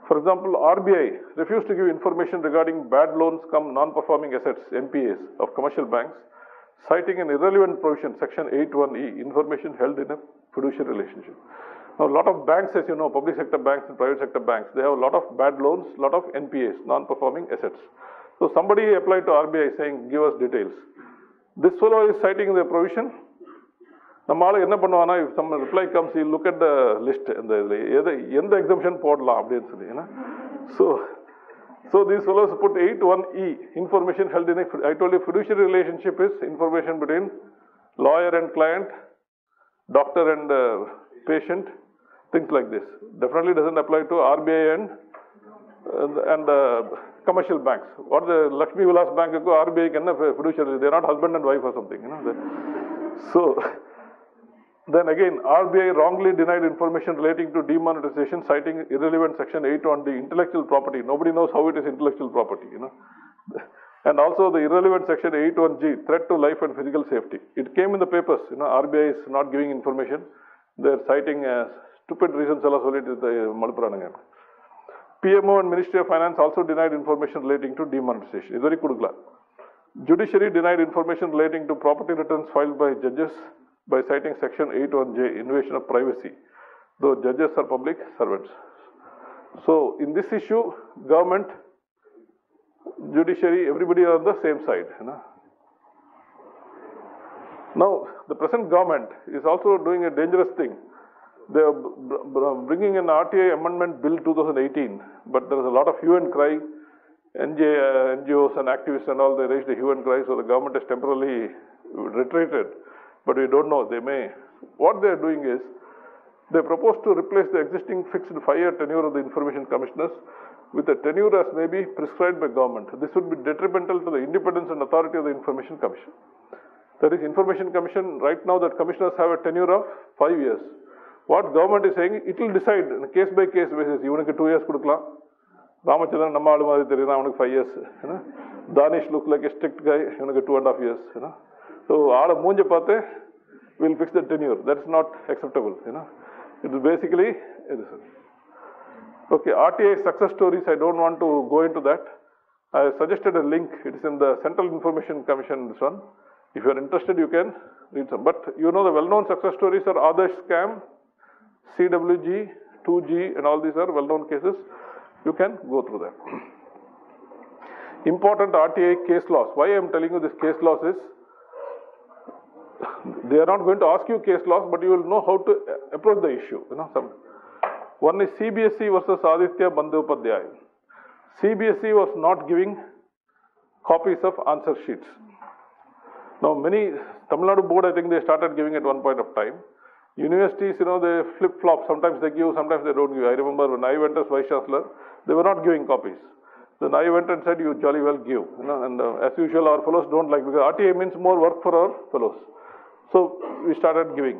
For example, RBI refused to give information regarding bad loans cum non-performing assets, NPAs, of commercial banks, citing an irrelevant provision, Section 8.1e, information held in a fiduciary relationship. Now, a lot of banks, as you know, public sector banks and private sector banks, they have a lot of bad loans, a lot of NPAs, non-performing assets. So, somebody applied to RBI saying, give us details. This fellow is citing the provision. If some reply comes, you look at the list and the exemption podla. So these fellows put 8.1e, information held in a, I told you fiduciary relationship is information between lawyer and client, doctor and patient, things like this. Definitely doesn't apply to RBI and commercial banks. What the Lakshmi Vilas Bank, RBI can fiduciary, they are not husband and wife or something. So, then again, RBI wrongly denied information relating to demonetization, citing irrelevant Section 8 on the intellectual property. Nobody knows how it is intellectual property, And also the irrelevant Section 8.1g, threat to life and physical safety. It came in the papers, RBI is not giving information. They are citing stupid reasons. PMO and Ministry of Finance also denied information relating to demonetization. It's very kudugla. Judiciary denied information relating to property returns filed by judges by citing Section 8.1j, invasion of privacy, though judges are public servants. So, in this issue, government, judiciary, everybody are on the same side. Now, the present government is also doing a dangerous thing. They are bringing an RTI amendment bill 2018, but there is a lot of hue and cry. NGOs and activists and all, they raised a hue and cry, so the government has temporarily retreated. But we don't know, they may. What they are doing is, they propose to replace the existing fixed 5-year tenure of the information commissioners with a tenure as may be prescribed by government. This would be detrimental to the independence and authority of the Information Commission. That is, Information Commission, right now that commissioners have a tenure of 5 years. What government is saying, it will decide on a case-by-case basis. Ivanukku 2 years kudukkalam. Ramachandran namma aalu maadhiri theriyum, avanukku 5 years. Danish looks like a strict guy, ivanukku 2.5 years. So, aala moonja paathe, we will fix the tenure. That is not acceptable. It is basically, okay, RTI success stories, I don't want to go into that. I suggested a link. It is in the Central Information Commission, this one. If you are interested, you can read some. But you know the well-known success stories are Adarsh scam, CWG, 2G, and all these are well-known cases. You can go through them. Important RTI case laws. Why I am telling you this case laws is, they are not going to ask you case laws, but you will know how to approach the issue. One is CBSE versus Aditya Bandyopadhyay. CBSE was not giving copies of answer sheets. Now many, Tamil Nadu board, I think they started giving at one point of time. Universities, they flip-flop. Sometimes they give, sometimes they don't give. I remember when I went as Vice Chancellor, they were not giving copies. Then I went and said, you jolly well give. And as usual, our fellows don't like, because RTI means more work for our fellows. So we started giving.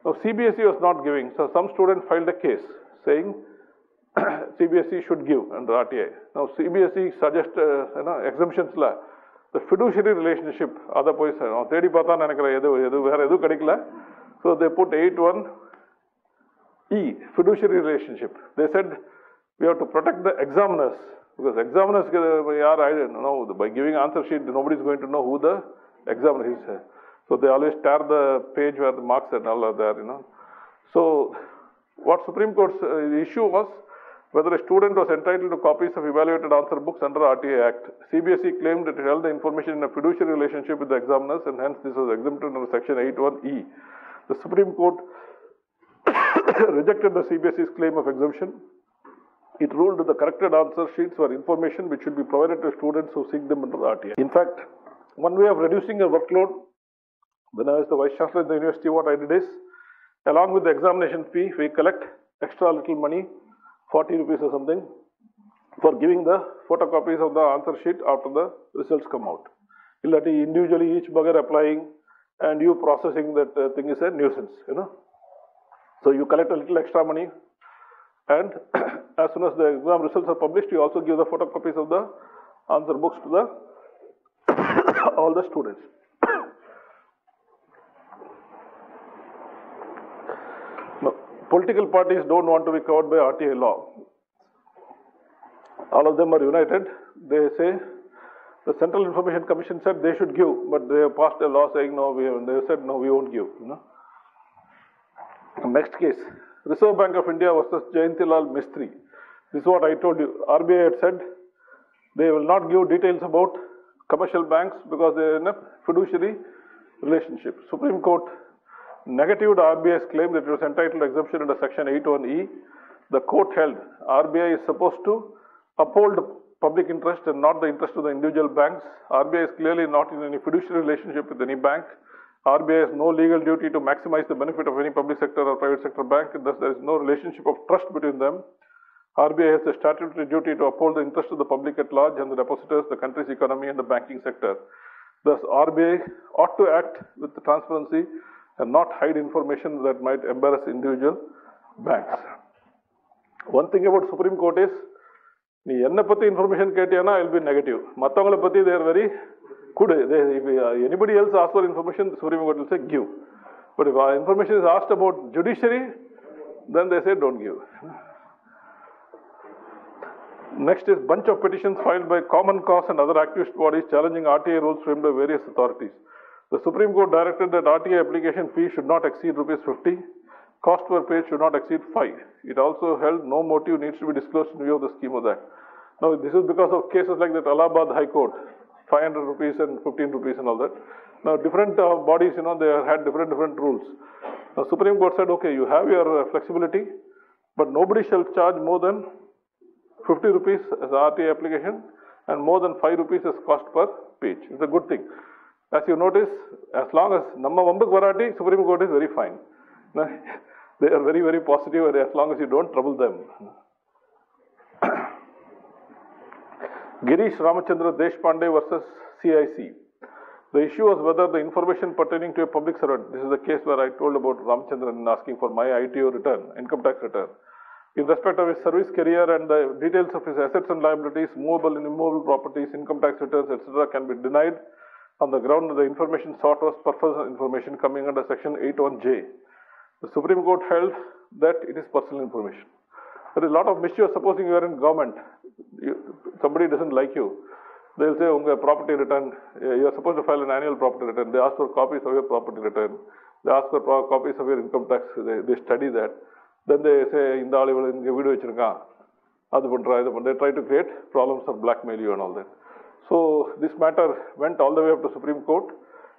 Now CBSE was not giving. So some student filed a case saying CBSE should give under RTI. Now CBSE suggests exemptions la. The fiduciary relationship, other boys, so they put 81E, fiduciary relationship. They said we have to protect the examiners, because examiners, I don't know, by giving answer sheet, nobody is going to know who the examiner is. So they always tear the page where the marks and all are there, So what Supreme Court's issue was, whether a student was entitled to copies of evaluated answer books under RTI Act. CBSE claimed that it held the information in a fiduciary relationship with the examiners, and hence this was exempted under Section 81E. The Supreme Court rejected the CBSE's claim of exemption. It ruled that the corrected answer sheets were information which should be provided to students who seek them under the RTI. In fact, one way of reducing a workload, when I was the Vice Chancellor in the university, what I did is, along with the examination fee, we collect extra little money, 40 rupees or something, for giving the photocopies of the answer sheet after the results come out. Individually, each bugger applying and you processing that thing is a nuisance, So you collect a little extra money, and as soon as the exam results are published, you also give the photocopies of the answer books to the all the students. Now, political parties don't want to be covered by RTI law. All of them are united. They say the Central Information Commission said they should give, but they have passed a law saying no. They said no, we won't give. Next case, Reserve Bank of India versus Jayantilal Mistry. This is what I told you. RBI had said they will not give details about commercial banks because they are in a fiduciary relationship. Supreme Court negatived RBI's claim that it was entitled to exemption under Section 81E. The court held RBI is supposed to uphold public interest and not the interest of the individual banks. RBI is clearly not in any fiduciary relationship with any bank. RBI has no legal duty to maximize the benefit of any public sector or private sector bank, and thus there is no relationship of trust between them. RBI has the statutory duty to uphold the interest of the public at large and the depositors, the country's economy and the banking sector. Thus, RBI ought to act with transparency and not hide information that might embarrass individual banks. One thing about Supreme Court is, nee enna patti information ketiyana, I will be negative. Mattavangala patti they are very good. If anybody else asks for information, the Supreme Court will say give. But if information is asked about judiciary, then they say don't give. Next is bunch of petitions filed by Common Cause and other activist bodies challenging RTI rules framed by various authorities. The Supreme Court directed that RTI application fee should not exceed Rs 50. Cost per page should not exceed 5. It also held no motive needs to be disclosed in view of the scheme of that. Now, this is because of cases like that Allahabad High Court, 500 rupees and 15 rupees and all that. Now, different bodies, they had different rules. Now, Supreme Court said, okay, you have your flexibility, but nobody shall charge more than 50 rupees as RTA application and more than 5 rupees as cost per page. It's a good thing. As you notice, as long as Namma Vambuk Varati, Supreme Court is very fine. They are very, very positive as long as you don't trouble them. Girish Ramachandra Deshpande versus CIC. The issue was whether the information pertaining to a public servant, this is the case where I told about Ramachandran asking for my ITO return, income tax return, in respect of his service career and the details of his assets and liabilities, movable and immovable properties, income tax returns, etc. can be denied on the ground that the information sought was personal information coming under section 81J. The Supreme Court held that it is personal information. There is a lot of mischief. Supposing you are in government, somebody doesn't like you, they'll say, unga property return, you are supposed to file an annual property return. They ask for copies of your property return. They ask for copies of your income tax. They study that. Then they say, in the video, they try to create problems of blackmail you and all that. So this matter went all the way up to Supreme Court,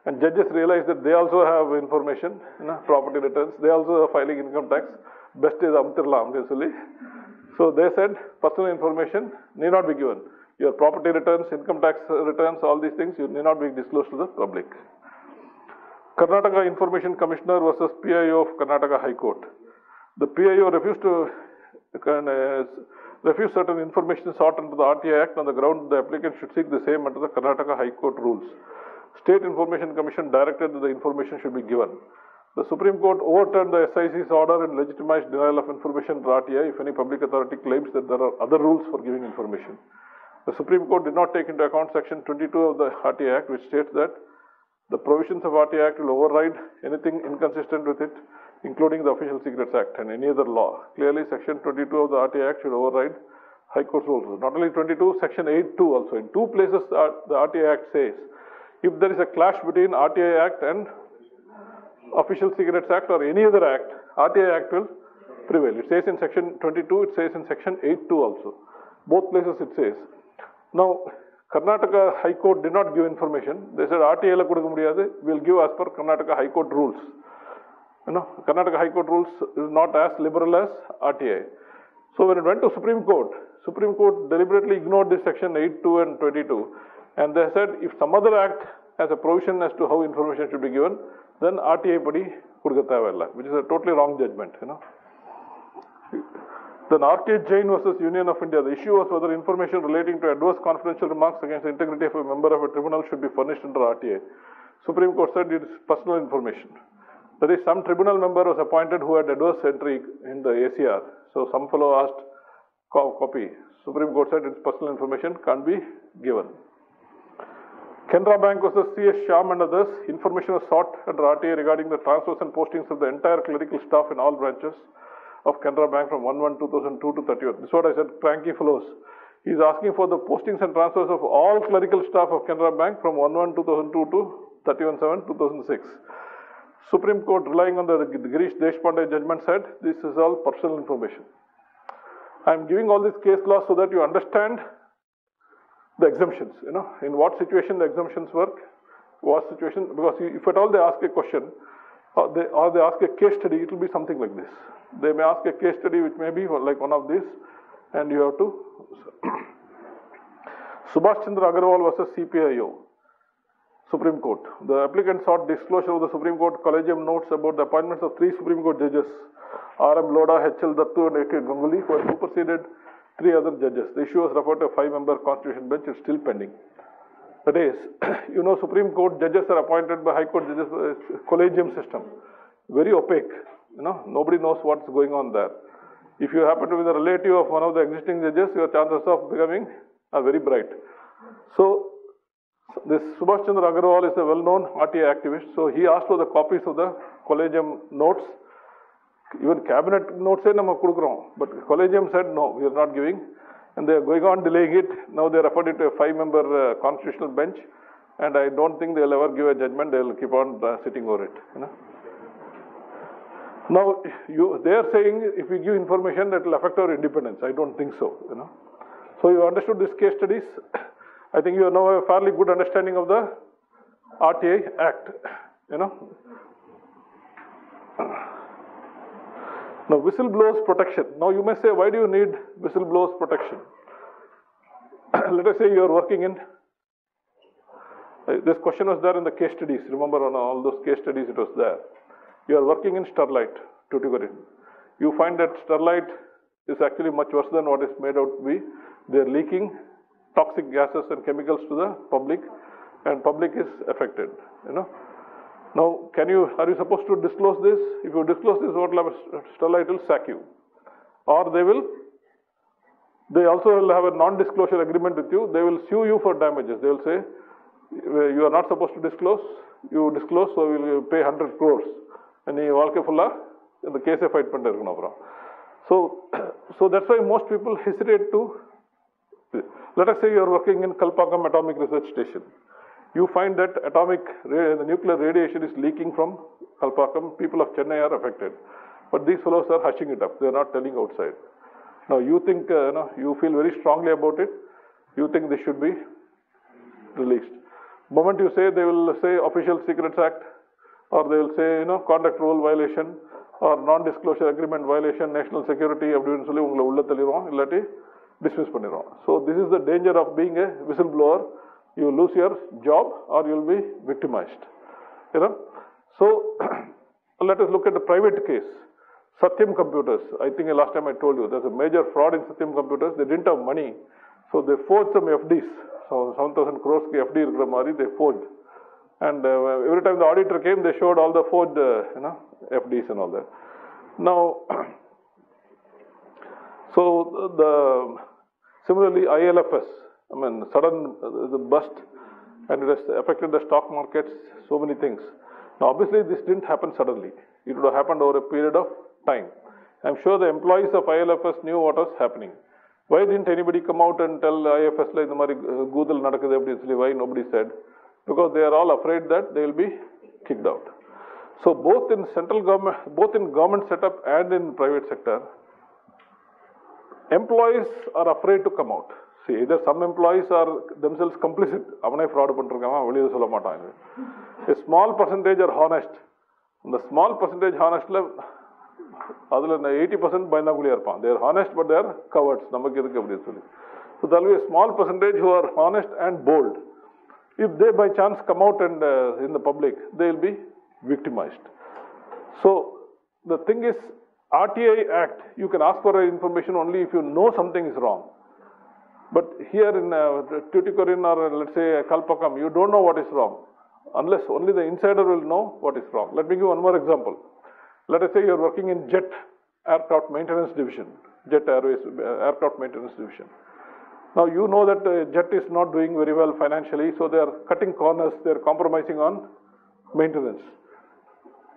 and judges realized that they also have information, property returns. They also are filing income tax. Best is Amtirla, basically. So they said personal information need not be given. Your property returns, income tax returns, all these things, you need not be disclosed to the public. Karnataka Information Commissioner versus PIO of Karnataka High Court. The PIO refused certain information sought under the RTA Act on the ground the applicant should seek the same under the Karnataka High Court rules. State Information Commission directed that the information should be given. The Supreme Court overturned the SIC's order and legitimized denial of information to RTA if any public authority claims that there are other rules for giving information. The Supreme Court did not take into account Section 22 of the RTA Act, which states that the provisions of RTA Act will override anything inconsistent with it, including the Official Secrets Act and any other law. Clearly, Section 22 of the RTA Act should override High Court rules. Not only 22, Section 8.2 also. In two places, the RTA Act says, if there is a clash between RTA Act and Official Secrets Act or any other act, RTA Act will prevail. It says in Section 22, it says in Section 8.2 also. Both places it says. Now, Karnataka High Court did not give information. They said RTA la kudukka mudiyadhu, we will give as per Karnataka High Court rules. Karnataka High Court rules is not as liberal as RTA. So when it went to Supreme Court deliberately ignored this Section 8.2 and 22, and they said if some other act has a provision as to how information should be given, then RTA padi kudukka thevilla, which is a totally wrong judgment. Then RK Jain versus Union of India. The issue was whether information relating to adverse confidential remarks against the integrity of a member of a tribunal should be furnished under RTA. Supreme Court said it is personal information. That is, some tribunal member was appointed who had adverse entry in the ACR. So some fellow asked copy. Supreme Court said it's personal information, can't be given. Canara Bank versus CS Shyam and others. Information was sought under RTA regarding the transfers and postings of the entire clerical staff in all branches of Canara Bank from 1/1/2002 to 31. This is what I said, cranky fellows. He is asking for the postings and transfers of all clerical staff of Canara Bank from 1/1/2002 to 31/7/2006. Supreme Court, relying on the Girish Deshpande judgment, said this is all personal information. I am giving all this case law so that you understand the exemptions. In what situation the exemptions work, what situation, because if at all they ask a question, or they ask a case study, it will be something like this. They may ask a case study which may be like one of these, and you have to. Subhash Chandra Agarwal versus CPIO, Supreme Court. The applicant sought disclosure of the Supreme Court Collegium notes about the appointments of 3 Supreme Court judges, R.M. Lodha, H.L. Dattu and A.K. Ganguly, who had superseded 3 other judges. The issue was referred to a 5-member constitution bench. It's still pending. That is, Supreme Court judges are appointed by High Court judges, collegium system. Very opaque. Nobody knows what's going on there. If you happen to be the relative of one of the existing judges, your chances of becoming are very bright. So, this Subhash Chandra Agarwal is a well-known RTA activist. So, he asked for the copies of the collegium notes. Even cabinet notes say nama kudukrom, but collegium said no, we are not giving, and they are going on delaying it. Now they referred it to a 5-member constitutional bench, and I don't think they will ever give a judgment. They will keep on sitting over it. Now they are saying if we give information that will affect our independence. I don't think so. So you understood this case studies. I think you now have a fairly good understanding of the RTA Act. Now, whistleblowers protection. Now, you may say, why do you need whistleblowers protection? Let us say you are working in, this question was there in the case studies. Remember on all those case studies it was there. You are working in Sterlite, Tuticorin. You find that Sterlite is actually much worse than what is made out to be. They are leaking toxic gases and chemicals to the public, and public is affected, you know. Now, are you supposed to disclose this? If you disclose this, what will happen? Sterlite will sack you. Or they also will have a non-disclosure agreement with you. They will sue you for damages. They will say, you are not supposed to disclose. You disclose, so we will pay 100 crores. And you walk fulla in the case fight panna. So that's why most people hesitate to. Let us say you are working in Kalpakkam Atomic Research Station. You find that the nuclear radiation is leaking from Kalpakkam. People of Chennai are affected. But these fellows are hushing it up. They are not telling outside. Now you think, you feel very strongly about it. You think this should be released. Moment you say, they will say Official Secrets Act, or they will say, contract rule violation, or non-disclosure agreement violation, national security, dismiss பண்ணிரும். So this is the danger of being a whistleblower. You lose your job or you will be victimized. So let us look at the private case. Satyam Computers. I think last time I told you there's a major fraud in Satyam Computers. They didn't have money, so they forged some FDs. So 7,000 crores ki FD irukra mari they forged. And every time the auditor came, they showed all the forged FDs and all that. Now, so similarly ILFS, sudden the bust, and it has affected the stock markets, so many things. Now obviously this didn't happen suddenly. It would have happened over a period of time. I'm sure the employees of ILFS knew what was happening. Why didn't anybody come out and tell IFS like Google nadakudhu? Why nobody said? Because they are all afraid that they will be kicked out. So both in central government, both in government setup and in private sector, employees are afraid to come out. See, either some employees are themselves complicit. Fraud a small percentage are honest. The small percentage honest, 80% by they are honest, but they are cowards. So there will be a small percentage who are honest and bold. If they by chance come out and in the public, they will be victimized. So the thing is, RTI Act, you can ask for information only if you know something is wrong. But here in Tuticorin or let's say Kalpakkam, you don't know what is wrong. Unless only the insider will know what is wrong. Let me give one more example. Let us say you are working in Jet Aircraft Maintenance Division, Jet Airways Aircraft Maintenance Division. Now you know that Jet is not doing very well financially, so they are cutting corners, they are compromising on maintenance.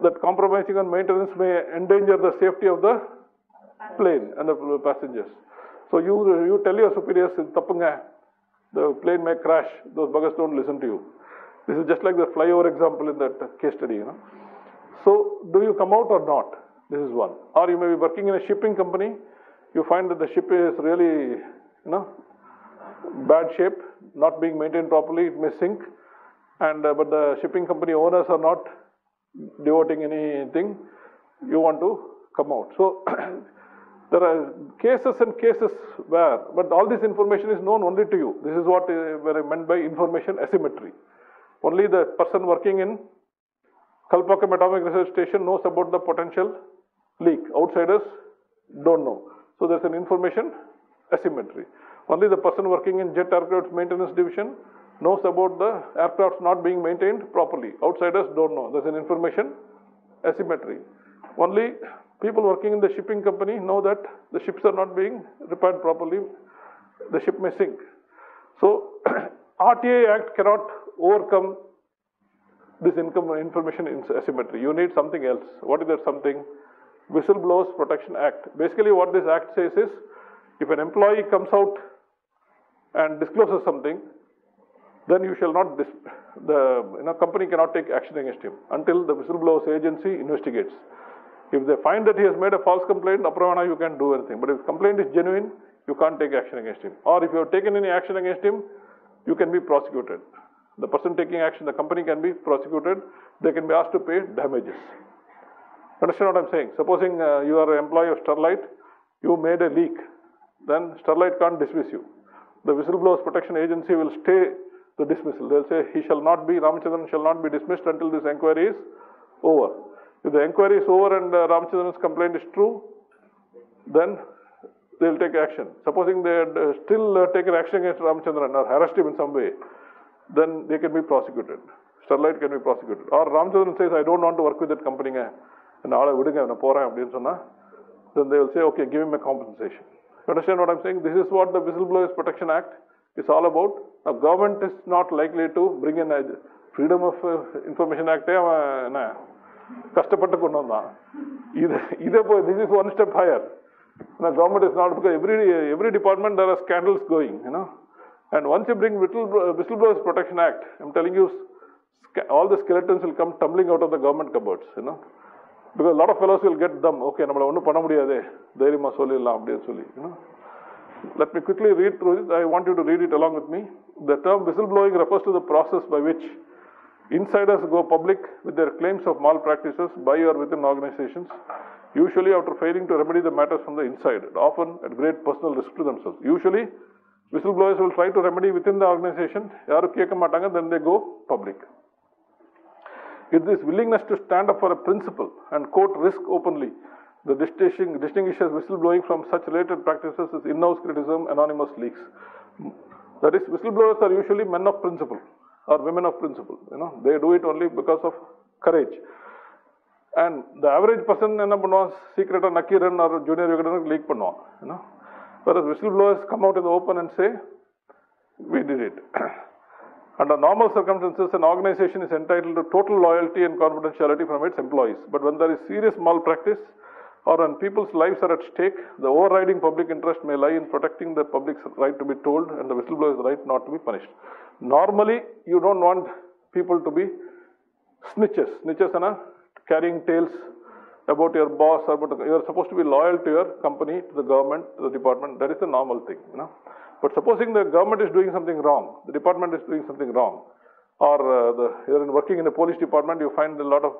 That compromising on maintenance may endanger the safety of the plane and the passengers. So you tell your superiors, the plane may crash, those buggers don't listen to you. This is just like the flyover example in that case study. So do you come out or not? This is one. Or you may be working in a shipping company, you find that the ship is really, bad shape, not being maintained properly, it may sink, and but the shipping company owners are not devoting anything, you want to come out. So there are cases and cases where, but all this information is known only to you. This is what I meant by information asymmetry. Only the person working in Kalpakkam Atomic Research Station knows about the potential leak. Outsiders don't know. So there's an information asymmetry. Only the person working in Jet Aircraft Maintenance Division knows about the aircrafts not being maintained properly. Outsiders don't know. There's an information asymmetry. Only people working in the shipping company know that the ships are not being repaired properly. The ship may sink. So RTI Act cannot overcome this information asymmetry. You need something else. What is that something? Whistleblowers Protection Act. Basically what this act says is, if an employee comes out and discloses something, then you shall not, the company cannot take action against him until the whistleblowers agency investigates. If they find that he has made a false complaint, apravana, you can do anything. But if the complaint is genuine, you can't take action against him. Or if you have taken any action against him, you can be prosecuted. The person taking action, the company can be prosecuted. They can be asked to pay damages. Understand what I'm saying? Supposing you are an employee of Sterlite, you made a leak, then Sterlite can't dismiss you. The Whistleblowers Protection Agency will stay the dismissal. They'll say Ramachandran shall not be dismissed until this inquiry is over. If the inquiry is over and Ramachandran's complaint is true, then they'll take action. Supposing they had still taken action against Ramachandran or harassed him in some way, then they can be prosecuted. Sterlite can be prosecuted. Or Ramachandran says, I don't want to work with that company, and then they will say, okay, give him a compensation. You understand what I'm saying? This is what the Whistleblowers Protection Act is all about. Now, government is not likely to bring in a Freedom of Information Act. This is one step higher. Now, government is not, because every department there are scandals going, And once you bring Whistleblowers Protection Act, I'm telling you, all the skeletons will come tumbling out of the government cupboards, Because a lot of fellows will get dumb. Okay, Let me quickly read through it. I want you to read it along with me. The term whistleblowing refers to the process by which insiders go public with their claims of malpractices by or within organizations, usually after failing to remedy the matters from the inside, often at great personal risk to themselves. Usually, whistleblowers will try to remedy within the organization, then they go public. It is willingness to stand up for a principle and quote risk openly. The distinguishes whistleblowing from such related practices as in-house criticism, anonymous leaks. That is, whistleblowers are usually men of principle or women of principle. They do it only because of courage. And the average person, secret or nakiran or junior leak pannuvan. Whereas whistleblowers come out in the open and say, we did it. Under normal circumstances, an organization is entitled to total loyalty and confidentiality from its employees. But when there is serious malpractice or when people's lives are at stake, the overriding public interest may lie in protecting the public's right to be told and the whistleblower's right not to be punished. Normally, you don't want people to be snitches. Snitches are carrying tales about your boss, or you are supposed to be loyal to your company, to the government, to the department. That is the normal thing. But supposing the government is doing something wrong, the department is doing something wrong, or you're working in the police department, you find a lot of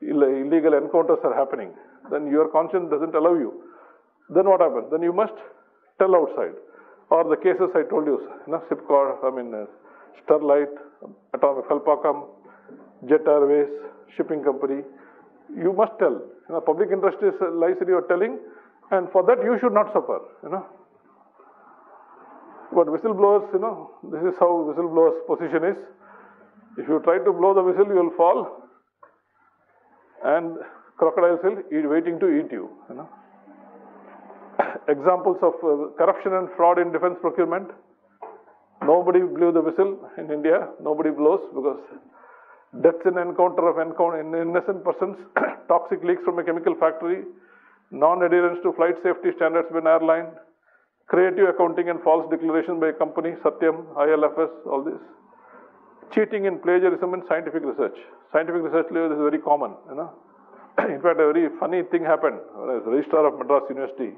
illegal encounters are happening, then your conscience doesn't allow you. Then what happens? Then you must tell outside. Or the cases I told you, Sterlite, Atomic Kalpakam, Jet Airways, shipping company, you must tell. Public interest is lies in your telling, and for that you should not suffer. But whistleblowers, this is how whistleblowers' position is. If you try to blow the whistle, you will fall, and crocodiles will waiting to eat you. Examples of corruption and fraud in defense procurement. Nobody blew the whistle in India. Nobody blows because deaths in encounter of innocent persons, toxic leaks from a chemical factory, non-adherence to flight safety standards by an airline, creative accounting and false declaration by a company, Satyam, ILFS, all this. Cheating in plagiarism in scientific research. Scientific research this is very common. In fact, a very funny thing happened. As registrar of Madras University,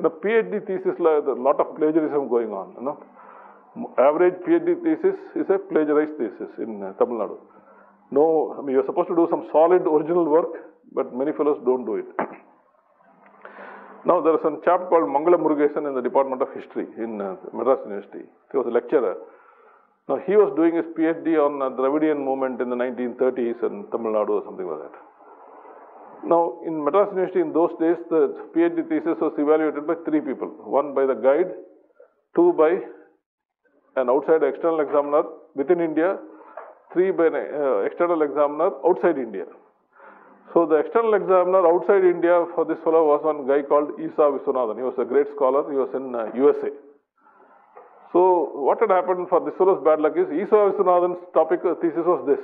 PhD thesis, a lot of plagiarism going on. Average PhD thesis is a plagiarized thesis in Tamil Nadu. No, you're supposed to do some solid original work, but many fellows don't do it. Now, there is a chap called Mangala Murugesan in the Department of History in Madras University. He was a lecturer. Now, he was doing his PhD on the Dravidian movement in the 1930s in Tamil Nadu or something like that. Now, in Madras University in those days, the PhD thesis was evaluated by 3 people. 1 by the guide, 2 by an outside external examiner within India, 3 by an external examiner outside India. So the external examiner outside India for this fellow was one guy called Isa Viswanathan. He was a great scholar. He was in USA. So what had happened for this fellow's bad luck is Isa Viswanathan's topic thesis was this.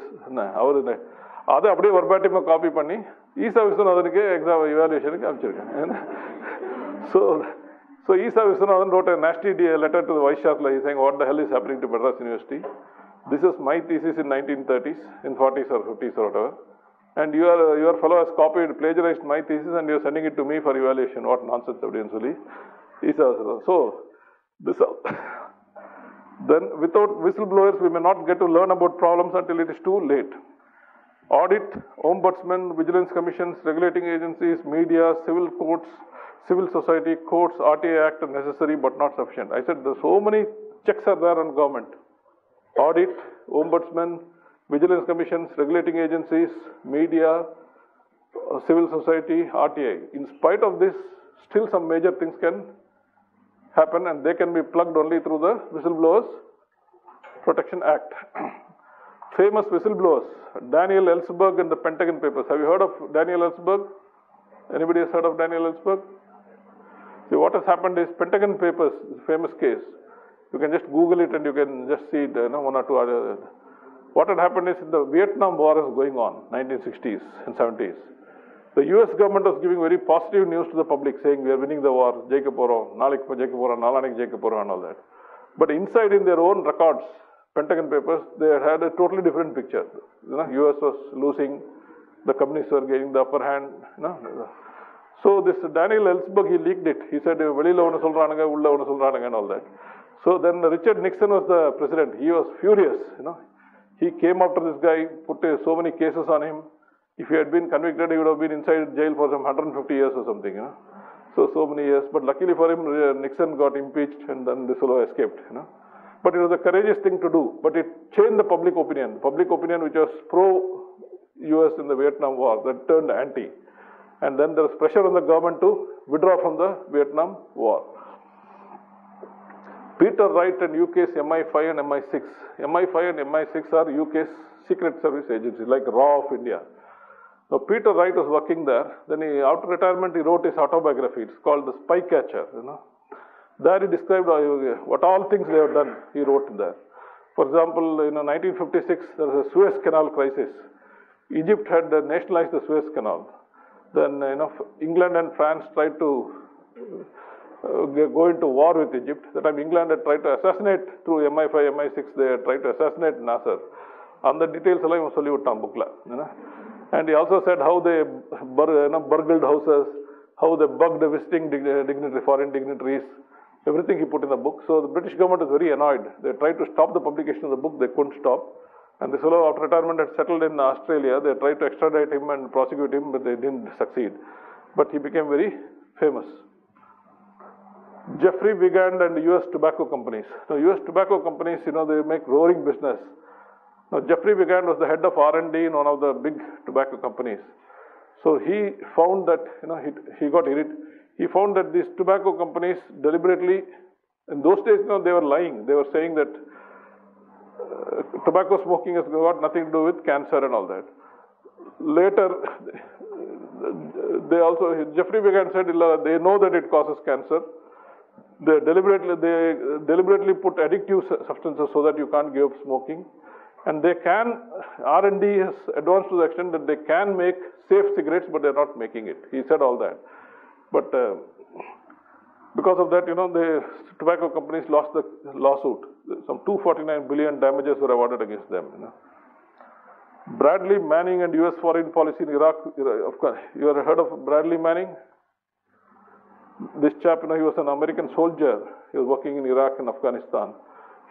That's அப்படியே verbatim copy பண்ணி ஈசா விஸ்வநாதனுக்கு exam evaluation காமிச்சிருக்கேன். So Isa Viswanathan wrote a nasty letter to the Vice Chancellor saying, what the hell is happening to Madras University? This was my thesis in 1930s, in 40s or 50s or whatever. And your fellow has copied, plagiarized my thesis and you're sending it to me for evaluation. What nonsense, evidently. So, this then without whistleblowers, we may not get to learn about problems until it is too late. Audit, ombudsman, vigilance commissions, regulating agencies, media, civil courts, civil society, courts, RTA Act are necessary but not sufficient. I said there so many checks are there on government. Audit, ombudsman, vigilance commissions, regulating agencies, media, civil society, RTA. In spite of this, still some major things can happen and they can be plugged only through the Whistleblowers Protection Act. Famous whistleblowers, Daniel Ellsberg and the Pentagon Papers. Have you heard of Daniel Ellsberg? Anybody has heard of Daniel Ellsberg? See, what has happened is Pentagon Papers, famous case. You can just Google it and you can just see it, one or two other. What had happened is the Vietnam War is going on, 1960s and 70s. The US government was giving very positive news to the public, saying we are winning the war, Jaikapuro, Nalik Jaikapuro, Nalanik Jaikapuro and all that. But inside in their own records, Pentagon Papers, they had a totally different picture. US was losing, the communists were getting the upper hand. So this Daniel Ellsberg, he leaked it. He said, velila onu solranga, ulla onu solranga and all that. So then Richard Nixon was the president. He was furious, He came after this guy, put so many cases on him. If he had been convicted, he would have been inside jail for some 150 years or something, So many years. But luckily for him, Nixon got impeached and then this fellow escaped, But it was a courageous thing to do. But it changed the public opinion. Public opinion which was pro-US in the Vietnam War, that turned anti. And then there was pressure on the government to withdraw from the Vietnam War. Peter Wright and UK's MI5 and MI6. MI5 and MI6 are UK's secret service agencies, like RAW of India. Now, Peter Wright was working there. Then after retirement, he wrote his autobiography. It's called The Spy Catcher, There he described what all things they have done, he wrote there. For example, in 1956, there was a Suez Canal crisis. Egypt had nationalized the Suez Canal. Then, England and France tried to go into war with Egypt. That time, England had tried to assassinate through MI5, MI6, they had tried to assassinate Nasser. On the details, and he also said how they burgled houses, how they bugged the visiting foreign dignitaries. Everything he put in the book. So the British government was very annoyed. They tried to stop the publication of the book. They couldn't stop. And this fellow, after retirement, had settled in Australia. They tried to extradite him and prosecute him, but they didn't succeed. But he became very famous. Jeffrey Wigand and US tobacco companies. Now, US tobacco companies, they make roaring business. Now, Jeffrey Wigand was the head of R&D in one of the big tobacco companies. So he found that, he got irritated. He found that these tobacco companies deliberately, in those days, they were lying. They were saying that tobacco smoking has got nothing to do with cancer and all that. Later, Jeffrey Wigand said they know that it causes cancer. They deliberately put addictive substances so that you can't give up smoking. And they can, R&D has advanced to the extent that they can make safe cigarettes, but they're not making it. He said all that. But because of that, the tobacco companies lost the lawsuit. Some 249 billion damages were awarded against them. Bradley Manning and US foreign policy in Iraq. Of course, you have heard of Bradley Manning? This chap, he was an American soldier. He was working in Iraq and Afghanistan.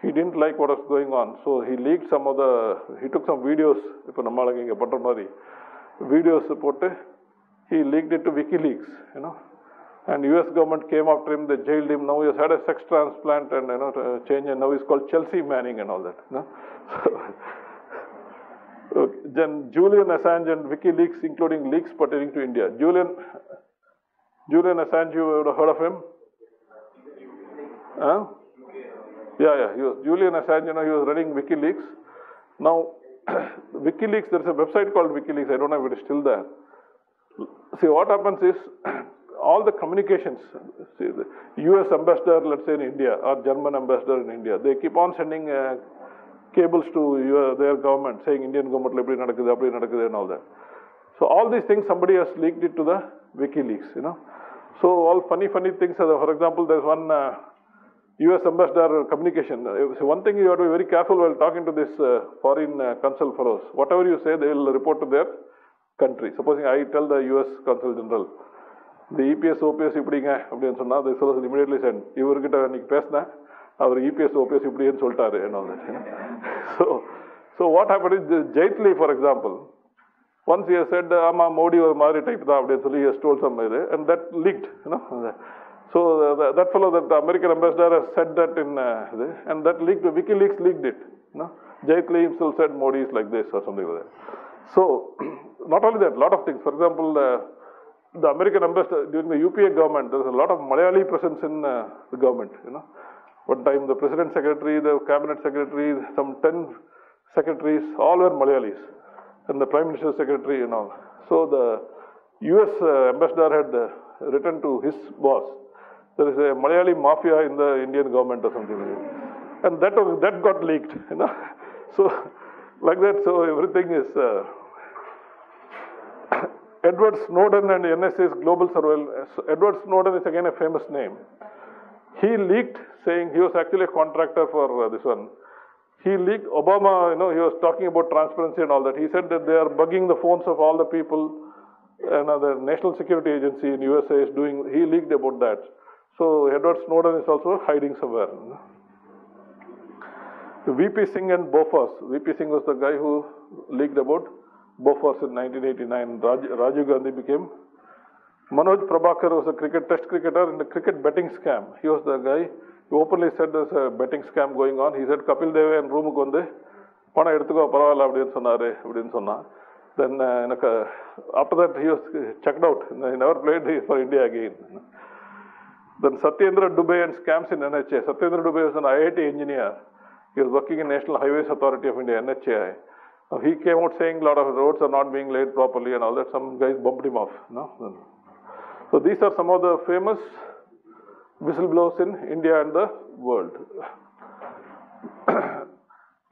He didn't like what was going on, so he leaked he took some videos, he leaked it to WikiLeaks, And US government came after him, they jailed him. Now he has had a sex transplant and, change, and now he's called Chelsea Manning and all that, Okay. Then Julian Assange and WikiLeaks, including leaks pertaining to India. Julian Assange, you would have heard of him? Huh? Yeah, he was Julian Assange, he was running WikiLeaks. Now, WikiLeaks, there's a website called WikiLeaks, I don't know if it is still there. See, what happens is, all the communications, see, the US ambassador, let's say in India, or German ambassador in India, they keep on sending cables to their government, saying Indian government, and all that. So all these things, somebody has leaked it to the WikiLeaks, So all funny things, for example, there's one US ambassador communication. So one thing you have to be very careful while talking to this foreign consul fellows. Whatever you say, they will report to their country. Supposing I tell the US consul general, the EPS, OPS, they will immediately send. Our EPS, OPS, and all that. So what happened is, Jaitley, for example, Once he has said, Ama Modi or Mari type, he has told somebody, and that leaked, So that fellow, that the American ambassador, has said that in, and that leaked, WikiLeaks leaked it. Jaitley himself said Modi is like this or something like that. So, not only that, a lot of things. For example, the American ambassador, during the UPA government, there was a lot of Malayali presence in the government, One time, the president secretary, the cabinet secretary, some 10 secretaries, all were Malayalis. And the Prime Minister's secretary and all. So the US ambassador had written to his boss, there is a Malayali mafia in the Indian government or something like that. And that got leaked, So, like that, so everything is... Edward Snowden and NSA's global surveillance. Edward Snowden is again a famous name. He leaked, saying he was actually a contractor for this one. He leaked, Obama, he was talking about transparency and all that. He said that they are bugging the phones of all the people, and the National Security Agency in USA is doing, he leaked about that. So Edward Snowden is also hiding somewhere. VP Singh and Bofors. VP Singh was the guy who leaked about Bofors in 1989. Rajiv Gandhi became. Manoj Prabhakar was a test cricketer in the cricket betting scam. He was the guy. He openly said there's a betting scam going on. He said, Kapil Dev and room konde, pana eduthuko paravala appdinu sonnare. Then after that he was checked out. He never played for India again. Then Satyendra Dubey and scams in NHA. Satyendra Dubey was an IIT engineer. He was working in National Highways Authority of India, NHAI. He came out saying a lot of roads are not being laid properly and all that. Some guys bumped him off. So these are some of the famous whistleblowers in India and the world.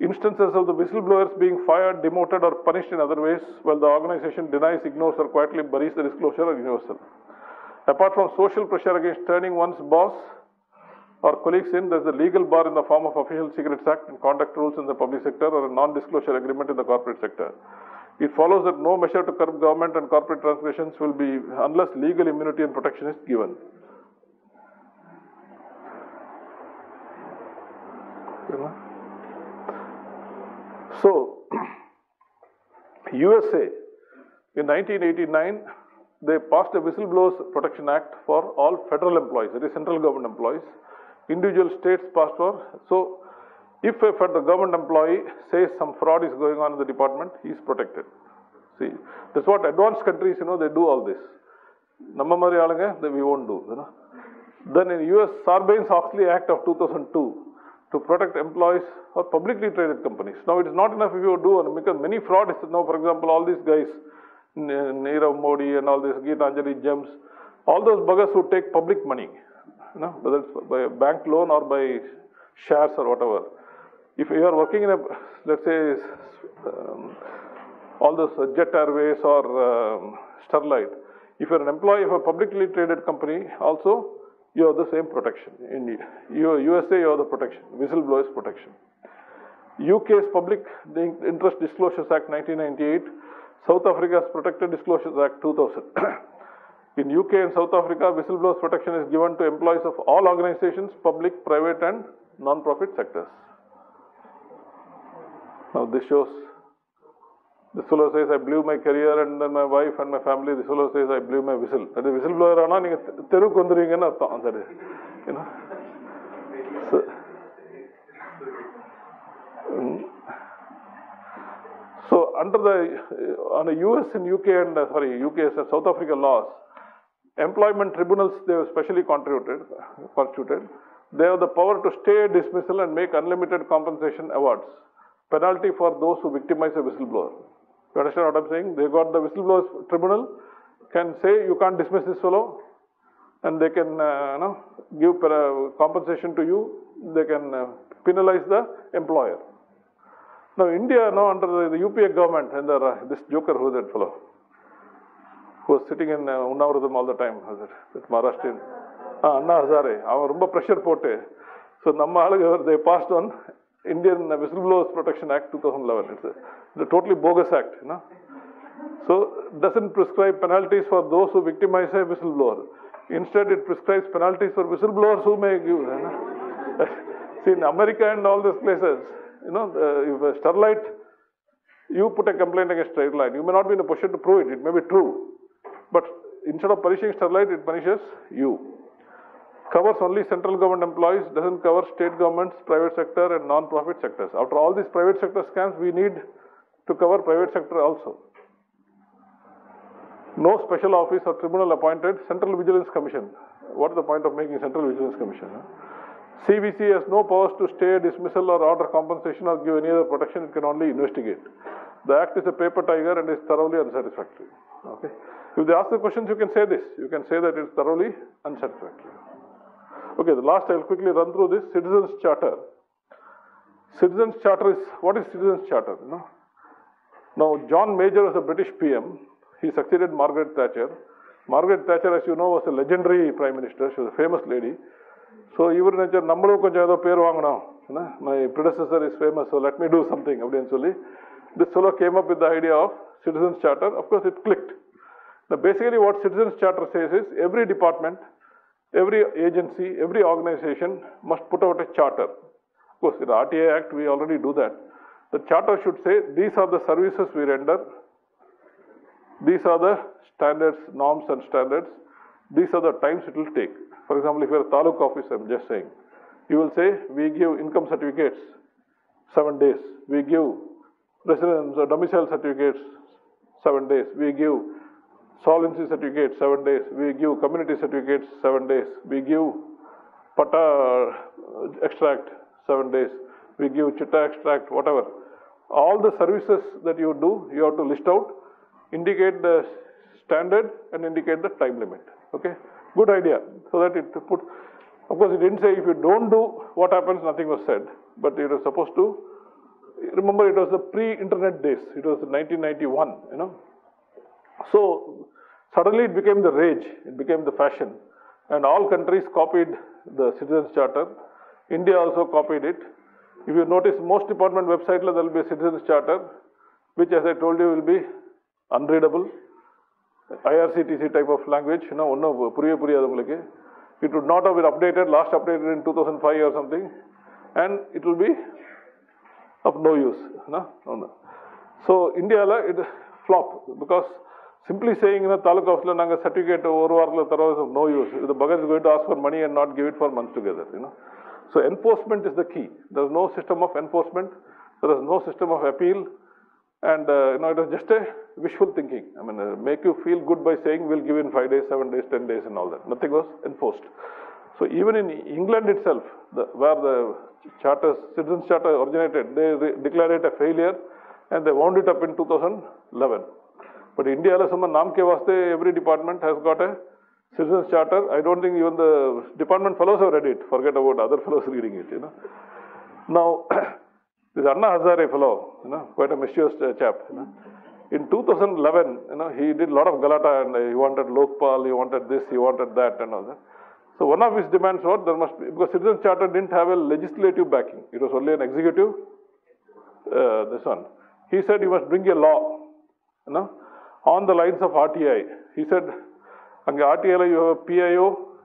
Instances of the whistleblowers being fired, demoted or punished in other ways, while the organization denies, ignores or quietly buries the disclosure are universal. Apart from social pressure against turning one's boss or colleagues in, there is a legal bar in the form of Official Secrets Act and conduct rules in the public sector or a non-disclosure agreement in the corporate sector. It follows that no measure to curb government and corporate transgressions will be unless legal immunity and protection is given. So, USA, in 1989, they passed a Whistleblowers Protection Act for all federal employees, that is central government employees. Individual states passed for, so if a federal government employee says some fraud is going on in the department, he is protected. See, that's what advanced countries, they do all this. Namma mari aalunga, we won't do. Then in US, Sarbanes-Oxley Act of 2002, to protect employees or publicly traded companies. Now, it is not enough if you do, because many fraud is, now, for example, all these guys, Nirav Modi and all this, Geetanjali Gems, all those buggers who take public money, whether it's by a bank loan or by shares or whatever. If you are working in a, let's say, all those Jet Airways or Sterlite, if you are an employee of a publicly traded company, also, you have the same protection. In USA, you have the protection, whistleblowers protection. UK's Public Interest Disclosures Act 1998, South Africa's Protected Disclosures Act 2000. In UK and South Africa, whistleblowers protection is given to employees of all organizations, public, private and non-profit sectors. Now this shows, this fellow says, I blew my career and then my wife and my family. This fellow says, I blew my whistle. That is whistleblower, So under on the US and UK and UK and South Africa laws, employment tribunals, they have specially constituted. They have the power to stay dismissal and make unlimited compensation awards. Penalty for those who victimize a whistleblower. You understand what I'm saying? They got the whistleblowers tribunal, can say you can't dismiss this fellow, and they can give compensation to you. They can penalize the employer. Now India, under the UPA government, and this joker, who is that fellow? Who was sitting in Unnavaradam all the time, that Maharashtrian. Anna Hazare, our pressure pote. So they passed on Indian Whistleblowers Protection Act 2011. It's a totally bogus act. So it doesn't prescribe penalties for those who victimize a whistleblower. Instead, it prescribes penalties for whistleblowers who may give. See, in America and all these places, if a Sterlite you put a complaint against Sterlite. You may not be in a position to prove it. It may be true. But instead of punishing Sterlite, it punishes you. Covers only central government employees, doesn't cover state governments, private sector and non-profit sectors. After all these private sector scams, we need to cover private sector also. No special office or tribunal appointed, Central Vigilance Commission. What is the point of making Central Vigilance Commission? CVC has no powers to stay, dismissal or order compensation or give any other protection. It can only investigate. The act is a paper tiger and is thoroughly unsatisfactory. Okay. If they ask the questions, you can say this. You can say that it is thoroughly unsatisfactory. Okay, the last I'll quickly run through this. Citizens Charter. Citizens Charter is, what is Citizens Charter? Now, John Major was a British PM. He succeeded Margaret Thatcher. Margaret Thatcher, as you know, was a legendary Prime Minister. She was a famous lady. So, even my predecessor is famous, so let me do something. This fellow came up with the idea of Citizens Charter. Of course, it clicked. Now, basically what Citizens Charter says is every department, every agency, every organization must put out a charter. Of course, in the RTA Act, we already do that. The charter should say, these are the services we render. These are the standards, norms and standards. These are the times it will take. For example, if you are a taluk office, I'm just saying, you will say, we give income certificates, 7 days. We give residence or domicile certificates, 7 days. We give solvency certificates, 7 days. We give community certificates, 7 days. We give pata extract, 7 days. We give chitta extract, whatever. All the services that you do, you have to list out, indicate the standard and indicate the time limit. Okay? Good idea. So that it put, of course, it didn't say if you don't do what happens, nothing was said. But it was supposed to, remember it was the pre-internet days. It was 1991, So, suddenly it became the rage. It became the fashion. And all countries copied the Citizens Charter. India also copied it. If you notice, most department websites, there will be a Citizens Charter, which, as I told you, will be unreadable. IRCTC type of language, it would not have been updated, last updated in 2005 or something, and it will be of no use. So, India, it flopped, because simply saying, taluk office la certificate of no use. The bugger is going to ask for money and not give it for months together. So, enforcement is the key. There is no system of enforcement, there is no system of appeal, and it was just a wishful thinking. I mean, make you feel good by saying we'll give in 5 days, 7 days, 10 days and all that. Nothing was enforced. So even in England itself, where the Citizens Charter originated, they declared it a failure and they wound it up in 2011. But India, every department has got a Citizens Charter. I don't think even the department fellows have read it. Forget about other fellows reading it. Now, this Anna Hazare fellow, quite a mischievous chap. In 2011, he did a lot of galata and he wanted Lokpal, he wanted this, he wanted that and all that. So one of his demands was there must be, because Citizens Charter didn't have a legislative backing. It was only an executive, this one. He said you must bring a law, on the lines of RTI. He said, on the RTI you have a PIO,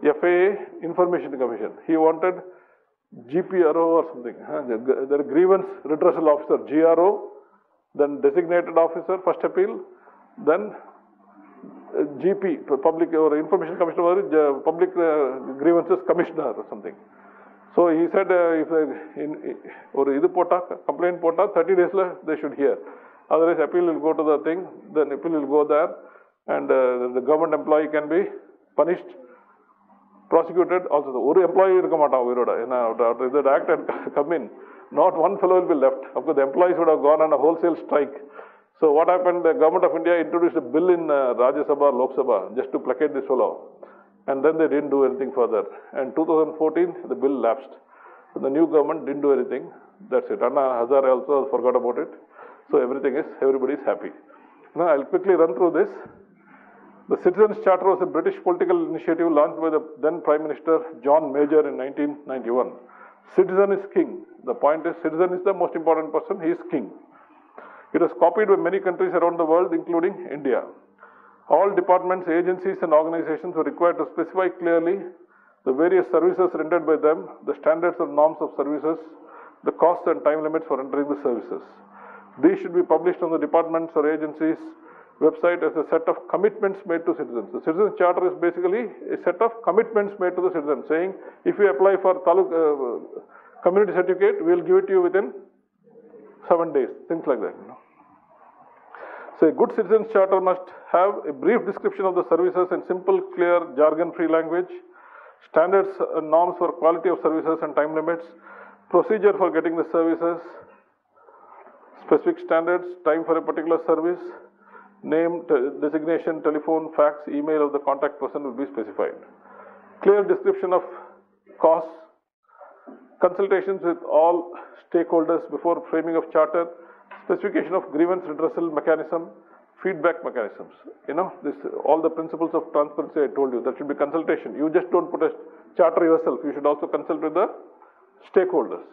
FAA, Information Commission. He wanted GPRO or something. There are grievance redressal officer, GRO, then designated officer, first appeal, then GP, public or information commissioner, public grievances commissioner or something. So he said, if complaint pota, 30 days they should hear. Otherwise, appeal will go to the thing, then appeal will go there, and the government employee can be punished, prosecuted. Also, the employee after that act had come in, not one fellow will be left. Of course, the employees would have gone on a wholesale strike. So what happened, the government of India introduced a bill in Rajya Sabha, Lok Sabha, just to placate this fellow. And then they didn't do anything further. And 2014, the bill lapsed. So the new government didn't do anything. That's it. Anna Hazare also forgot about it. So everybody is happy. Now I'll quickly run through this. The Citizens Charter was a British political initiative launched by the then Prime Minister John Major in 1991. Citizen is king. The point is, citizen is the most important person. He is king. It was copied by many countries around the world, including India. All departments, agencies and organizations were required to specify clearly the various services rendered by them, the standards and norms of services, the costs and time limits for rendering the services. These should be published on the departments or agencies' website as a set of commitments made to citizens. The Citizen Charter is basically a set of commitments made to the citizens, saying if you apply for community certificate, we will give it to you within 7 days, things like that. So a good Citizen's Charter must have a brief description of the services in simple, clear, jargon-free language, standards and norms for quality of services and time limits, procedure for getting the services, specific standards, time for a particular service, name, designation, telephone, fax, email of the contact person will be specified. Clear description of costs, consultations with all stakeholders before framing of charter, specification of grievance redressal mechanism, feedback mechanisms. This all the principles of transparency I told you, that should be consultation. You just don't put a charter yourself, you should also consult with the stakeholders.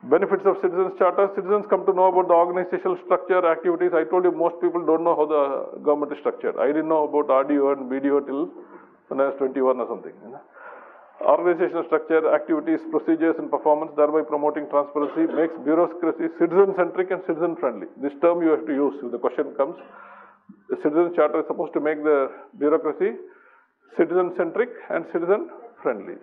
Benefits of Citizens Charter, citizens come to know about the organizational structure, activities. I told you most people don't know how the government is structured. I didn't know about RDO and BDO till when I was 21 or something. Organizational structure, activities, procedures and performance, thereby promoting transparency, makes bureaucracy citizen-centric and citizen-friendly. This term you have to use if the question comes. The Citizen Charter is supposed to make the bureaucracy citizen-centric and citizen-friendly.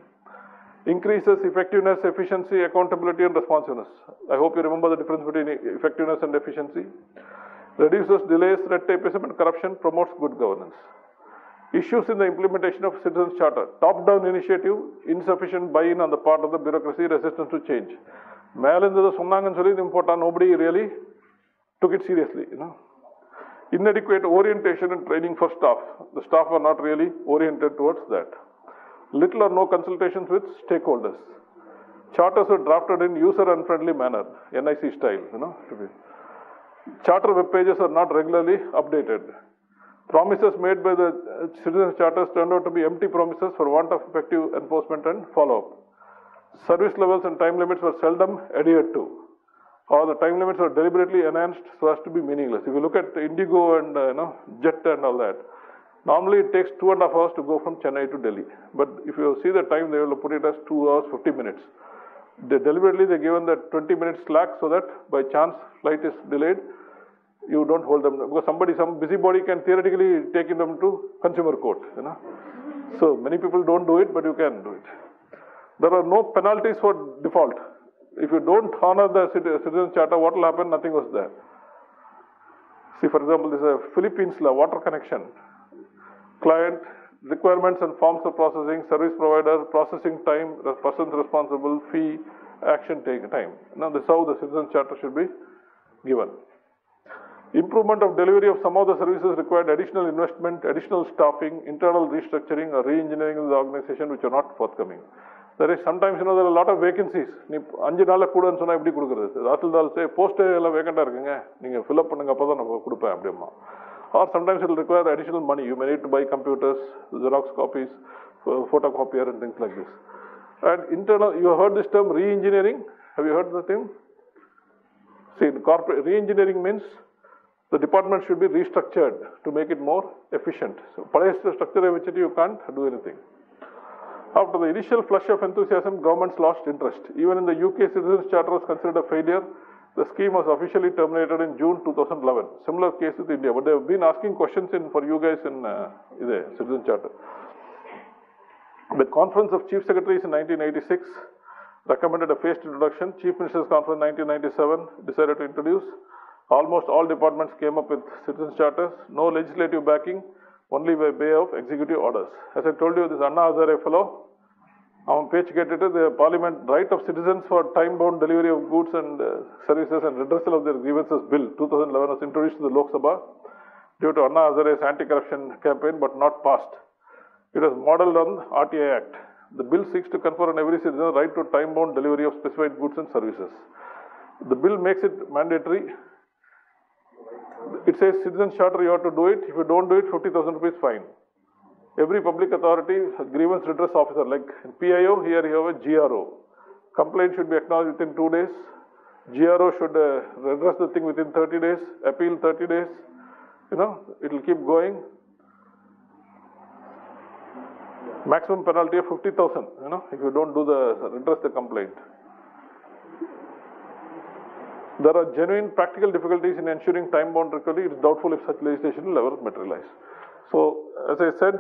Increases effectiveness, efficiency, accountability and responsiveness. I hope you remember the difference between effectiveness and efficiency. Reduces delays, red tapeism and corruption, promotes good governance. Issues in the implementation of Citizens Charter. Top-down initiative, insufficient buy-in on the part of the bureaucracy, resistance to change. Nobody really took it seriously. Inadequate orientation and training for staff. The staff are not really oriented towards that. Little or no consultations with stakeholders. Charters are drafted in user-unfriendly manner, NIC style. Charter web pages are not regularly updated. Promises made by the Citizens Charters turned out to be empty promises for want of effective enforcement and follow-up. Service levels and time limits were seldom adhered to, or the time limits were deliberately enhanced so as to be meaningless. If you look at Indigo and Jet and all that, normally it takes 2.5 hours to go from Chennai to Delhi. But if you see the time, they will put it as 2 hours 50 minutes. They deliberately given that 20 minutes slack so that by chance flight is delayed, you don't hold them, because some busybody can theoretically take them to consumer court. So many people don't do it, but you can do it. There are no penalties for default. If you don't honor the Citizens Charter, what will happen? Nothing was there. See, for example, this is a Philippines law, water connection. Client, requirements and forms of processing, service provider, processing time, persons responsible, fee, action take time. Now, this is how the Citizens Charter should be given. Improvement of delivery of some of the services required additional investment, additional staffing, internal restructuring or re-engineering of the organization which are not forthcoming. There is sometimes, there are a lot of vacancies. You 5 நாள்ல கூடன்னு சொன்னா எப்படி கொடுக்கிறது? That'll say post எல்லாம் வேகண்டா இருக்குங்க. நீங்க fill up பண்ணுங்க அப்பதான் நான் கொடுப்பேன் அப்படிமா. Or sometimes it will require additional money. You may need to buy computers, Xerox copies, photocopier and things like this. And internal, you heard this term re-engineering? Have you heard the term? See, corporate re-engineering means the department should be restructured to make it more efficient. So, palace structure which you can't do anything. After the initial flush of enthusiasm, governments lost interest. Even in the UK, Citizens Charter was considered a failure. The scheme was officially terminated in June 2011. Similar case with India, but they have been asking questions for you guys in the Citizens Charter. The Conference of Chief Secretaries in 1986 recommended a phased introduction. Chief Ministers Conference 1997 decided to introduce. Almost all departments came up with Citizens Charters. No legislative backing, only by way of executive orders. As I told you, this Anna Hazare fellow, the Parliament Right of Citizens for Time-Bound Delivery of Goods and Services and Redressal of their Grievances Bill 2011 was introduced to the Lok Sabha due to Anna Hazare's anti-corruption campaign but not passed. It was modelled on RTI Act. The bill seeks to confer on every citizen the right to time-bound delivery of specified goods and services. The bill makes it mandatory. It says Citizens Charter, you have to do it. If you don't do it, 50,000 rupees fine. Every public authority, grievance redress officer, like PIO, here you have a GRO. Complaint should be acknowledged within 2 days. GRO should redress the thing within 30 days, appeal 30 days. It will keep going. Maximum penalty of 50,000, if you don't do redress the complaint. There are genuine practical difficulties in ensuring time-bound recovery. It is doubtful if such legislation will ever materialize. So, as I said,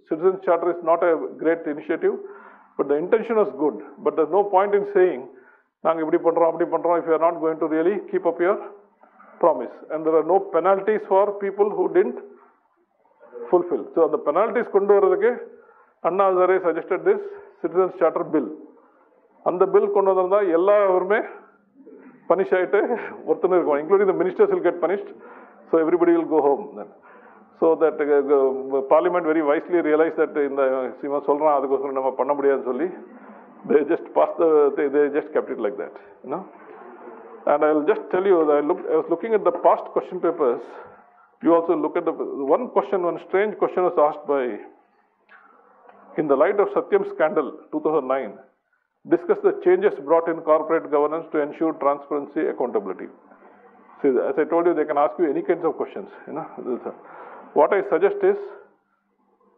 Citizens Charter is not a great initiative, but the intention was good. But there's no point in saying, if you are not going to really keep up your promise. And there are no penalties for people who didn't fulfill. So, the penalties Anna Hazare suggested this Citizens Charter bill. And the bill punish including the ministers will get punished. So, everybody will go home then. So that Parliament very wisely realized that in the they just passed they just kept it like that, you know. And I will just tell you that I was looking at the past question papers. You also look at one strange question was asked by, in the light of Satyam scandal 2009, discuss the changes brought in corporate governance to ensure transparency, accountability. See, as I told you, they can ask you any kinds of questions, you know. What I suggest is,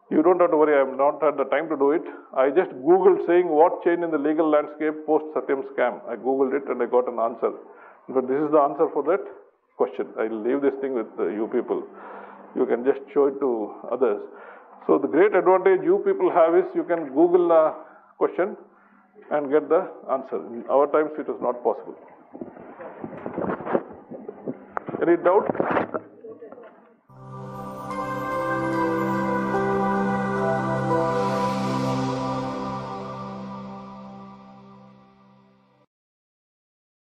you don't have to worry, I have not had the time to do it. I just Googled saying what changed in the legal landscape post Satyam scam. I Googled it and I got an answer. But this is the answer for that question. I will leave this thing with you people. You can just show it to others. So the great advantage you people have is you can Google a question and get the answer. In our times it was not possible. Any doubt?